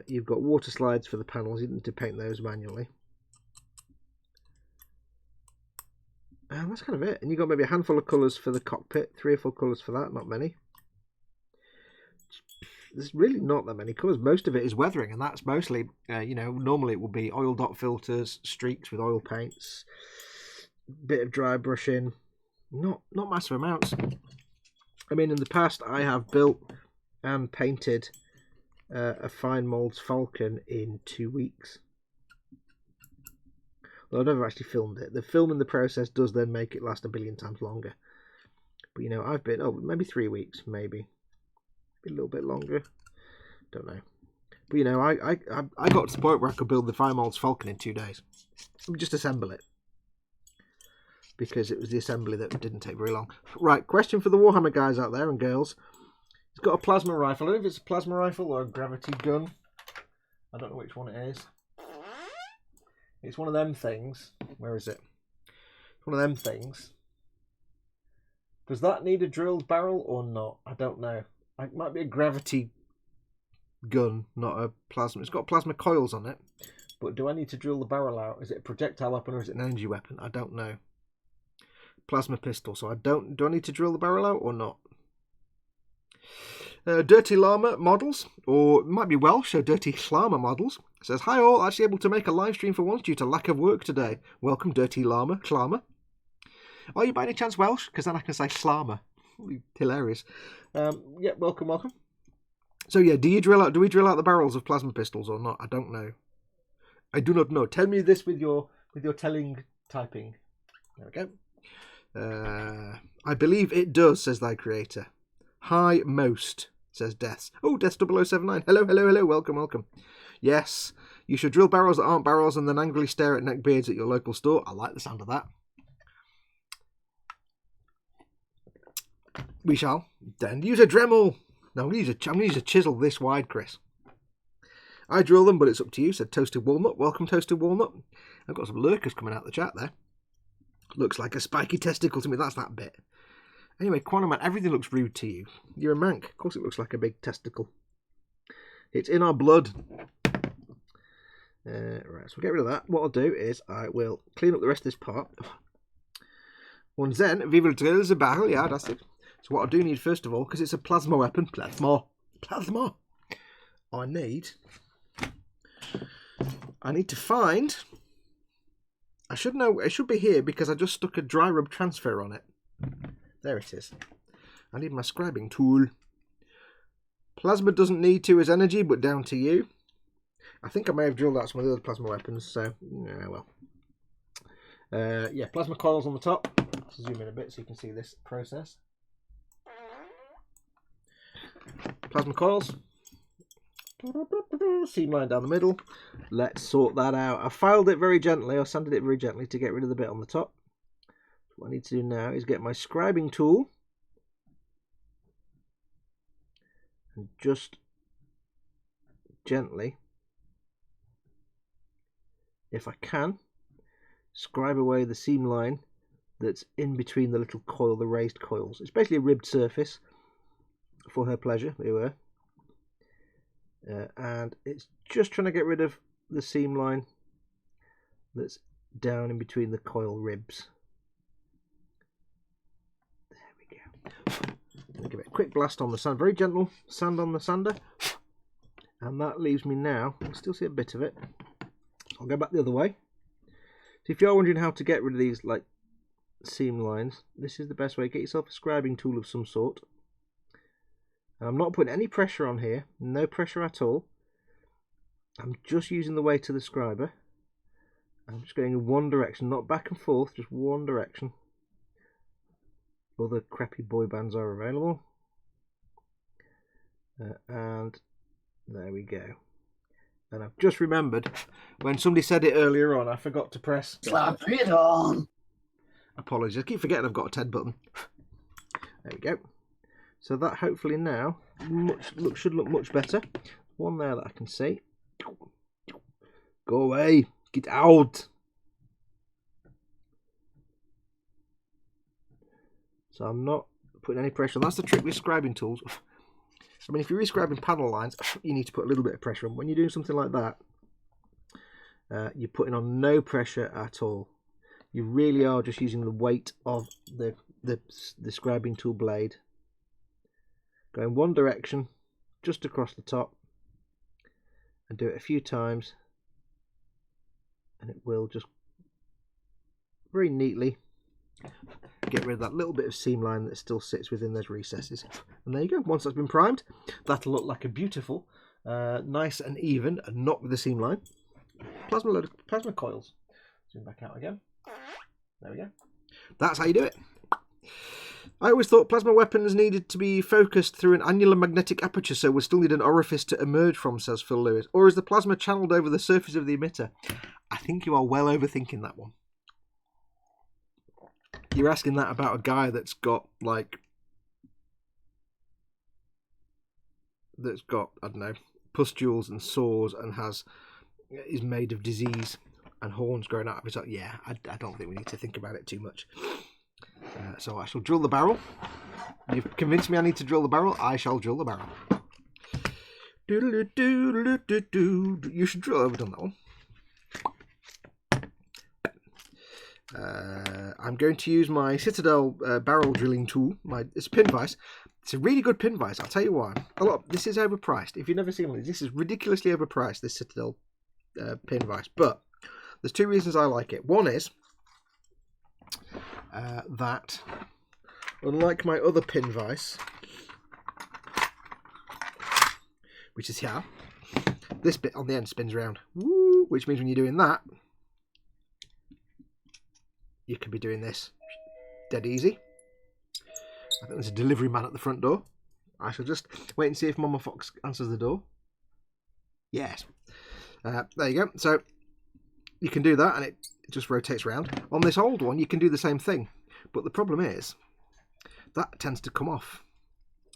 You've got water slides for the panels. You need to paint those manually. And that's kind of it. And you've got maybe a handful of colours for the cockpit, 3 or 4 colours for that, not many. There's really not that many colours. Most of it is weathering, and that's mostly, normally it will be oil dot filters, streaks with oil paints, bit of dry brushing, not massive amounts. I mean, in the past, I have built and painted a fine moulds falcon in 2 weeks. Well, I've never actually filmed it. The filming the process does then make it last a billion times longer. But, you know, I've been, maybe 3 weeks, maybe a little bit longer. Don't know. But, you know, I got to the point where I could build the fine moulds falcon in 2 days. Just assemble it. Because it was the assembly that didn't take very long. Right, question for the Warhammer guys out there and girls. It's got a plasma rifle. I don't know if it's a plasma rifle or a gravity gun. I don't know which one it is. It's one of them things. Where is it? It's one of them things. Does that need a drilled barrel or not? I don't know. It might be a gravity gun, not a plasma. It's got plasma coils on it. But do I need to drill the barrel out? Is it a projectile weapon or is it an energy weapon? I don't know. Plasma pistol. So do I need to drill the barrel out or not? Dirty Llama models, or it might be Welsh, so Dirty Llama models. It says, hi all, actually able to make a live stream for once due to lack of work today. Welcome, Dirty Llama. Clama. Are you by any chance Welsh? Because then I can say Slama. Hilarious. Yeah, welcome. So yeah, do we drill out the barrels of plasma pistols or not? I don't know. I do not know. Tell me this with your typing. There we go. I believe it does, says thy creator. Hi, most, says Deaths. Oh, Deaths 0079. Hello. Welcome. Yes, you should drill barrels that aren't barrels and then angrily stare at neckbeards at your local store. I like the sound of that. We shall then use a Dremel. No, I'm going to use a chisel this wide, Chris. I drill them, but it's up to you, said Toasted Walnut. Welcome, Toasted Walnut. I've got some lurkers coming out the chat there. Looks like a spiky testicle to me. That's that bit. Anyway, Quantum Man, everything looks rude to you. You're a mank. Of course it looks like a big testicle. It's in our blood. Right, so we'll get rid of that. What I'll do is I will clean up the rest of this part. Und then, we will drill the barrel. Yeah, that's it. So what I do need first of all, because it's a plasma weapon, plasma. I need to find. I should know. It should be here because I just stuck a dry rub transfer on it. There it is. I need my scribing tool. Plasma doesn't need to as energy, but down to you. I think I may have drilled out some of the other plasma weapons, so yeah, well. Yeah, plasma coils on the top. Let's zoom in a bit so you can see this process. Plasma coils. Seam line down the middle. Let's sort that out. I filed it very gently, or sanded it very gently to get rid of the bit on the top. What I need to do now is get my scribing tool and just gently, if I can, scribe away the seam line that's in between the little coil, the raised coils. It's basically a ribbed surface for her pleasure. There we were. And it's just trying to get rid of the seam line that's down in between the coil ribs. There we go. I'll give it a quick blast on the sand, very gentle sand on the sander, and that leaves me now. I can still see a bit of it. I'll go back the other way. So if you're wondering how to get rid of these like seam lines, this is the best way. Get yourself a scribing tool of some sort. And I'm not putting any pressure on here, no pressure at all. I'm just using the weight of the scriber. I'm just going in one direction, not back and forth, just one direction. Other crappy boy bands are available. And there we go. And I've just remembered, when somebody said it earlier on, I forgot to press... Slap it on! Apologies, I keep forgetting I've got a TED button. There we go. So that hopefully now should look much better. One there that I can see. Go away. Get out. So I'm not putting any pressure on. That's the trick with scribing tools. I mean, if you're rescribing panel lines, you need to put a little bit of pressure on. When you're doing something like that, you're putting on no pressure at all. You really are just using the weight of the scribing tool blade. Going one direction, just across the top, and do it a few times, and it will just very neatly get rid of that little bit of seam line that still sits within those recesses. And there you go. Once that's been primed, that'll look like a beautiful, nice and even, and not with the seam line, plasma coils. Zoom back out again. There we go. That's how you do it. I always thought plasma weapons needed to be focused through an annular magnetic aperture, so we'll still need an orifice to emerge from, says Phil Lewis. Or is the plasma channeled over the surface of the emitter? I think you are well overthinking that one. You're asking that about a guy that's got, like, I don't know, pustules and sores and is made of disease and horns growing out of his. Yeah, I don't think we need to think about it too much. So I shall drill the barrel. You've convinced me I need to drill the barrel. I shall drill the barrel. You should drill. I've done that one. I'm going to use my Citadel barrel drilling tool. It's a pin vise. It's a really good pin vise. I'll tell you why. This is overpriced. If you've never seen one, this is ridiculously overpriced, this Citadel pin vise. But there's two reasons I like it. One is that, unlike my other pin vise, which is here, this bit on the end spins around. Woo, which means when you're doing that, you can be doing this dead easy. I think there's a delivery man at the front door. I shall just wait and see if Mama Fox answers the door. Yes. There you go. So you can do that and it just rotates around. On this old one, you can do the same thing. But the problem is, that tends to come off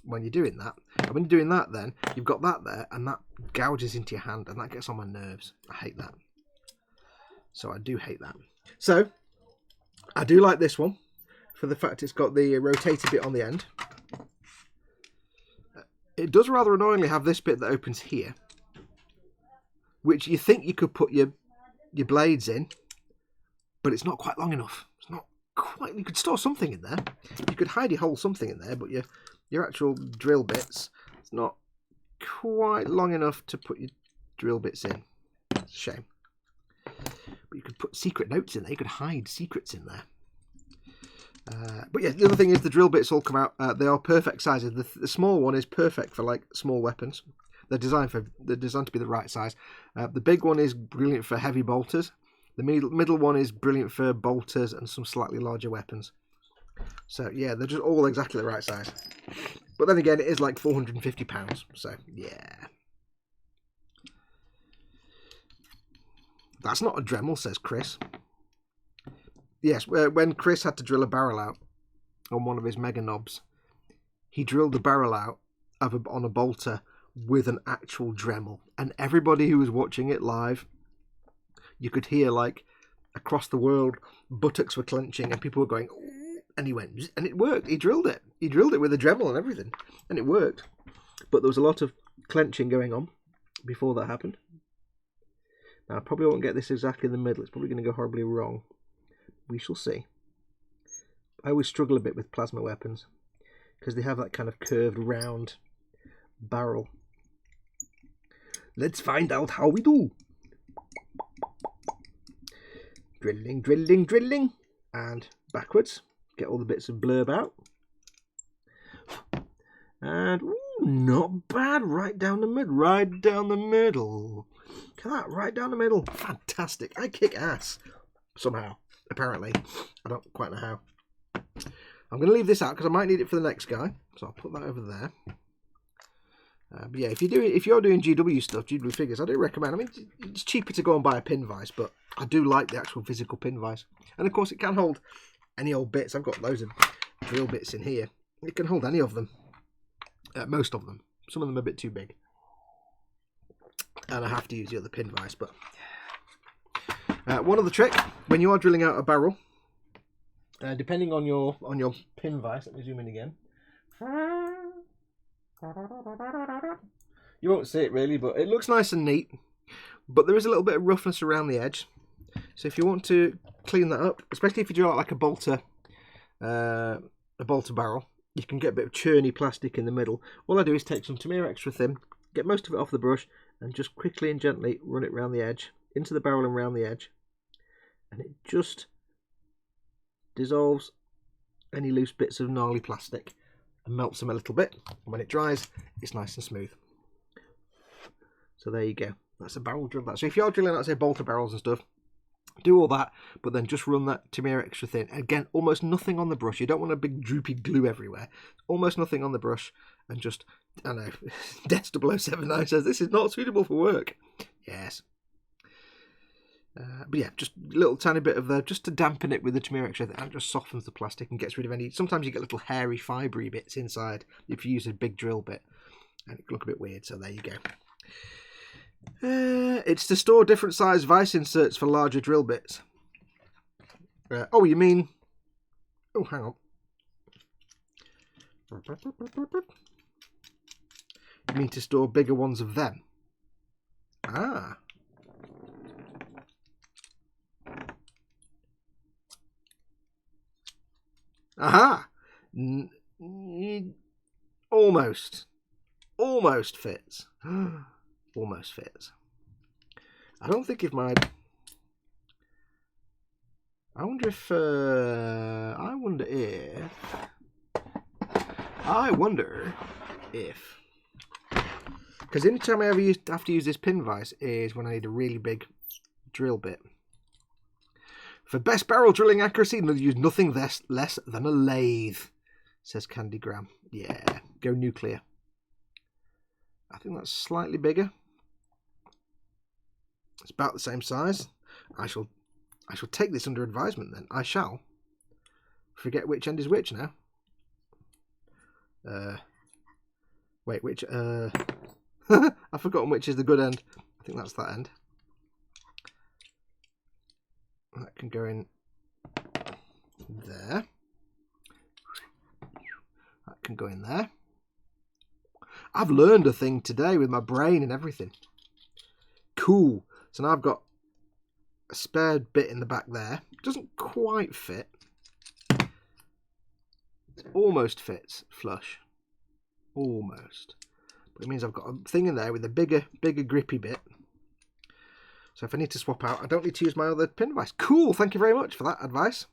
when you're doing that. And when you're doing that, then you've got that there and that gouges into your hand and that gets on my nerves. I hate that. So I do hate that. So I do like this one for the fact it's got the rotated bit on the end. It does rather annoyingly have this bit that opens here, which you think you could put your blades in, but it's not quite long enough. It's not quite. You could store something in there. You could hidey hole something in there, but your actual drill bits, it's not quite long enough to put your drill bits in. It's a shame. But you could put secret notes in there. You could hide secrets in there. But yeah, the other thing is the drill bits all come out. They are perfect sizes. The small one is perfect for like small weapons. They're designed to be the right size. The big one is brilliant for heavy bolters. The middle one is brilliant for bolters and some slightly larger weapons. So yeah, they're just all exactly the right size. But then again, it is like £450. So yeah. That's not a Dremel, says Chris. Yes, when Chris had to drill a barrel out on one of his mega knobs, he drilled the barrel out on a bolter with an actual Dremel. And everybody who was watching it live, you could hear, like, across the world, buttocks were clenching and people were going, ooh, and he went, and it worked. He drilled it. He drilled it with a Dremel and everything, and it worked. But there was a lot of clenching going on before that happened. Now, I probably won't get this exactly in the middle. It's probably going to go horribly wrong. We shall see. I always struggle a bit with plasma weapons because they have that kind of curved round barrel. Let's find out how we do. Drilling, drilling, drilling. And backwards. Get all the bits of blurb out. And, ooh, not bad. Right down the middle. Right down the middle. Look at that. Right down the middle. Fantastic. I kick ass. Somehow. Apparently. I don't quite know how. I'm going to leave this out because I might need it for the next guy. So I'll put that over there. But yeah, if you're doing GW stuff, GW figures, I do recommend. I mean, it's cheaper to go and buy a pin vise, but I do like the actual physical pin vise. And of course, it can hold any old bits. I've got loads of drill bits in here. It can hold any of them. Most of them. Some of them are a bit too big. And I have to use the other pin vise. But one other trick, when you are drilling out a barrel, depending on your pin vise, let me zoom in again. You won't see it really, but it looks nice and neat. But there is a little bit of roughness around the edge. So if you want to clean that up, especially if you drill out like a bolter barrel, you can get a bit of churny plastic in the middle. All I do is take some Tamiya Extra Thin, get most of it off the brush, and just quickly and gently run it around the edge, into the barrel and round the edge. And it just dissolves any loose bits of gnarly plastic and melts them a little bit. And when it dries, it's nice and smooth. So there you go. That's a barrel drill. So if you're drilling, let's say, bolter barrels and stuff, do all that, but then just run that Tamiya extra thin. Again, almost nothing on the brush. You don't want a big droopy glue everywhere. Almost nothing on the brush, and just, I don't know, Des079 says, this is not suitable for work. Yes. But yeah, just a little tiny bit of just to dampen it with the Tamiya extra thin, and just softens the plastic and gets rid of any, sometimes you get little hairy, fibrey bits inside if you use a big drill bit, and it can look a bit weird, so there you go. It's to store different size vice inserts for larger drill bits. Oh, you mean... Oh, hang on. You mean to store bigger ones of them? Ah. Aha! Almost. Almost fits. Almost fits. I don't think if my... I wonder if... Because any time I ever have to use this pin vise is when I need a really big drill bit. For best barrel drilling accuracy, use nothing less than a lathe, says Candy Graham. Yeah, go nuclear. I think that's slightly bigger. It's about the same size. I shall take this under advisement then. I shall. Forget which end is which now. Wait, which... I've forgotten which is the good end. I think that's that end. That can go in there. That can go in there. I've learned a thing today with my brain and everything. Cool. So now I've got a spare bit in the back there. It doesn't quite fit. It almost fits flush. Almost. But it means I've got a thing in there with a bigger grippy bit. So if I need to swap out, I don't need to use my other pin vise. Cool. Thank you very much for that advice.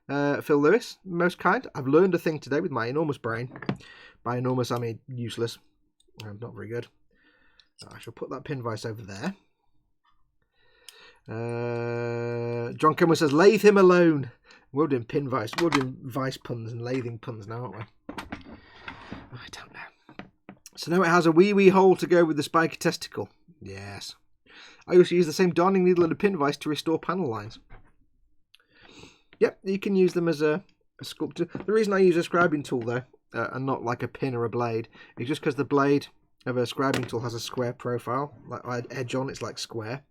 Phil Lewis, most kind. I've learned a thing today with my enormous brain. By enormous, I mean useless. Not very good. I shall put that pin vise over there. John Cameron says, lathe him alone. We're doing pin vise. We're doing vice puns and lathing puns now, aren't we? I don't know. So now it has a wee hole to go with the spiky testicle. Yes. I also use the same darning needle and a pin vise to restore panel lines. Yep, you can use them as a sculptor. The reason I use a scribing tool though, and not like a pin or a blade, is just because the blade of a scribing tool has a square profile. Like I had edge on, it's like square.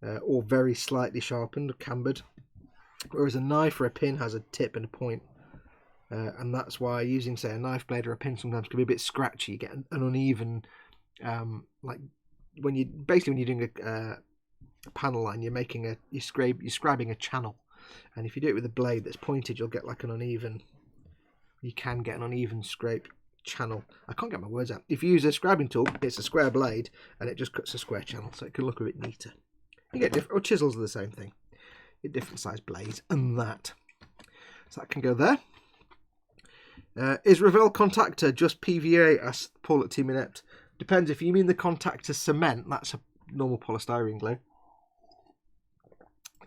Or very slightly sharpened or cambered. Whereas a knife or a pin has a tip and a point. And that's why using, say, a knife blade or a pin sometimes can be a bit scratchy. You get an uneven, like when you're doing a panel line, you're scribing a channel. And if you do it with a blade that's pointed, you'll get like an uneven. You can get an uneven scrape channel. I can't get my words out. If you use a scribing tool, it's a square blade, and it just cuts a square channel, so it can look a bit neater. You get different, or chisels are the same thing. You get different size blades and that. So that can go there. Is Revell contactor just PVA? Asked Paul at Team Inept. Depends. If you mean the contactor cement, that's a normal polystyrene glue.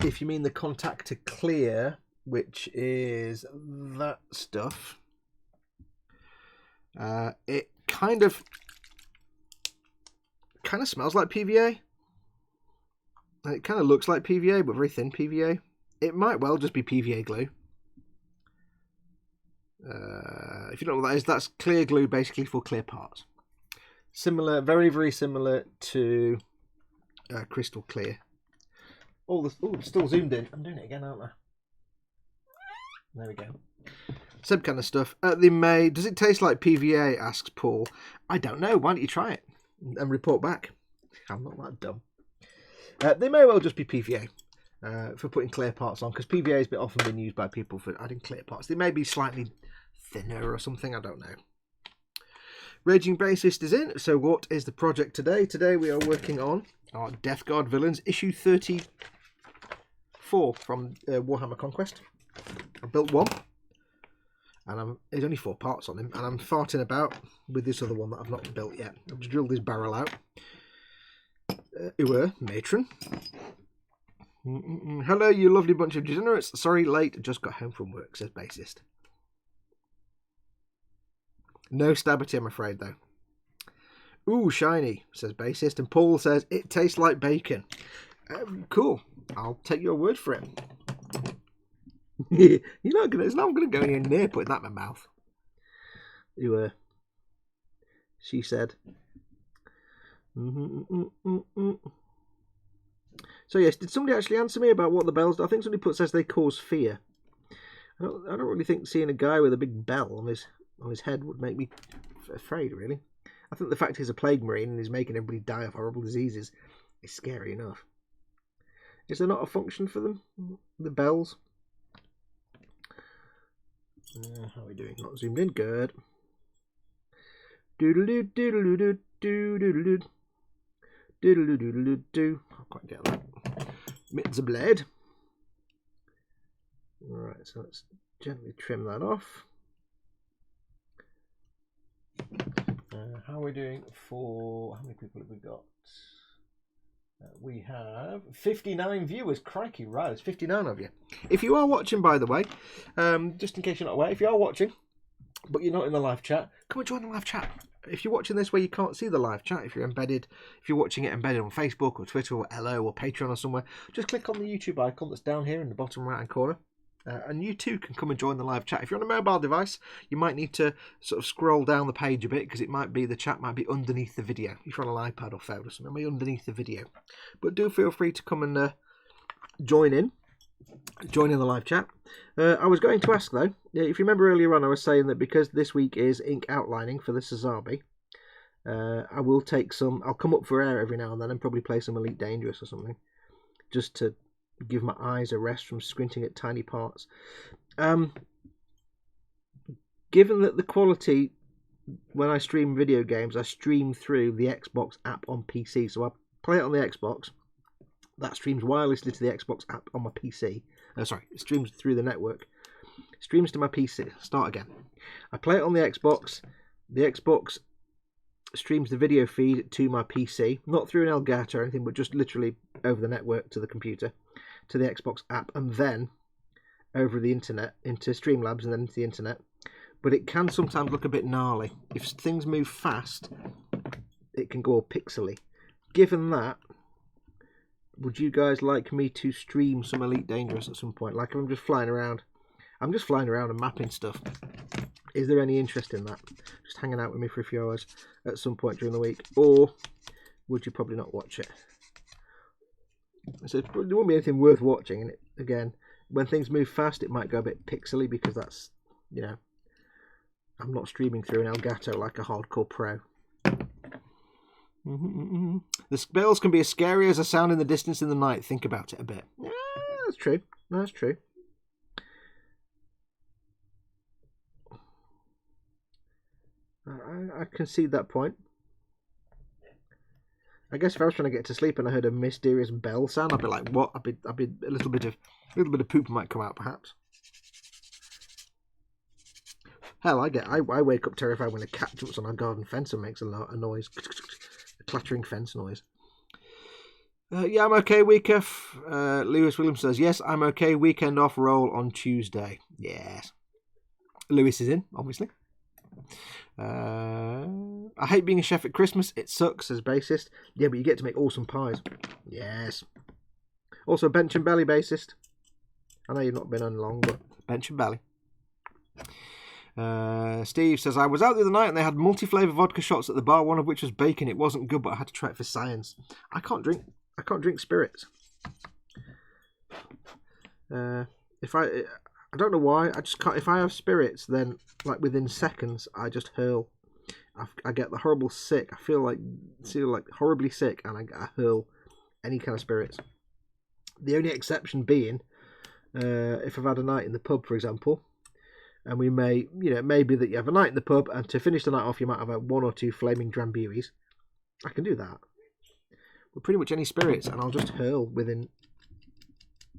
If you mean the contactor clear, which is that stuff, it kind of smells like PVA. It kind of looks like PVA, but very thin PVA. It might well just be PVA glue. If you don't know what that is, that's clear glue basically for clear parts. Similar, very similar to crystal clear. It's still zoomed in. I'm doing it again, aren't I? There we go. Same kind of stuff. Does it taste like PVA? Asks Paul. I don't know. Why don't you try it and report back? I'm not that dumb. They may well just be PVA for putting clear parts on, because PVA has often been used by people for adding clear parts. They may be slightly thinner or something. I don't know. Raging Bassist is in. So what is the project today? Today we are working on our Death Guard Villains, issue 34 from Warhammer Conquest. I built one. and there's only 4 parts on him, and I'm farting about with this other one that I've not built yet. I've just drilled his barrel out. Matron. Hello, you lovely bunch of degenerates. Sorry, late. Just got home from work, says bassist. No stabity, I'm afraid, though. Ooh, shiny, says bassist. And Paul says, it tastes like bacon. Cool. I'll take your word for it. It's not going to go anywhere near putting that in my mouth. She said. So yes, did somebody actually answer me about what the bells do? I think somebody says they cause fear. I don't really think seeing a guy with a big bell on his head would make me afraid, really. I think the fact he's a plague marine and he's making everybody die of horrible diseases is scary enough. Is there not a function for them? The bells? How are we doing? Not zoomed in. Good. Doodle-doo, doodle-doo, doodle-doo, doodle-doo. Can't quite get that. Mittens of blade. Alright, so let's gently trim that off. How are we doing for... How many people have we got? We have 59 viewers. Crikey, right, there's 59 of you. If you are watching, by the way, just in case you're not aware, if you are watching, but you're not in the live chat, come and join the live chat. If you're watching this where you can't see the live chat, if you're watching it embedded on Facebook or Twitter or LO or Patreon or somewhere, just click on the YouTube icon that's down here in the bottom right hand corner. And you too can come and join the live chat. If you're on a mobile device, you might need to sort of scroll down the page a bit because the chat might be underneath the video. If you're on an iPad or phone or something, it might be underneath the video. But do feel free to come and join in the live chat. I was going to ask though, if you remember earlier on, I was saying that because this week is ink outlining for the Sazabi, I will take some. I'll come up for air every now and then and probably play some Elite Dangerous or something, just to give my eyes a rest from squinting at tiny parts. Given that the quality when I stream video games, I stream through the Xbox app on PC, so I play it on the Xbox. That streams wirelessly to the Xbox app on my PC. It streams through the network. Streams to my PC. Start again. I play it on the Xbox. The Xbox streams the video feed to my PC, not through an Elgato or anything, but just literally over the network to the computer, to the Xbox app, and then over the internet into Streamlabs and then into the internet. But it can sometimes look a bit gnarly. If things move fast, it can go all pixely. Given that, would you guys like me to stream some Elite Dangerous at some point? Like if I'm just flying around and mapping stuff. Is there any interest in that? Just hanging out with me for a few hours at some point during the week? Or would you probably not watch it? So there won't be anything worth watching. And again, when things move fast, it might go a bit pixely because that's, I'm not streaming through an Elgato like a hardcore pro. The spells can be as scary as a sound in the distance in the night. Think about it a bit. Yeah, that's true. That's true. I concede that point. I guess if I was trying to get to sleep and I heard a mysterious bell sound, I'd be like, "What?" I'd be a little bit of poop might come out, perhaps. Hell, I wake up terrified when a cat jumps on our garden fence and makes a noise, a clattering fence noise. Yeah, I'm okay. Week off. Lewis Williams says, yes, I'm okay. Weekend off, roll on Tuesday. Yes. Lewis is in, obviously. I hate being a chef at Christmas. It sucks, says bassist. Yeah, but you get to make awesome pies. Yes. Also, Bench and Belly bassist. I know you've not been on long, but Bench and Belly. Steve says, I was out the other night and they had multi-flavour vodka shots at the bar, one of which was bacon. It wasn't good, but I had to try it for science. I can't drink spirits. I don't know why. I just can't. If I have spirits, then like within seconds, I just hurl. I get the horrible sick. I feel like horribly sick, and I hurl any kind of spirits. The only exception being, if I've had a night in the pub, for example, and we may, maybe that you have a night in the pub, and to finish the night off, you might have one or two flaming Drambuis. I can do that. But pretty much any spirits, and I'll just hurl within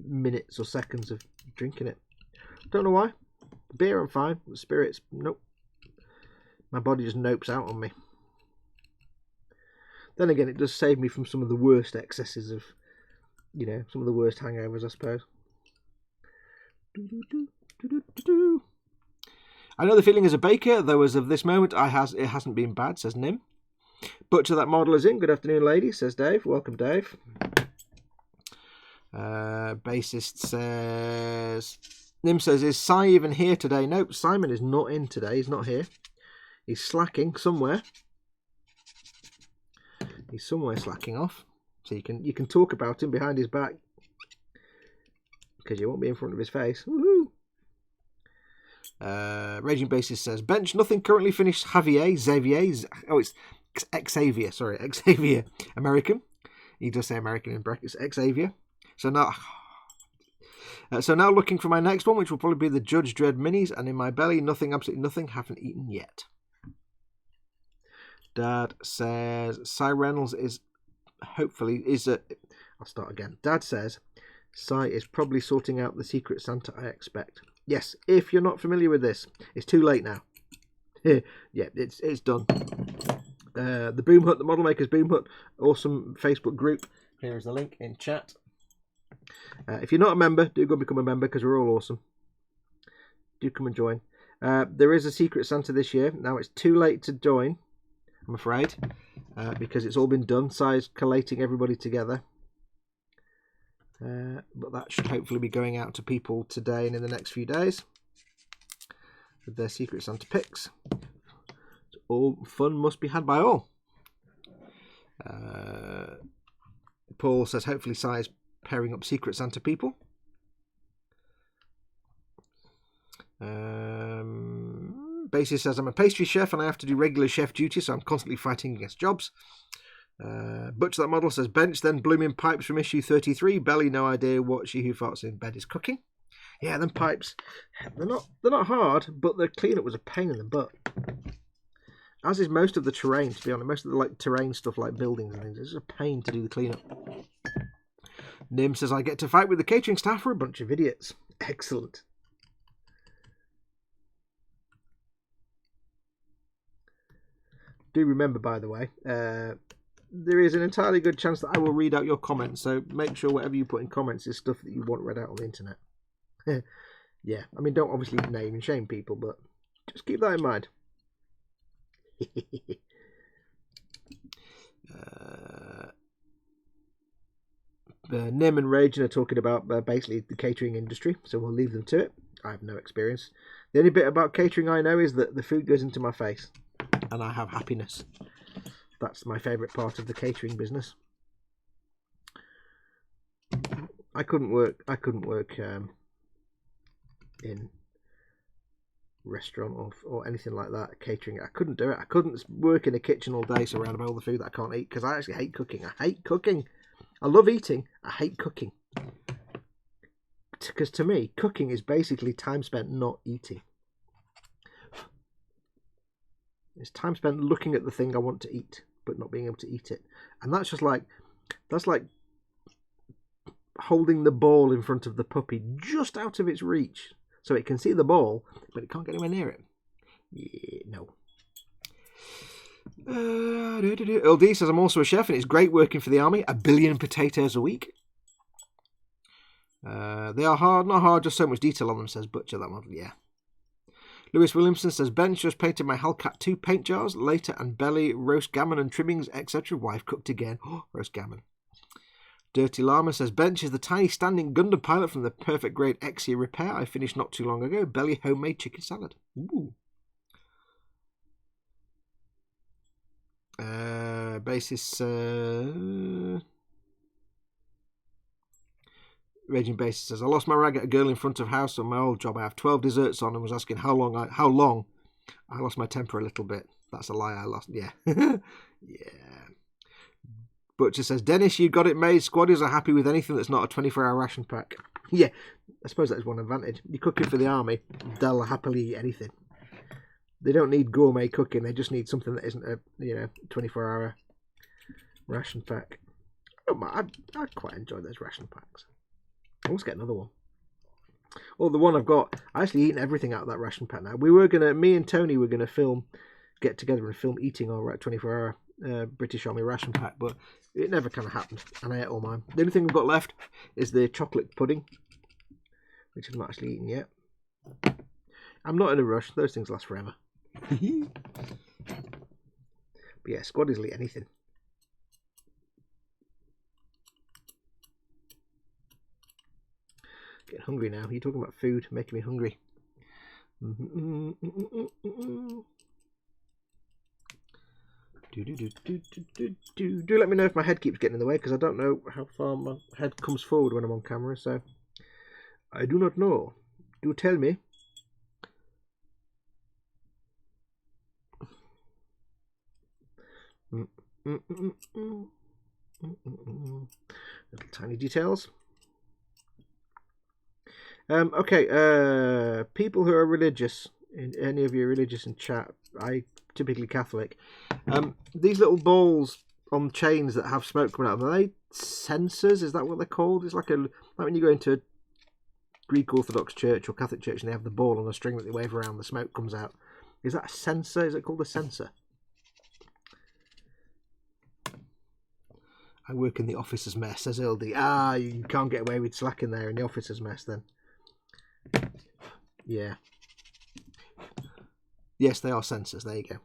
minutes or seconds of drinking it. Don't know why, Beer, I'm fine. Spirits, nope. My body just nopes out on me. Then again, it does save me from some of the worst excesses of, you know, some of the worst hangovers, I suppose. I know the feeling as a baker, though as of this moment, it hasn't been bad, says Nim. Butcher that model is in. Good afternoon, ladies, says Dave. Welcome, Dave. Bassist says... Nim says, is Si even here today? Nope, Simon is not in today. He's not here. He's slacking somewhere. He's somewhere slacking off. So you can talk about him behind his back. Because you won't be in front of his face. Woohoo! Raging Bassist says, bench, nothing currently finished. Xavier. Oh, it's Xavier, sorry. Xavier. American. He does say American in brackets. Xavier. So now looking for my next one, which will probably be the Judge Dredd minis. And in my belly, nothing, absolutely nothing. Haven't eaten yet. Dad says, Simon Reynolds is hopefully, I'll start again. Dad says, Si is probably sorting out the Secret Santa, I expect. Yes, if you're not familiar with this, it's too late now. Yeah, it's done. The Boom Hut, the Model Makers Boom Hut, awesome Facebook group. Here is the link in chat. If you're not a member, do go become a member because we're all awesome. Do come and join. There is a Secret Santa this year. Now it's too late to join, I'm afraid, because it's all been done. Si's collating everybody together. But that should hopefully be going out to people today and in the next few days with their Secret Santa picks. All fun must be had by all. Paul says hopefully Si is pairing up Secret Santa people. Basis says I'm a pastry chef and I have to do regular chef duty, so I'm constantly fighting against jobs. Butcher that model says bench, then blooming pipes from issue 33. Belly, no idea what she who farts in bed is cooking. Yeah, them pipes, they're not hard, but the cleanup was a pain in the butt. As is most of the terrain, to be honest. Most of the terrain stuff like buildings and things. It's a pain to do the cleanup. Nim says I get to fight with the catering staff for a bunch of idiots. Excellent. Do remember, by the way, there is an entirely good chance that I will read out your comments, so make sure whatever you put in comments is stuff that you want read out on the internet. Yeah, I mean, don't obviously name and shame people, but just keep that in mind. Nim and Rajan are talking about basically the catering industry, so we'll leave them to it. I have no experience. The only bit about catering I know is that the food goes into my face, and I have happiness. That's my favourite part of the catering business. I couldn't work in restaurant or anything like that, catering. I couldn't do it. I couldn't work in a kitchen all day surrounded by all the food that I can't eat, because I actually hate cooking. I hate cooking. I love eating. I hate cooking. Because to me, cooking is basically time spent not eating. It's time spent looking at the thing I want to eat, but not being able to eat it. And that's like holding the ball in front of the puppy just out of its reach so it can see the ball, but it can't get anywhere near it. Yeah, no. Earl D says I'm also a chef and it's great working for the army. 1 billion potatoes a week. They are hard, not hard, just so much detail on them, says Butcher that model. Yeah. Lewis Williamson says bench just painted my Hellcat 2 paint jars later, and belly, roast gammon and trimmings, etc. Wife cooked again. Oh, roast gammon. Dirty Llama says bench is the tiny standing Gundam pilot from the Perfect Grade Exia repair I finished not too long ago. Belly homemade chicken salad. Ooh. Basis Raging Basis says I lost my rag at a girl in front of house on my old job. I have 12 desserts on and was asking how long. I lost my temper a little bit. That's a lie. I lost. Yeah. Yeah. Butcher says Dennis, you got it made. Squaddies are happy with anything that's not a 24-hour ration pack. Yeah, I suppose that is one advantage. You're cooking for the army, they'll happily eat anything. They don't need gourmet cooking. They just need something that isn't a 24-hour ration pack. Oh, I quite enjoy those ration packs. I must get another one. Or the one I've got, I actually eaten everything out of that ration pack now. We were going to, me and Tony were going to get together and film eating our 24-hour British Army ration pack, but it never kind of happened, and I ate all mine. The only thing we've got left is the chocolate pudding, which I've not actually eaten yet. I'm not in a rush, those things last forever. But yeah, squaddies will eat anything. Getting hungry now. You're talking about food, making me hungry. Do let me know if my head keeps getting in the way, because I don't know how far my head comes forward when I'm on camera, so I do not know. Do tell me. Little tiny details. Okay, people who are religious, any of you religious in chat, I typically Catholic. These little balls on chains that have smoke coming out of them, are they censers? Is that what they're called? It's like when you go into a Greek Orthodox church or Catholic church and they have the ball on a string that they wave around, the smoke comes out. Is that a censer? Is it called a censer? I work in the officer's mess, says Ildy. Ah, you can't get away with slacking there in the officer's mess then. Yeah. Yes, they are sensors. There you go.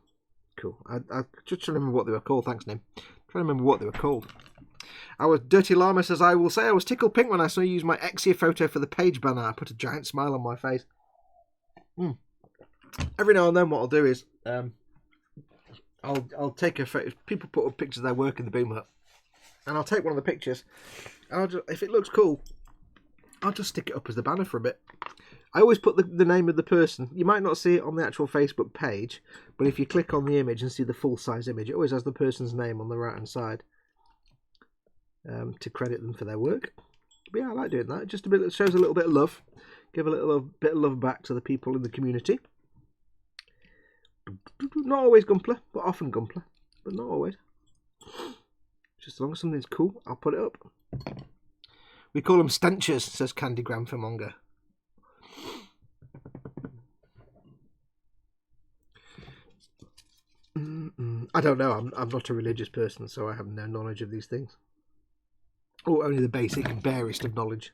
Cool. I just trying to remember what they were called. Thanks, Nim. Trying to remember what they were called. Dirty Llama says, I will say I was tickled pink when I saw you use my Exia photo for the page banner. I put a giant smile on my face. Every now and then what I'll do is I'll take a photo. People put up pictures of their work in the boom hut. And I'll take one of the pictures. And if it looks cool, I'll just stick it up as the banner for a bit. I always put the name of the person. You might not see it on the actual Facebook page, but if you click on the image and see the full-size image, it always has the person's name on the right-hand side to credit them for their work. But yeah, I like doing that. Just a bit. It shows a little bit of love. Give a little bit of love back to the people in the community. Not always Gumpler, but often Gumpler. But not always. Just as long as something's cool, I'll put it up. We call them stenchers, says Candy Gramfomonga. I don't know. I'm not a religious person, so I have no knowledge of these things. Or only the basic and barest of knowledge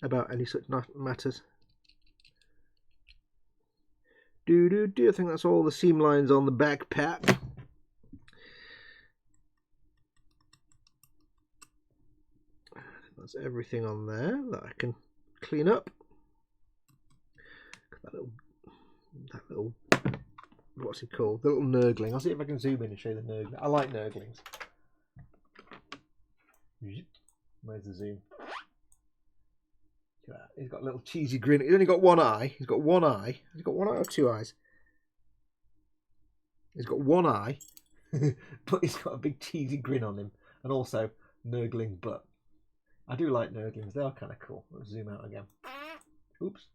about any such matters. I think that's all the seam lines on the backpack. That's everything on there that I can clean up. That little, what's it called? The little nurgling. I'll see if I can zoom in and show you the nurgling. I like nurglings. Where's the zoom? Look at that. He's got a little cheesy grin. He's only got one eye. He's got one eye. He's got one eye or two eyes? He's got one eye, but he's got a big cheesy grin on him, and also nurgling butt. I do like nurglings. They are kind of cool. Let's zoom out again. Oops.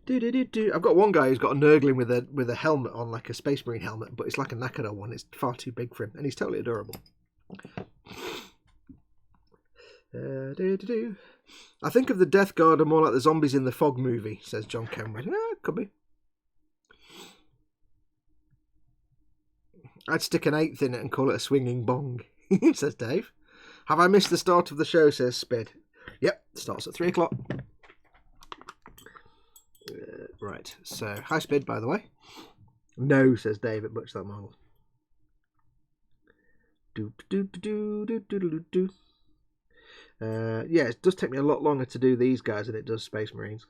I've got one guy who's got a nurgling with a helmet on, like a Space Marine helmet, but it's like a Nakado one. It's far too big for him, and he's totally adorable. I think of the Death Guard are more like the zombies in the Fog movie, says John Cameron. Could be. I'd stick an 8th in it and call it a swinging bong, says Dave. Have I missed the start of the show, says Spid. Yep, starts at 3 o'clock. Right, so, hi Spid, by the way. No, says Dave at Butch That Model. Yeah, it does take me a lot longer to do these guys than it does Space Marines.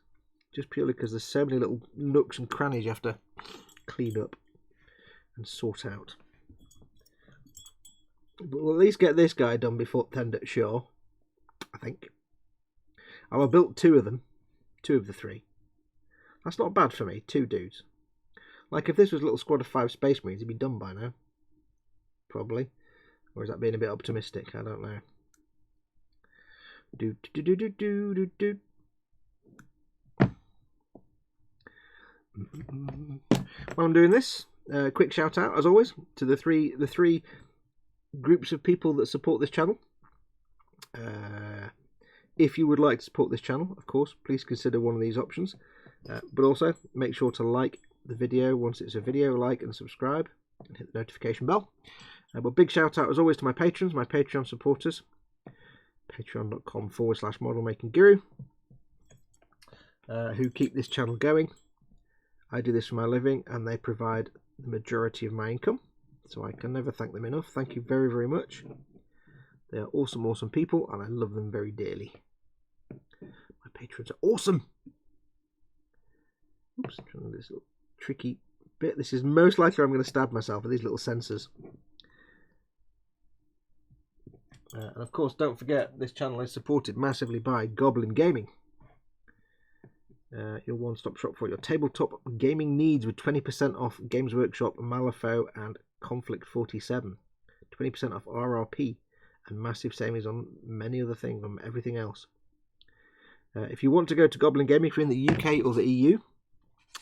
Just purely because there's so many little nooks and crannies you have to clean up and sort out. But we'll at least get this guy done before Tend at Shore, I think. I built 2 of them. 2 of the 3. That's not bad for me, 2 dudes. Like, if this was a little squad of 5 Space Marines, it'd be done by now. Probably. Or is that being a bit optimistic? I don't know. While I'm doing this, quick shout out, as always, to the three groups of people that support this channel. If you would like to support this channel, of course, please consider one of these options. But also, make sure to like the video once it's a video, like and subscribe, and hit the notification bell. But big shout out as always to my patrons, my Patreon supporters. Patreon.com/modelmakingguru, who keep this channel going. I do this for my living and they provide the majority of my income, so I can never thank them enough. Thank you very, very much. They are awesome, awesome people, and I love them very dearly. My patrons are awesome. Oops, I'm trying this little tricky bit. This is most likely I'm going to stab myself with these little sensors. And of course, don't forget, this channel is supported massively by Goblin Gaming. Your one-stop shop for your tabletop gaming needs with 20% off Games Workshop, Malifaux and Conflict 47. 20% off RRP and massive savings on many other things, on everything else. If you want to go to Goblin Gaming, if you're in the UK or the EU,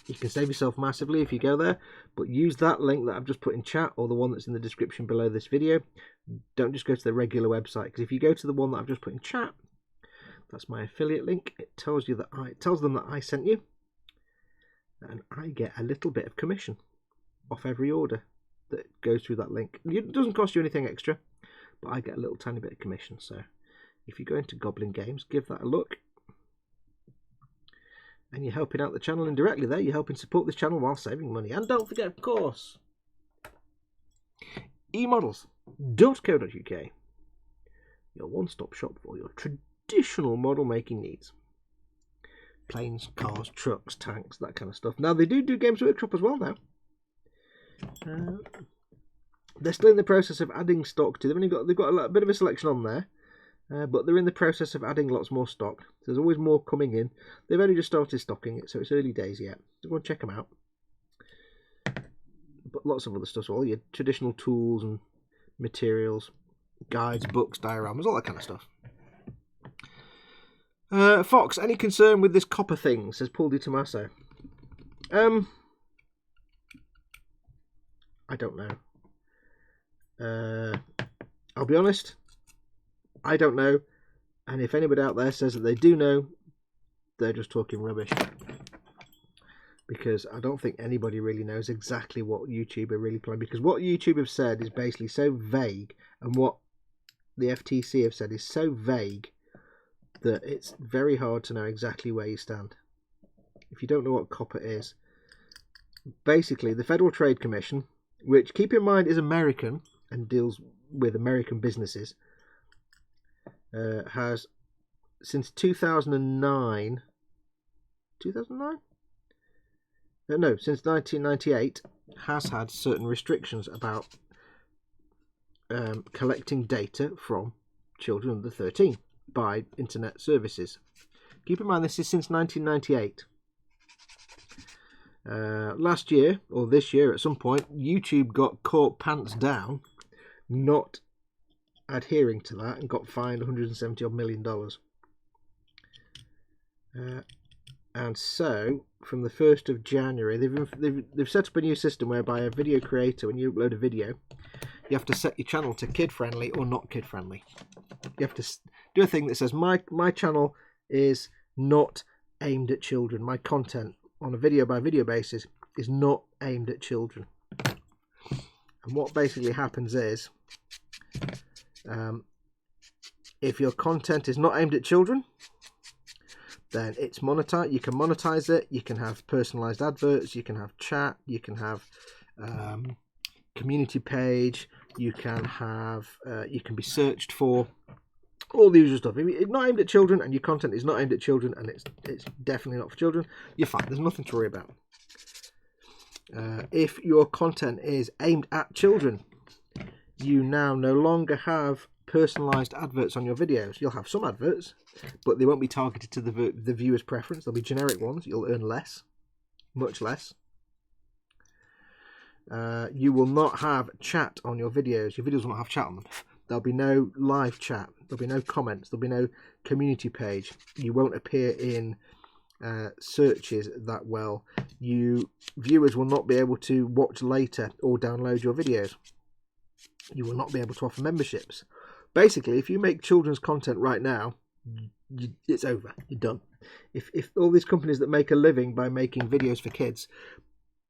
you can save yourself massively if you go there, but use that link that I've just put in chat or the one that's in the description below this video. Don't just go to the regular website, because if you go to the one that I've just put in chat, that's my affiliate link. It tells you that it tells them that I sent you, and I get a little bit of commission off every order that goes through that link. It doesn't cost you anything extra, but I get a little tiny bit of commission. So if you go into Goblin Games, give that a look. And you're helping out the channel indirectly there. You're helping support this channel while saving money. And don't forget, of course, emodels.co.uk. Your one-stop shop for your traditional model making needs. Planes, cars, trucks, tanks, that kind of stuff. Now, they do Games Workshop as well now. They're still in the process of adding stock to them. They've got a bit of a selection on there. But they're in the process of adding lots more stock. So there's always more coming in. They've only just started stocking it, so it's early days yet. So go and check them out. But lots of other stuff, so all your traditional tools and materials, guides, books, dioramas, all that kind of stuff. Fox, any concern with this COPPA thing? Says Paul Di Tommaso. I don't know. I'll be honest. I don't know, and if anybody out there says that they do know, they're just talking rubbish. Because I don't think anybody really knows exactly what YouTube are really playing. Because what YouTube have said is basically so vague, and what the FTC have said is so vague, that it's very hard to know exactly where you stand. If you don't know what COPPA is, basically the Federal Trade Commission, which, keep in mind, is American and deals with American businesses, has since 2009, since 1998, has had certain restrictions about collecting data from children under 13 by internet services. Keep in mind, this is since 1998. Last year, or this year at some point, YouTube got caught pants down not adhering to that and got fined $170 odd million. And so from the 1st of January they've set up a new system whereby a video creator, when you upload a video, you have to set your channel to kid friendly or not kid friendly. You have to do a thing that says my channel is not aimed at children. My content on a video by video basis is not aimed at children. And what basically happens is, if your content is not aimed at children, then it's monetized. You can monetize it. You can have personalized adverts. You can have chat. You can have community page. You can have you can be searched for, all the usual stuff. If it's not aimed at children and your content is not aimed at children, and it's definitely not for children, you're fine. There's nothing to worry about. If your content is aimed at children, you now no longer have personalized adverts on your videos. You'll have some adverts, but they won't be targeted to the viewer's preference. They'll be generic ones. You'll earn less, much less. You will not have chat on your videos. Your videos will not have chat on them. There'll be no live chat. There'll be no comments. There'll be no community page. You won't appear in searches that well. Viewers will not be able to watch later or download your videos. You will not be able to offer memberships. Basically, if you make children's content right now, it's over. You're done. If all these companies that make a living by making videos for kids,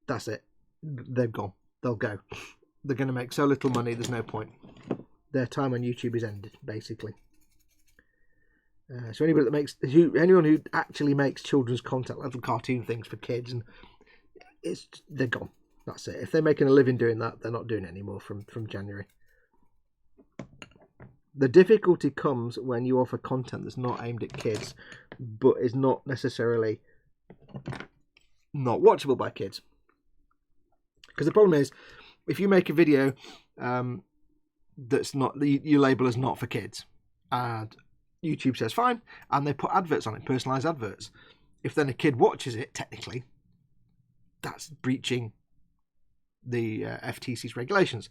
that's it. They've gone. They'll go. They're going to make so little money. There's no point. Their time on YouTube is ended, basically. So anybody that anyone who actually makes children's content, little cartoon things for kids, and they're gone. That's it. If they're making a living doing that, they're not doing it anymore from January. The difficulty comes when you offer content that's not aimed at kids, but is not necessarily not watchable by kids. Because the problem is, if you make a video that's not, you label as not for kids, and YouTube says fine, and they put adverts on it, personalised adverts. If then a kid watches it, technically, that's breaching the FTC's regulations.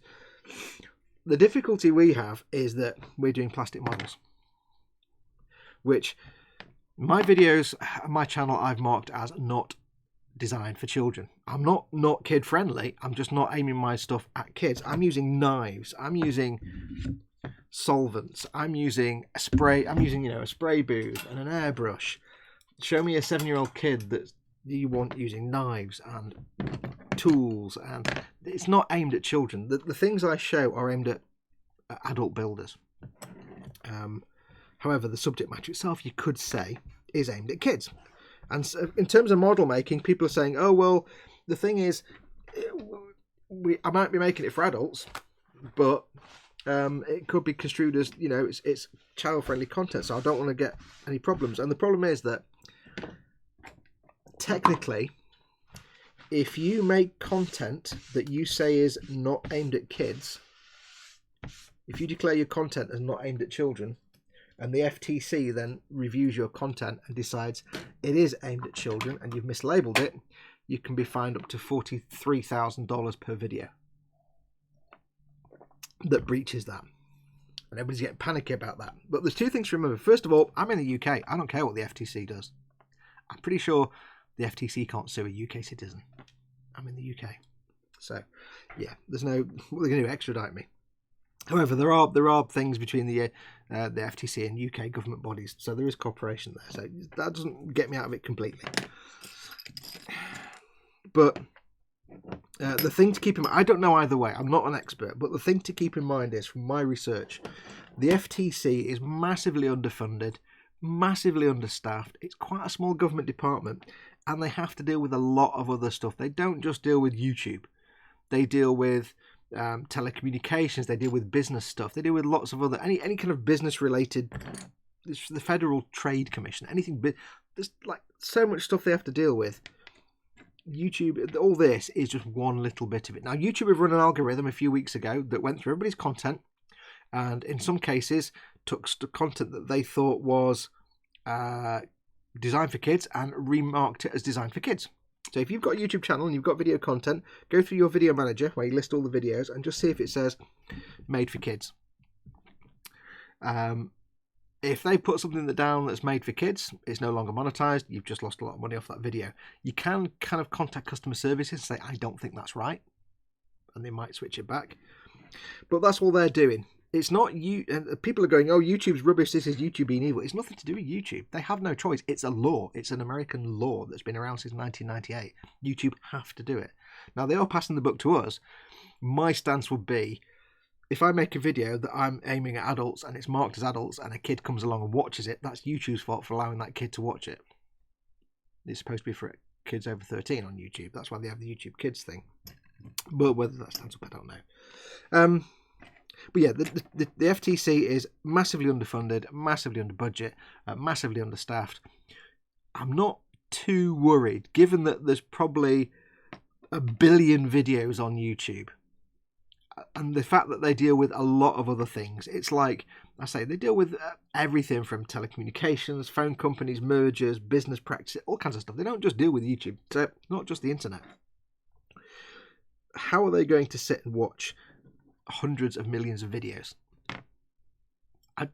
The difficulty we have is that we're doing plastic models, which my videos, my channel, I've marked as not designed for children. I'm not kid friendly. I'm just not aiming my stuff at kids. I'm using knives. I'm using solvents. I'm using a spray. I'm using a spray booth and an airbrush. Show me a 7-year-old kid that you want using knives and tools, and it's not aimed at children. The things I show are aimed at adult builders. However, the subject matter itself, you could say, is aimed at kids. And so in terms of model making, people are saying, oh, well, the thing is, I might be making it for adults, but it could be construed as, it's child-friendly content, so I don't want to get any problems. And the problem is that, technically, if you make content that you say is not aimed at kids, if you declare your content as not aimed at children, and the FTC then reviews your content and decides it is aimed at children and you've mislabeled it, you can be fined up to $43,000 per video that breaches that. And everybody's getting panicky about that. But there's two things to remember. First of all, I'm in the UK. I don't care what the FTC does. I'm pretty sure the FTC can't sue a UK citizen. I'm in the UK. So, yeah, there's no... What are they going to do? Extradite me? However, there are things between the FTC and UK government bodies, so there is cooperation there. So that doesn't get me out of it completely. But the thing to keep in mind, I don't know either way, I'm not an expert, but the thing to keep in mind is, from my research, the FTC is massively underfunded, massively understaffed. It's quite a small government department, and they have to deal with a lot of other stuff. They don't just deal with YouTube. They deal with telecommunications, they deal with business stuff, they deal with lots of other, any kind of business related, the Federal Trade Commission, anything, there's like so much stuff they have to deal with. YouTube, all this is just one little bit of it. Now, YouTube have run an algorithm a few weeks ago that went through everybody's content, and in some cases took content that they thought was designed for kids and remarked it as designed for kids. So if you've got a YouTube channel and you've got video content, go through your video manager where you list all the videos and just see if it says made for kids. If they put something down that's made for kids, it's no longer monetized. You've just lost a lot of money off that video. You can kind of contact customer services and say, I don't think that's right. And they might switch it back. But that's all they're doing. It's not you. And people are going, oh, YouTube's rubbish. This is YouTube being evil. It's nothing to do with YouTube. They have no choice. It's a law. It's an American law that's been around since 1998. YouTube have to do it. Now, they are passing the buck to us. My stance would be, if I make a video that I'm aiming at adults and it's marked as adults and a kid comes along and watches it, that's YouTube's fault for allowing that kid to watch it. It's supposed to be for kids over 13 on YouTube. That's why they have the YouTube Kids thing. But whether that stands up, I don't know. But yeah, the FTC is massively underfunded, massively under budget, massively understaffed. I'm not too worried, given that there's probably 1 billion videos on YouTube. And the fact that they deal with a lot of other things. It's like, I say, they deal with everything from telecommunications, phone companies, mergers, business practices, all kinds of stuff. They don't just deal with YouTube. So not just the internet. How are they going to sit and watch hundreds of millions of videos? I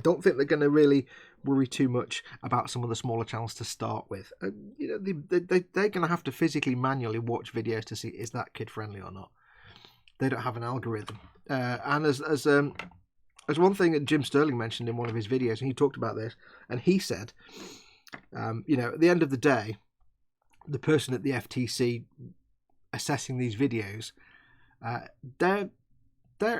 don't think they're going to really worry too much about some of the smaller channels to start with. They're going to have to physically, manually watch videos to see, is that kid friendly or not? They don't have an algorithm. And as There's one thing that Jim Sterling mentioned in one of his videos, and he talked about this, and he said, you know, at the end of the day, the person at the FTC assessing these videos, they're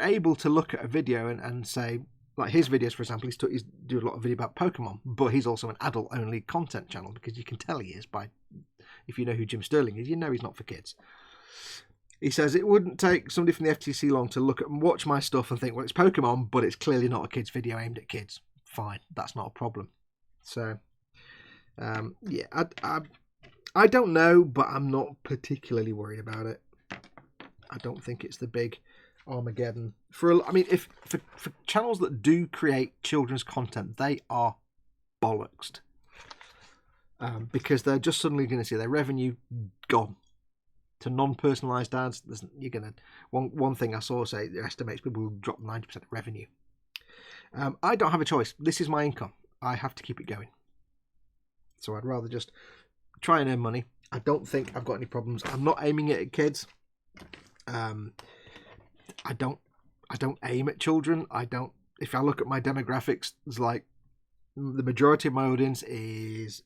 able to look at a video and say, like his videos, for example, he's doing a lot of video about Pokemon, but he's also an adult-only content channel, because you can tell he is by, if you know who Jim Sterling is, you know he's not for kids. He says it wouldn't take somebody from the FTC long to look at and watch my stuff and think, well, it's Pokemon, but it's clearly not a kid's video aimed at kids. Fine, that's not a problem. So, yeah, I don't know, but I'm not particularly worried about it. I don't think it's the big Armageddon. For channels that do create children's content, they are bollocksed. Because they're just suddenly going to see their revenue gone. To non-personalised ads, you're gonna one thing I saw say it estimates people will drop 90% of revenue. I don't have a choice. This is my income. I have to keep it going. So I'd rather just try and earn money. I don't think I've got any problems. I'm not aiming it at kids. I don't aim at children. I don't. If I look at my demographics, it's like the majority of my audience is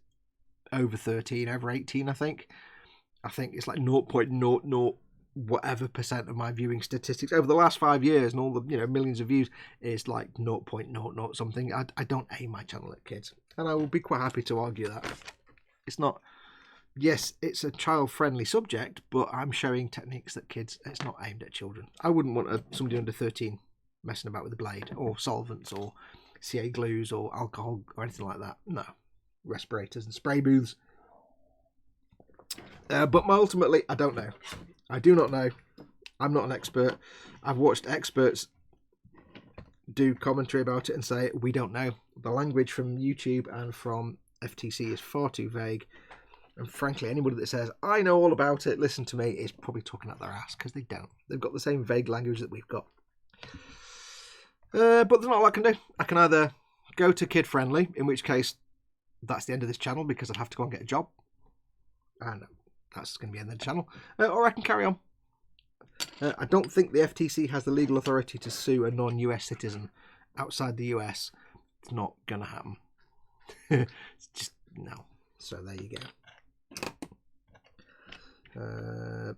over 13, over 18, I think. I think it's like 0.00 whatever percent of my viewing statistics over the last 5 years, and all the millions of views is like 0.00 something. I don't aim my channel at kids, and I will be quite happy to argue that it's not. Yes, it's a child-friendly subject, but I'm showing techniques that kids. It's not aimed at children. I wouldn't want somebody under 13 messing about with a blade or solvents or CA glues or alcohol or anything like that. No, respirators and spray booths. But ultimately, I don't know. I do not know. I'm not an expert. I've watched experts do commentary about it and say, we don't know. The language from YouTube and from FTC is far too vague. And frankly, anybody that says, I know all about it, listen to me, is probably talking out their ass, because they don't. They've got the same vague language that we've got. But there's not a lot I can do. I can either go to kid-friendly, in which case that's the end of this channel, because I'd have to go and get a job. And that's going to be the end of the channel. Or I can carry on. I don't think the FTC has the legal authority to sue a non-US citizen outside the US. It's not going to happen. It's just, no. So there you go.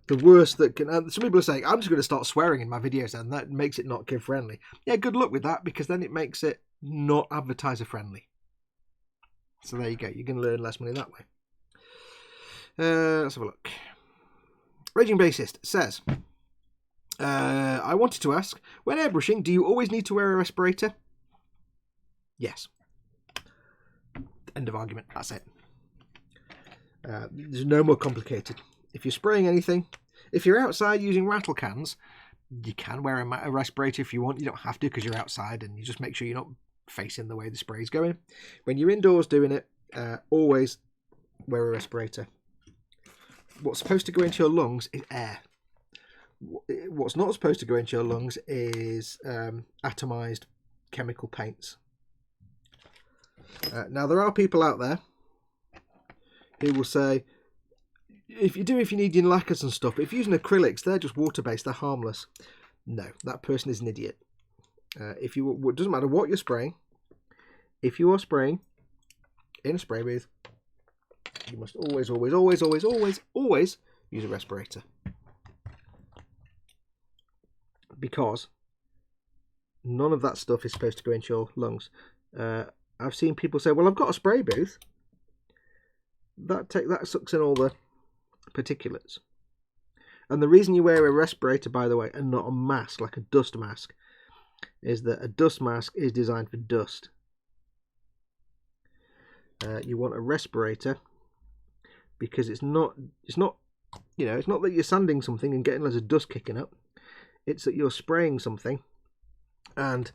The worst that can... some people are saying, I'm just going to start swearing in my videos, and that makes it not kid-friendly. Yeah, good luck with that, because then it makes it not advertiser-friendly. So there you go. You're going to learn less money that way. Let's have a look. Raging Bassist says, I wanted to ask, when airbrushing, do you always need to wear a respirator? Yes. End of argument. That's it. There's no more complicated. If you're spraying anything, if you're outside using rattle cans, you can wear a respirator if you want. You don't have to, because you're outside, and you just make sure you're not facing the way the spray is going. When you're indoors doing it, always wear a respirator. What's supposed to go into your lungs is air. What's not supposed to go into your lungs is atomized chemical paints. Now, there are people out there who will say, if you need your lacquers and stuff, but if you're using acrylics, they're just water-based, they're harmless. No, that person is an idiot. It doesn't matter what you're spraying. If you are spraying in a spray booth, you must always use a respirator. Because none of that stuff is supposed to go into your lungs. I've seen people say, well, I've got a spray booth. That sucks in all the particulates. And the reason you wear a respirator, by the way, and not a mask, like a dust mask, is that a dust mask is designed for dust. You want a respirator because it's not that you're sanding something and getting loads of dust kicking up. It's that you're spraying something, and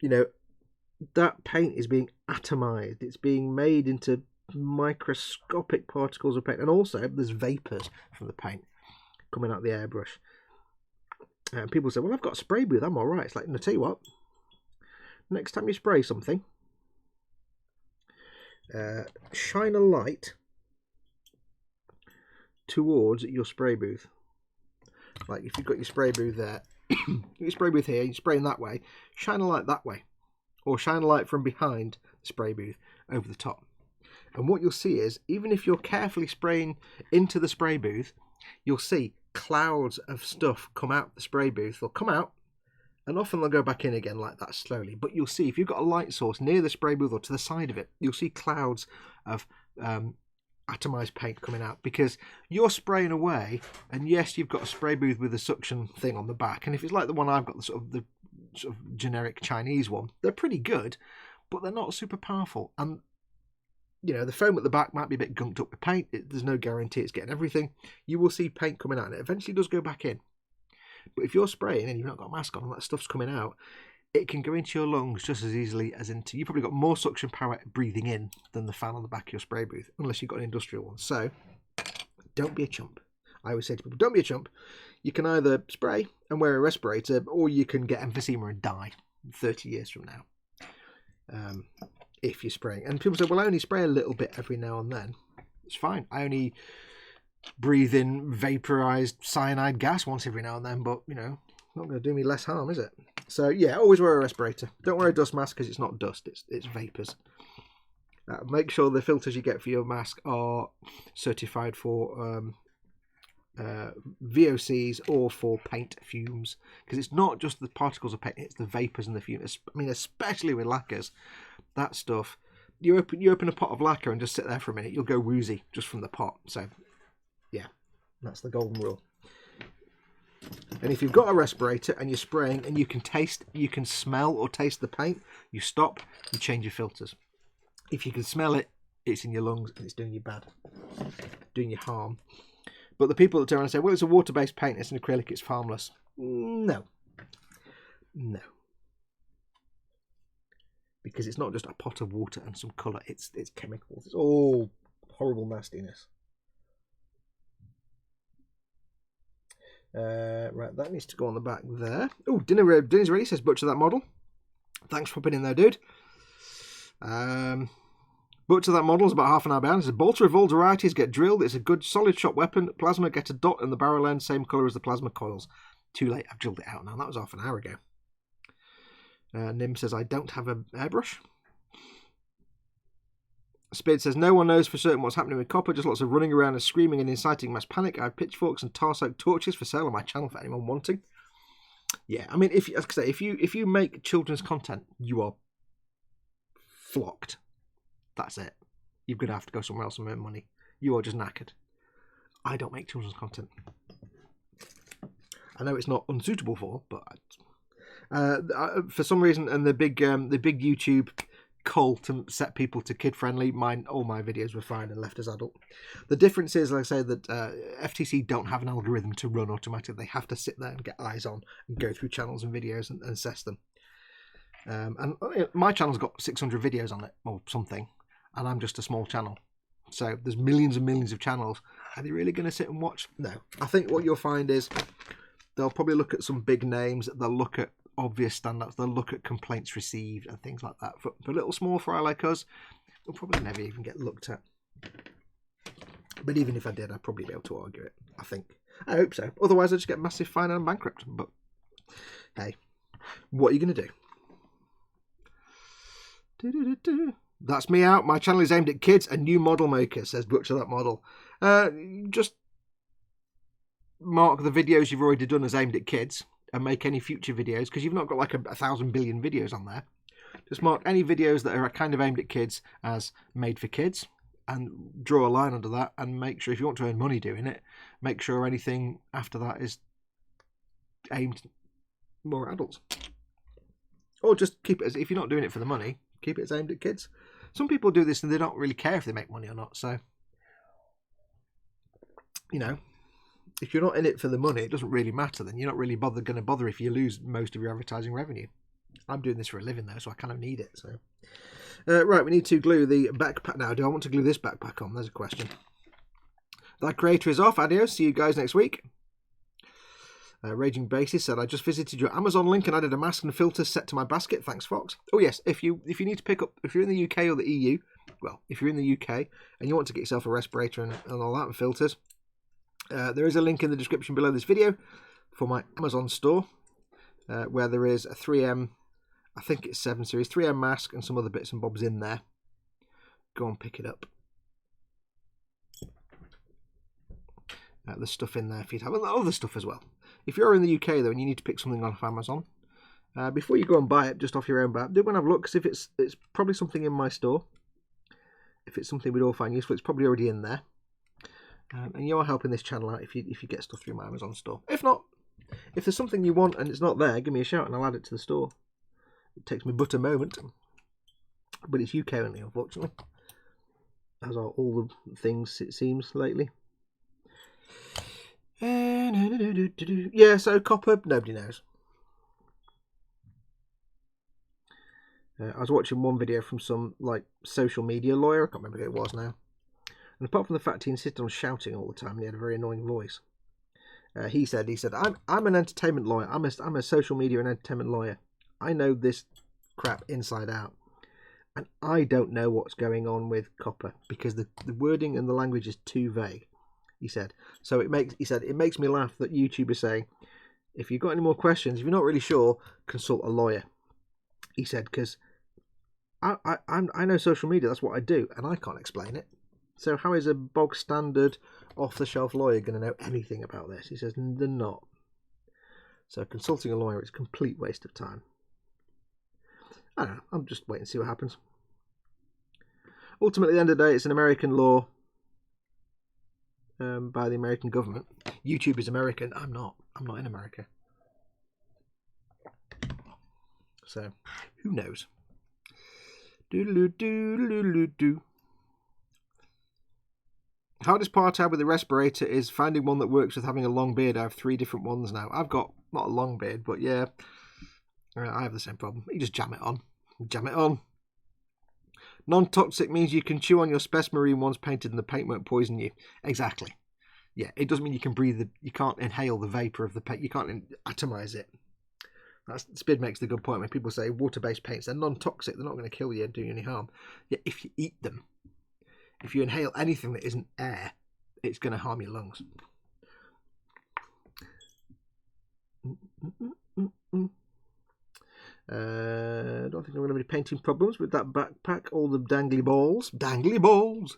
that paint is being atomized. It's being made into microscopic particles of paint, and also there's vapors from the paint coming out the airbrush. And people say, well, I've got a spray booth, I'm alright. It's like, no, tell you what, next time you spray something, shine a light towards your spray booth. Like if you've got your spray booth there, You spray booth here, you spray in that way, shine a light that way, or shine a light from behind the spray booth over the top. And what you'll see is, even if you're carefully spraying into the spray booth, you'll see clouds of stuff come out the spray booth. They'll come out, and often they'll go back in again like that slowly. But you'll see, if you've got a light source near the spray booth or to the side of it, you'll see clouds of atomized paint coming out, because you're spraying away. And yes, you've got a spray booth with a suction thing on the back, and if it's like the one I've got, the sort of generic Chinese one, they're pretty good, but they're not super powerful. And you know, the foam at the back might be a bit gunked up with paint. There's no guarantee it's getting everything. You will see paint coming out, and it eventually does go back in. But if you're spraying and you've not got a mask on and that stuff's coming out, it can go into your lungs just as easily as into... You've probably got more suction power breathing in than the fan on the back of your spray booth, unless you've got an industrial one. So, don't be a chump. I always say to people, don't be a chump. You can either spray and wear a respirator, or you can get emphysema and die 30 years from now. If you're spraying. And people say, well, I only spray a little bit every now and then. It's fine. I only breathe in vaporized cyanide gas once every now and then, but, you know, not going to do me less harm, is it? So, yeah, always wear a respirator. Don't wear a dust mask, because it's not dust, it's vapors. Make sure the filters you get for your mask are certified for VOCs or for paint fumes, because it's not just the particles of paint, it's the vapors and the fumes. I mean, especially with lacquers, that stuff, you open a pot of lacquer and just sit there for a minute, you'll go woozy just from the pot. So yeah, that's the golden rule. And if you've got a respirator and you're spraying and you can smell or taste the paint, you stop, you change your filters. If you can smell it, it's in your lungs and it's doing you bad, doing you harm. But the people that turn around and say, well, it's a water-based paint, it's an acrylic, it's harmless. No. No. Because it's not just a pot of water and some colour, it's chemicals. It's all horrible nastiness. Right, that needs to go on the back there. Oh, dinner's ready, says Butcher That Model. Thanks for popping in there, dude. Butcher That Model is about half an hour behind. It says, bolter of all varieties get drilled. It's a good solid shot weapon. Plasma, get a dot in the barrel end, same colour as the plasma coils. Too late, I've drilled it out now. That was half an hour ago. Nim says, I don't have an airbrush. Spade says, no one knows for certain what's happening with COPPA, just lots of running around and screaming and inciting mass panic. I have pitchforks and tar-soaked torches for sale on my channel for anyone wanting. Yeah, I mean, if you make children's content, you are flocked. That's it. You're going to have to go somewhere else and earn money. You are just knackered. I don't make children's content. I know it's not unsuitable for, but for some reason, and the big YouTube cull to set people to kid friendly, all my videos were fine and left as adult. The difference is, like I say, that FTC don't have an algorithm to run automatically. They have to sit there and get eyes on and go through channels and videos and assess them. And my channel's got 600 videos on it or something, and I'm just a small channel. So there's millions and millions of channels. Are they really going to sit and watch? No. I think what you'll find is they'll probably look at some big names. They'll look at obvious standouts. They'll look at complaints received and things like that. For a little small fry like us, we'll probably never even get looked at. But even if I did, I'd probably be able to argue it, I think. I hope so. Otherwise, I'd just get massive fine and I'm bankrupt. But hey, what are you going to do? That's me out. My channel is aimed at kids and new model makers, says Butcher That Model. Just mark the videos you've already done as aimed at kids and make any future videos, because you've not got like 1,000 billion videos on there. Just mark any videos that are kind of aimed at kids as made for kids and draw a line under that, and make sure, if you want to earn money doing it, make sure anything after that is aimed more at adults. Or just keep it as, if you're not doing it for the money, keep it as aimed at kids. Some people do this and they don't really care if they make money or not. So, you know, if you're not in it for the money, it doesn't really matter. Then you're not really going to bother if you lose most of your advertising revenue. I'm doing this for a living though, so I kind of need it. So, right, we need to glue the backpack now. Do I want to glue this backpack on? There's a question. That creator is off. Adios. See you guys next week. Raging Basis said, I just visited your Amazon link and added a mask and filter set to my basket. Thanks, Fox. Oh, yes. If you need to pick up, if you're in the UK or the EU, well, if you're in the UK and you want to get yourself a respirator and all that and filters, there is a link in the description below this video for my Amazon store. where there is a 3M, I think it's 7 Series, 3M mask and some other bits and bobs in there. Go and pick it up. There's stuff in there for you to have, and other stuff as well. If you're in the UK though and you need to pick something off Amazon, before you go and buy it just off your own bat, do go and have a look, because if it's probably something in my store. If it's something we'd all find useful, it's probably already in there. And you are helping this channel out if you get stuff through my Amazon store. If not, if there's something you want and it's not there, give me a shout and I'll add it to the store. It takes me but a moment, but it's UK only, unfortunately, as are all the things it seems lately. Yeah, so COPPA, nobody knows. I was watching one video from some like social media lawyer, I can't remember who it was now. And apart from the fact he insisted on shouting all the time and he had a very annoying voice, he said, I'm an entertainment lawyer. I'm a social media and entertainment lawyer. I know this crap inside out. And I don't know what's going on with COPPA because the wording and the language is too vague, he said. So it makes me laugh that YouTube is saying, if you've got any more questions, if you're not really sure, consult a lawyer. He said, because I know social media, that's what I do, and I can't explain it. So how is a bog standard off-the-shelf lawyer going to know anything about this? He says they're not. So consulting a lawyer is a complete waste of time. I don't know, I'm just waiting to see what happens. Ultimately, at the end of the day, it's an American law by the American government. YouTube is American. I'm not in America. So, who knows? Doodle-doo. Hardest part out with the respirator is finding one that works with having a long beard. I have 3 different ones now. I've got, not a long beard, but yeah, I have the same problem. You just jam it on. Jam it on. Non-toxic means you can chew on your Spec Marine ones painted and the paint won't poison you. Exactly. Yeah, it doesn't mean you can breathe, you can't inhale the vapour of the paint. You can't atomise it. Spid makes the good point when people say water-based paints, they're non-toxic, they're not going to kill you and do you any harm. Yet if you eat them, if you inhale anything that isn't air, it's going to harm your lungs. I don't think I'm going to be painting problems with that backpack. All the dangly balls. Dangly balls!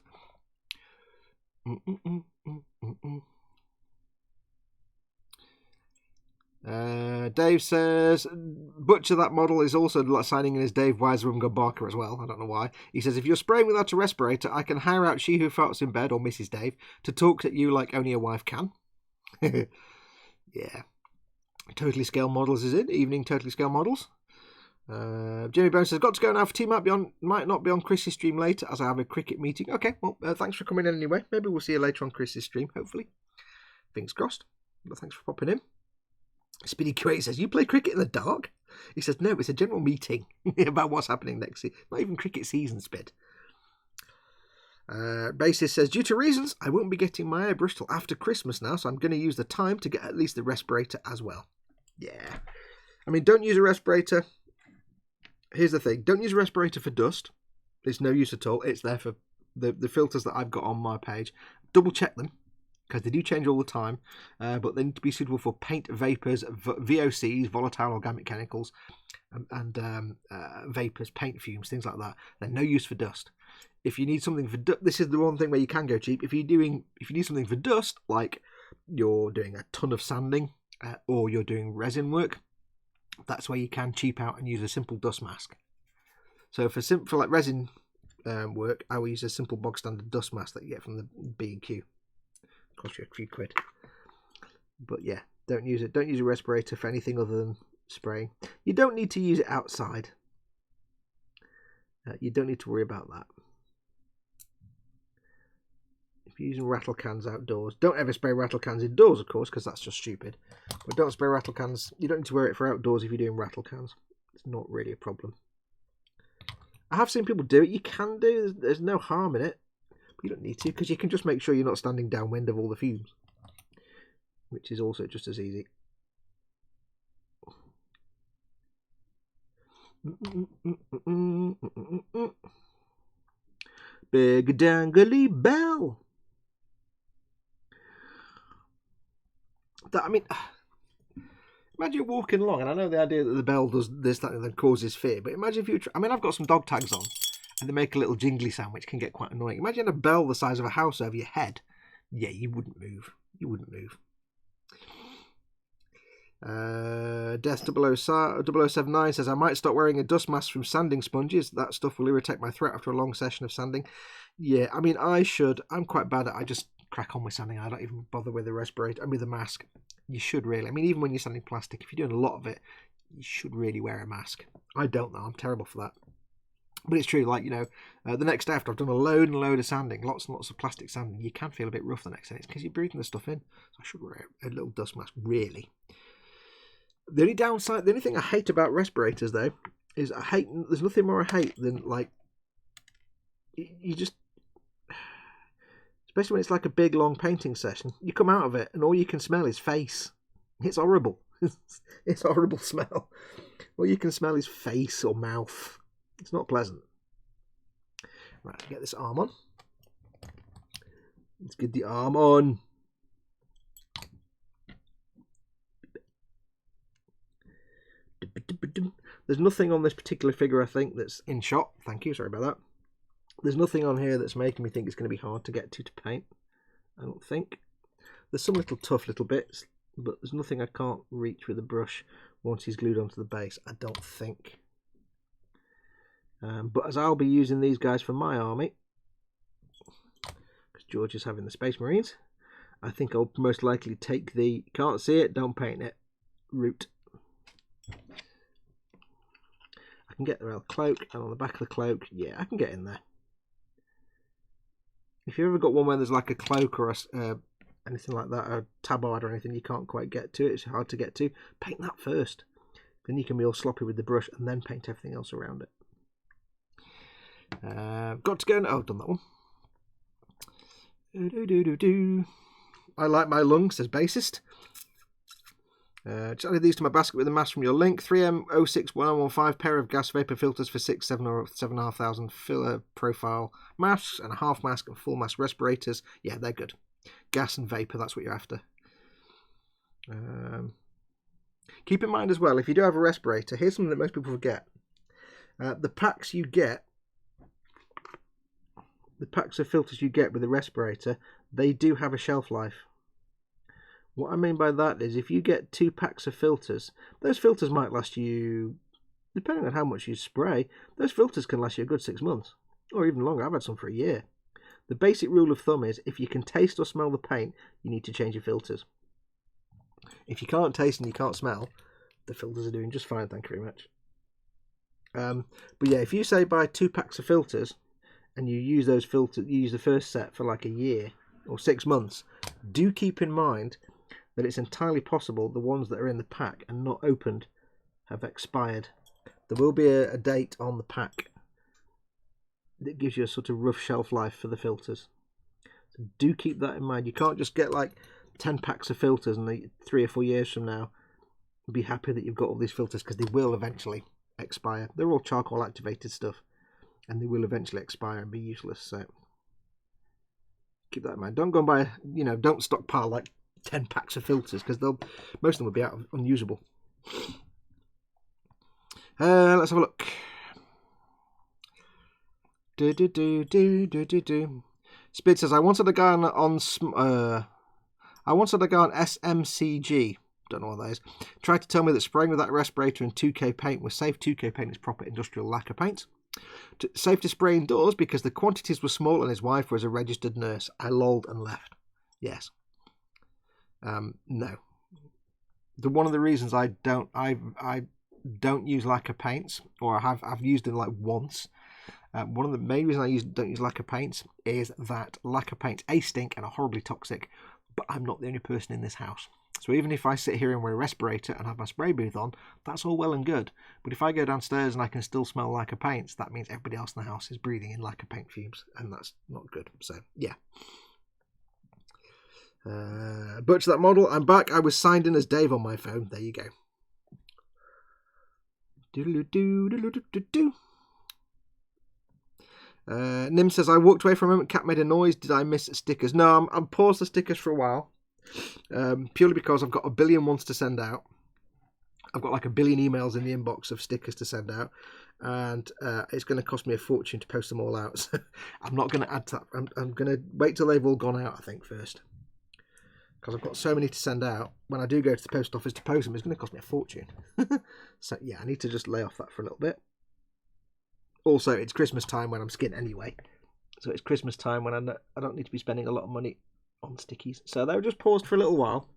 Dave says, butcher that model is also signing in as Dave Weisrumger Barker as well. I don't know why. He says, if you're spraying without a respirator, I can hire out She Who Farts in Bed, or Mrs. Dave, to talk at you like only a wife can. Yeah. Totally Scale Models is in. Evening Totally Scale Models. Jimmy Bones says, got to go now for tea. Might not be on Chris's stream later as I have a cricket meeting. Okay, well, thanks for coming in anyway. Maybe we'll see you later on Chris's stream, hopefully. Fingers crossed. But thanks for popping in. Speedy Q8 says, you play cricket in the dark? He says, no, it's a general meeting about what's happening next season. Not even cricket season, Spid. Basis says, due to reasons, I won't be getting my airbrush till after Christmas now, so I'm going to use the time to get at least the respirator as well. Yeah. I mean, don't use a respirator. Here's the thing. Don't use a respirator for dust. It's no use at all. It's there for the filters that I've got on my page. Double check them, because they do change all the time, but they need to be suitable for paint, vapours, VOCs, volatile organic chemicals, and vapours, paint fumes, things like that. They're no use for dust. If you need something for dust, this is the one thing where you can go cheap. If you need something for dust, like you're doing a ton of sanding or you're doing resin work, that's where you can cheap out and use a simple dust mask. So for like resin work, I will use a simple bog standard dust mask that you get from the B&Q. Cost you a few quid. But yeah, don't use it. Don't use a respirator for anything other than spraying. You don't need to use it outside. You don't need to worry about that. If you're using rattle cans outdoors, don't ever spray rattle cans indoors, of course, because that's just stupid. But don't spray rattle cans. You don't need to wear it for outdoors if you're doing rattle cans. It's not really a problem. I have seen people do it. You can do. There's no harm in it. But you don't need to, because you can just make sure you're not standing downwind of all the fumes, which is also just as easy. Big dangly bell. I mean, Imagine walking along, and I know the idea that the bell does this, that, and then causes fear, but imagine if you... I mean, I've got some dog tags on, and they make a little jingly sound, which can get quite annoying. Imagine a bell the size of a house over your head. Yeah, you wouldn't move. You wouldn't move. Death 0079 says, I might start wearing a dust mask from sanding sponges. That stuff will irritate my throat after a long session of sanding. Yeah, I mean, I should. I'm quite bad at it. I just crack on with sanding. I don't even bother with the respirator. I mean, the mask. You should really. I mean, even when you're sanding plastic, if you're doing a lot of it, you should really wear a mask. I don't know. I'm terrible for that. But it's true, like, you know, the next day after I've done a load and load of sanding, lots and lots of plastic sanding, you can feel a bit rough the next day. It's because you're breathing the stuff in. So I should wear a little dust mask, really. The only downside, the only thing I hate about respirators, though, is there's nothing more I hate than, like, you just, especially when it's like a big, long painting session, you come out of it and all you can smell is face. It's horrible. It's a horrible smell. All you can smell is face or mouth. It's not pleasant. Right, get this arm on. Let's get the arm on. There's nothing on this particular figure, I think, that's in shot. Thank you, sorry about that. There's nothing on here that's making me think it's going to be hard to get to paint. I don't think. There's some tough little bits, but there's nothing I can't reach with a brush once he's glued onto the base, I don't think. But as I'll be using these guys for my army, because George is having the Space Marines, I think I'll most likely take the, can't see it, don't paint it, route. I can get the real cloak, and on the back of the cloak, yeah, I can get in there. If you've ever got one where there's like a cloak or anything like that, a tabard or anything you can't quite get to, it's hard to get to, paint that first. Then you can be all sloppy with the brush and then paint everything else around it. Got to go. Oh, I've done that one. I like my lungs, says bassist. Just added these to my basket with a mask from your link. 3M06115 pair of gas vapor filters for 7 or 7,500 filler profile masks, and a half mask and full mask respirators. Yeah, they're good. Gas and vapor, that's what you're after. Keep in mind as well, if you do have a respirator, here's something that most people forget. The packs you get, the packs of filters you get with the respirator, they do have a shelf life. What I mean by that is if you get 2 packs of filters, those filters might last you, depending on how much you spray, those filters can last you a good 6 months, or even longer. I've had some for a year. The basic rule of thumb is if you can taste or smell the paint, you need to change your filters. If you can't taste and you can't smell, the filters are doing just fine, thank you very much. But yeah, if you say buy 2 packs of filters and you use those filters, you use the first set for like a year or 6 months, do keep in mind that it's entirely possible the ones that are in the pack and not opened have expired. There will be a date on the pack that gives you a sort of rough shelf life for the filters. So do keep that in mind. You can't just get like 10 packs of filters and 3 or 4 years from now be happy that you've got all these filters, because they will eventually expire. They're all charcoal activated stuff and they will eventually expire and be useless. So keep that in mind. Don't go and buy, don't stockpile like 10 packs of filters, because most of them will be unusable. Let's have a look. Spid says, I wanted a guy on SMCG. Don't know what that is. Tried to tell me that spraying with that respirator and 2K paint was safe. 2K paint is proper industrial lacquer paint. Safe to spray indoors because the quantities were small and his wife was a registered nurse. I lolled and left. Yes. No. One of the reasons I don't use lacquer paints, or I've used them like once. One of the main reasons I don't use lacquer paints is that lacquer paints stink and are horribly toxic. But I'm not the only person in this house. So even if I sit here and wear a respirator and have my spray booth on, that's all well and good. But if I go downstairs and I can still smell lacquer paints, that means everybody else in the house is breathing in lacquer paint fumes, and that's not good. So yeah. Butcher that model. I'm back. I was signed in as Dave on my phone. There you go. Nim says, I walked away for a moment. Cat made a noise. Did I miss stickers? No, I'm paused the stickers for a while. Purely because I've got a billion ones to send out. I've got like a billion emails in the inbox of stickers to send out, and it's going to cost me a fortune to post them all out. So I'm not going to add to that. I'm going to wait till they've all gone out, I think, first. Because I've got so many to send out. When I do go to the post office to post them, it's going to cost me a fortune. So yeah, I need to just lay off that for a little bit. Also, it's Christmas time when I'm skint anyway. So it's Christmas time when I don't need to be spending a lot of money on stickies. So they were just paused for a little while.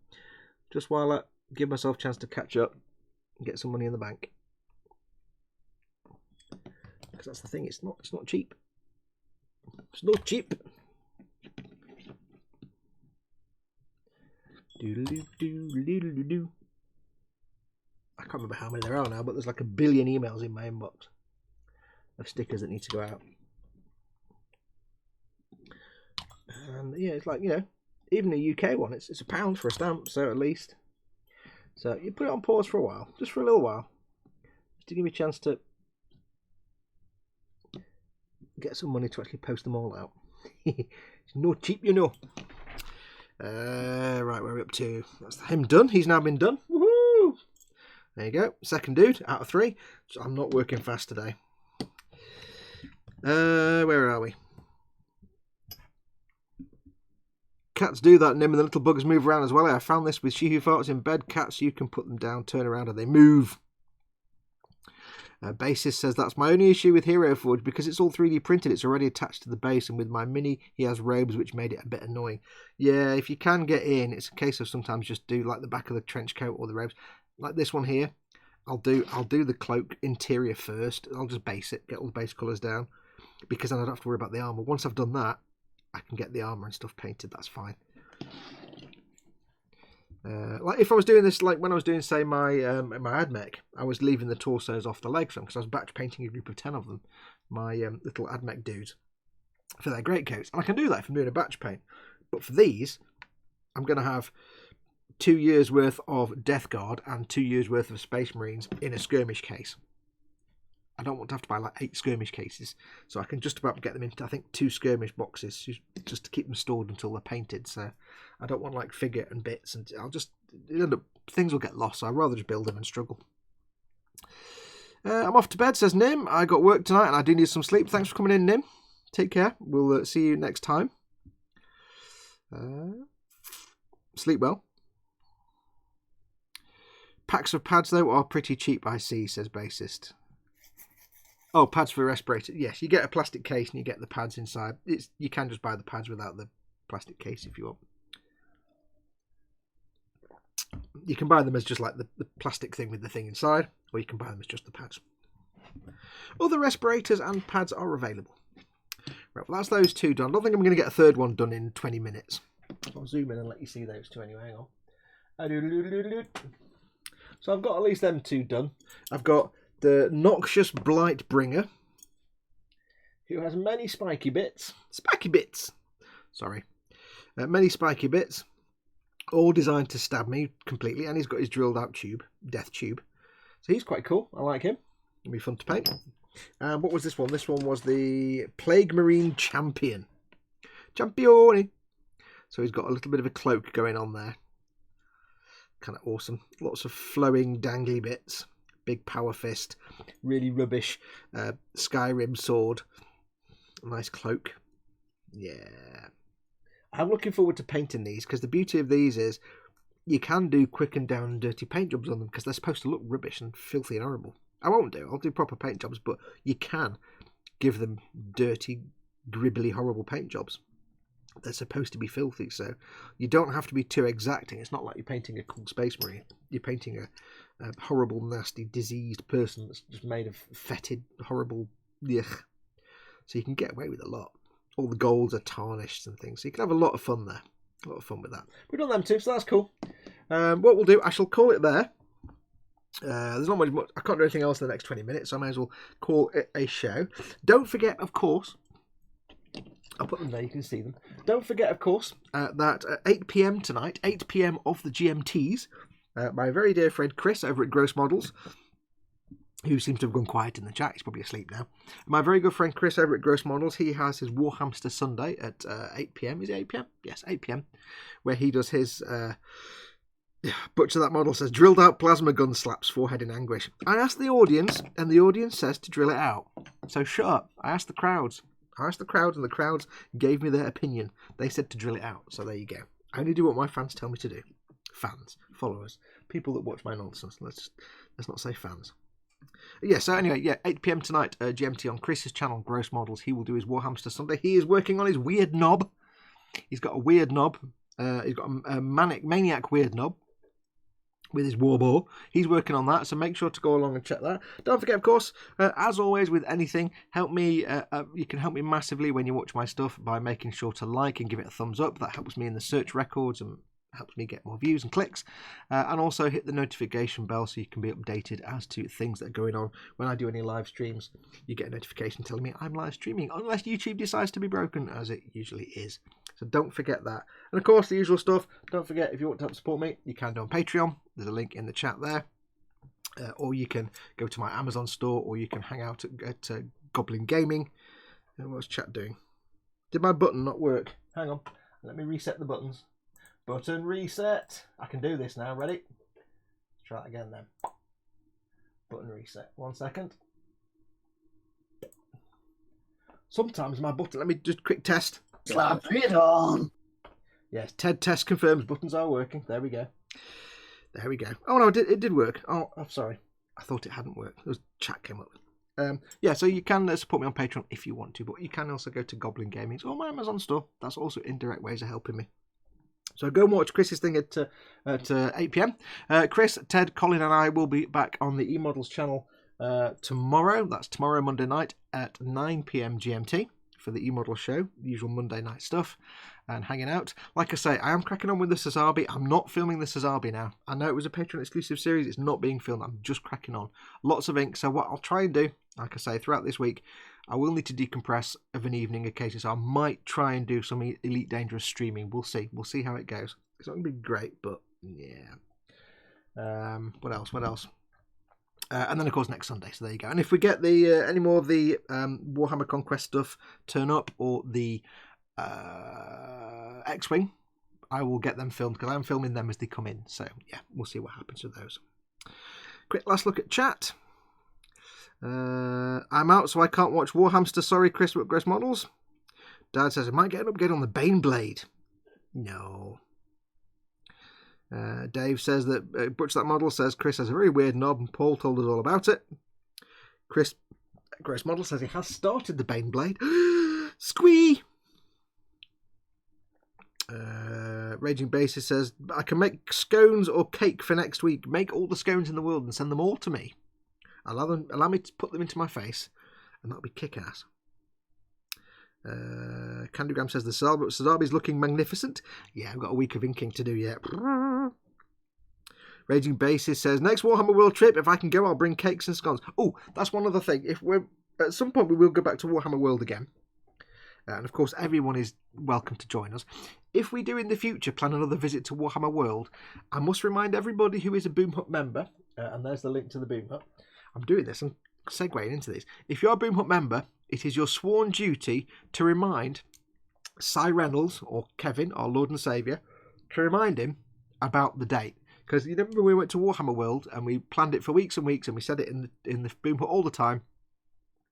Just while I give myself a chance to catch up and get some money in the bank. Because that's the thing, it's not cheap. It's not cheap. Doodle-doo-doo-doo-doo-doo. I can't remember how many there are now, but there's like a billion emails in my inbox of stickers that need to go out. And yeah, it's like, you know, even a UK one, it's £1 for a stamp, so at least. So you put it on pause for a while, just for a little while, just to give me a chance to get some money to actually post them all out. It's no cheap, you know. Right, where are we up to? That's him done. He's now been done. Woohoo! There you go. Second dude out of 3. So I'm not working fast today. Where are we? Cats do that, Nim, and the little buggers move around as well. I found this with She Who Farts in Bed. Cats, you can put them down, turn around, and they move. Bassist says, that's my only issue with Hero Forge, because it's all 3D printed. It's already attached to the base, and with my Mini, he has robes, which made it a bit annoying. Yeah, if you can get in, it's a case of sometimes just do like the back of the trench coat or the robes. Like this one here, I'll do the cloak interior first. I'll just base it, get all the base colours down, because then I don't have to worry about the armour. Once I've done that, I can get the armour and stuff painted. That's fine. Like if I was doing this, like when I was doing, say, my AdMech, I was leaving the torsos off the legs because I was batch painting a group of 10 of them, my little AdMech dudes, for their greatcoats. And I can do that if I'm doing a batch paint. But for these, I'm going to have 2 years worth of Death Guard and 2 years worth of Space Marines in a skirmish case. I don't want to have to buy like 8 skirmish cases, so I can just about get them into, I think, 2 skirmish boxes just to keep them stored until they're painted. So I don't want like figure and bits, and things will get lost. So I'd rather just build them and struggle. I'm off to bed, says Nim. I got work tonight and I do need some sleep. Thanks for coming in, Nim. Take care. We'll see you next time. Sleep well. Packs of pads though are pretty cheap, I see, says Bassist. Oh, pads for respirator. Yes, you get a plastic case and you get the pads inside. You can just buy the pads without the plastic case if you want. You can buy them as just like the plastic thing with the thing inside, or you can buy them as just the pads. Other respirators and pads are available. Right, well, that's those 2 done. I don't think I'm going to get a third one done in 20 minutes. I'll zoom in and let you see those 2 anyway. Hang on. So I've got at least them 2 done. I've got the Noxious Blightbringer, who has many spiky bits. Sorry. Many spiky bits, all designed to stab me completely, and he's got his drilled out tube, death tube. So he's quite cool. I like him. It'll be fun to paint. What was this one? This one was the Plague Marine Champion. Champione. So he's got a little bit of a cloak going on there. Kind of awesome. Lots of flowing, dangly bits. Big power fist, really rubbish Skyrim sword, nice cloak. Yeah, I'm looking forward to painting these, because the beauty of these is you can do quick and down and dirty paint jobs on them, because they're supposed to look rubbish and filthy and horrible. I'll do proper paint jobs, but you can give them dirty, gribbly, horrible paint jobs. They're supposed to be filthy, so you don't have to be too exacting. It's not like you're painting a cool Space Marine. You're painting a horrible, nasty, diseased person that's just made of fetid, horrible yuck. So you can get away with a lot. All the golds are tarnished and things, so you can have a lot of fun there. A lot of fun with that. We've done them too, so that's cool. What we'll do, I shall call it there. There's not much. I can't do anything else in the next 20 minutes, so I may as well call it a show. Don't forget, of course, I'll put them there, you can see them. Don't forget, of course, that at 8 PM tonight, 8 PM of the GMTs, my very dear friend Chris over at Gross Models, who seems to have gone quiet in the chat, he's probably asleep now. My very good friend Chris over at Gross Models, he has his Warhammer Sunday at 8 PM. Is it 8 PM? Yes, 8 PM, where he does his Butcher That Model says, drilled out plasma gun slaps forehead in anguish. I asked the audience, and the audience says to drill it out. So shut up. I asked the crowds. And the crowds gave me their opinion. They said to drill it out. So there you go. I only do what my fans tell me to do. Fans, followers, people that watch my nonsense. Let's not say fans. Yeah, so anyway, 8 PM tonight, GMT on Chris's channel, Gross Models. He will do his Warhammer Sunday. He is working on his weird knob. He's got a weird knob. He's got a maniac weird knob with his warbore. He's working on that, so make sure to go along and check that. Don't forget, of course, as always with anything, help me. You can help me massively when you watch my stuff by making sure to like and give it a thumbs up. That helps me in the search records and helps me get more views and clicks, and also hit the notification bell so you can be updated as to things that are going on. When I do any live streams, you get a notification telling me I'm live streaming, unless YouTube decides to be broken, as it usually is. So don't forget that. And of course, the usual stuff. Don't forget, if you want to help support me, you can do on Patreon. There's a link in the chat there, or you can go to my Amazon store, or you can hang out at Goblin Gaming. What's chat doing? Did my button not work? Hang on, let me reset the buttons. Button reset. I can do this now. Ready? Let's try it again then. Button reset. 1 second. Sometimes my button... Let me just quick test. Slap it on. Yes, Ted test confirms buttons are working. There we go. There we go. Oh no, it did work. Oh, I'm sorry. I thought it hadn't worked. There was chat came up. Yeah, so you can support me on Patreon if you want to, but you can also go to Goblin Gaming or my Amazon store. That's also indirect ways of helping me. So go and watch Chris's thing at 8 PM. Chris, Ted, Colin and I will be back on the eModels channel tomorrow. That's tomorrow, Monday night at 9 PM GMT for the eModel show. The usual Monday night stuff and hanging out. Like I say, I am cracking on with the Sazabi. I'm not filming the Sazabi now. I know it was a Patreon exclusive series. It's not being filmed. I'm just cracking on. Lots of ink. So what I'll try and do, like I say, throughout this week, I will need to decompress of an evening occasion, so I might try and do some Elite Dangerous streaming. We'll see. We'll see how it goes. It's not going to be great, but yeah. What else? And then, of course, next Sunday. So there you go. And if we get the any more of the Warhammer Conquest stuff turn up, or the X-Wing, I will get them filmed, because I'm filming them as they come in. So yeah, we'll see what happens with those. Quick last look at chat. I'm out, so I can't watch Warhamster. Sorry, Chris, with Gross Models. Dad says I might get an upgrade on the Bane Blade. No. Dave says that Butcher That Model says Chris has a very weird knob, and Paul told us all about it. Chris, Gross Model says he has started the Bane Blade. Squee! Raging Basis says I can make scones or cake for next week. Make all the scones in the world and send them all to me. Allow me to put them into my face, and that'll be kick-ass. Candygram says the Sazabi's looking magnificent. Yeah, I've got a week of inking to do yet. Raging Basis says next Warhammer World trip, if I can go, I'll bring cakes and scones. Oh, that's one other thing. If we're at some point, we will go back to Warhammer World again, and of course, everyone is welcome to join us. If we do in the future plan another visit to Warhammer World, I must remind everybody who is a Boom Hut member, and there's the link to the Boom Hut. I'm doing this and segueing into this. If you're a Boom Hut member, it is your sworn duty to remind Simon Reynolds, or Kevin, our Lord and Saviour, to remind him about the date. Because you remember we went to Warhammer World and we planned it for weeks and weeks, and we said it in the Boom Hut all the time.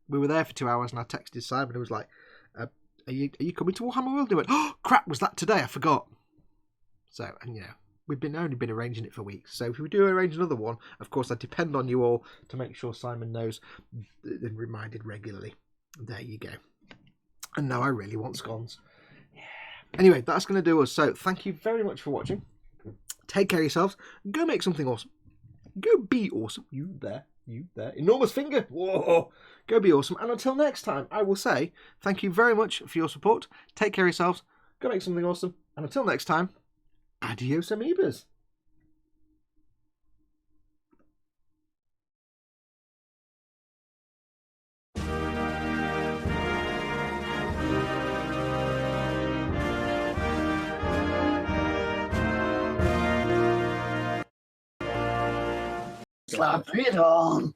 We were there for 2 hours, and I texted Simon and was like, are you coming to Warhammer World? And he went, oh crap, was that today? I forgot. So, and we've only been arranging it for weeks. So if we do arrange another one, of course, I depend on you all to make sure Simon knows and reminded regularly. There you go. And now I really want scones. Yeah. Anyway, that's going to do us. So thank you very much for watching. Take care of yourselves. Go make something awesome. Go be awesome. You there. Enormous finger. Whoa. Go be awesome. And until next time, I will say thank you very much for your support. Take care of yourselves. Go make something awesome. And until next time, adios amoebas. Slap it on.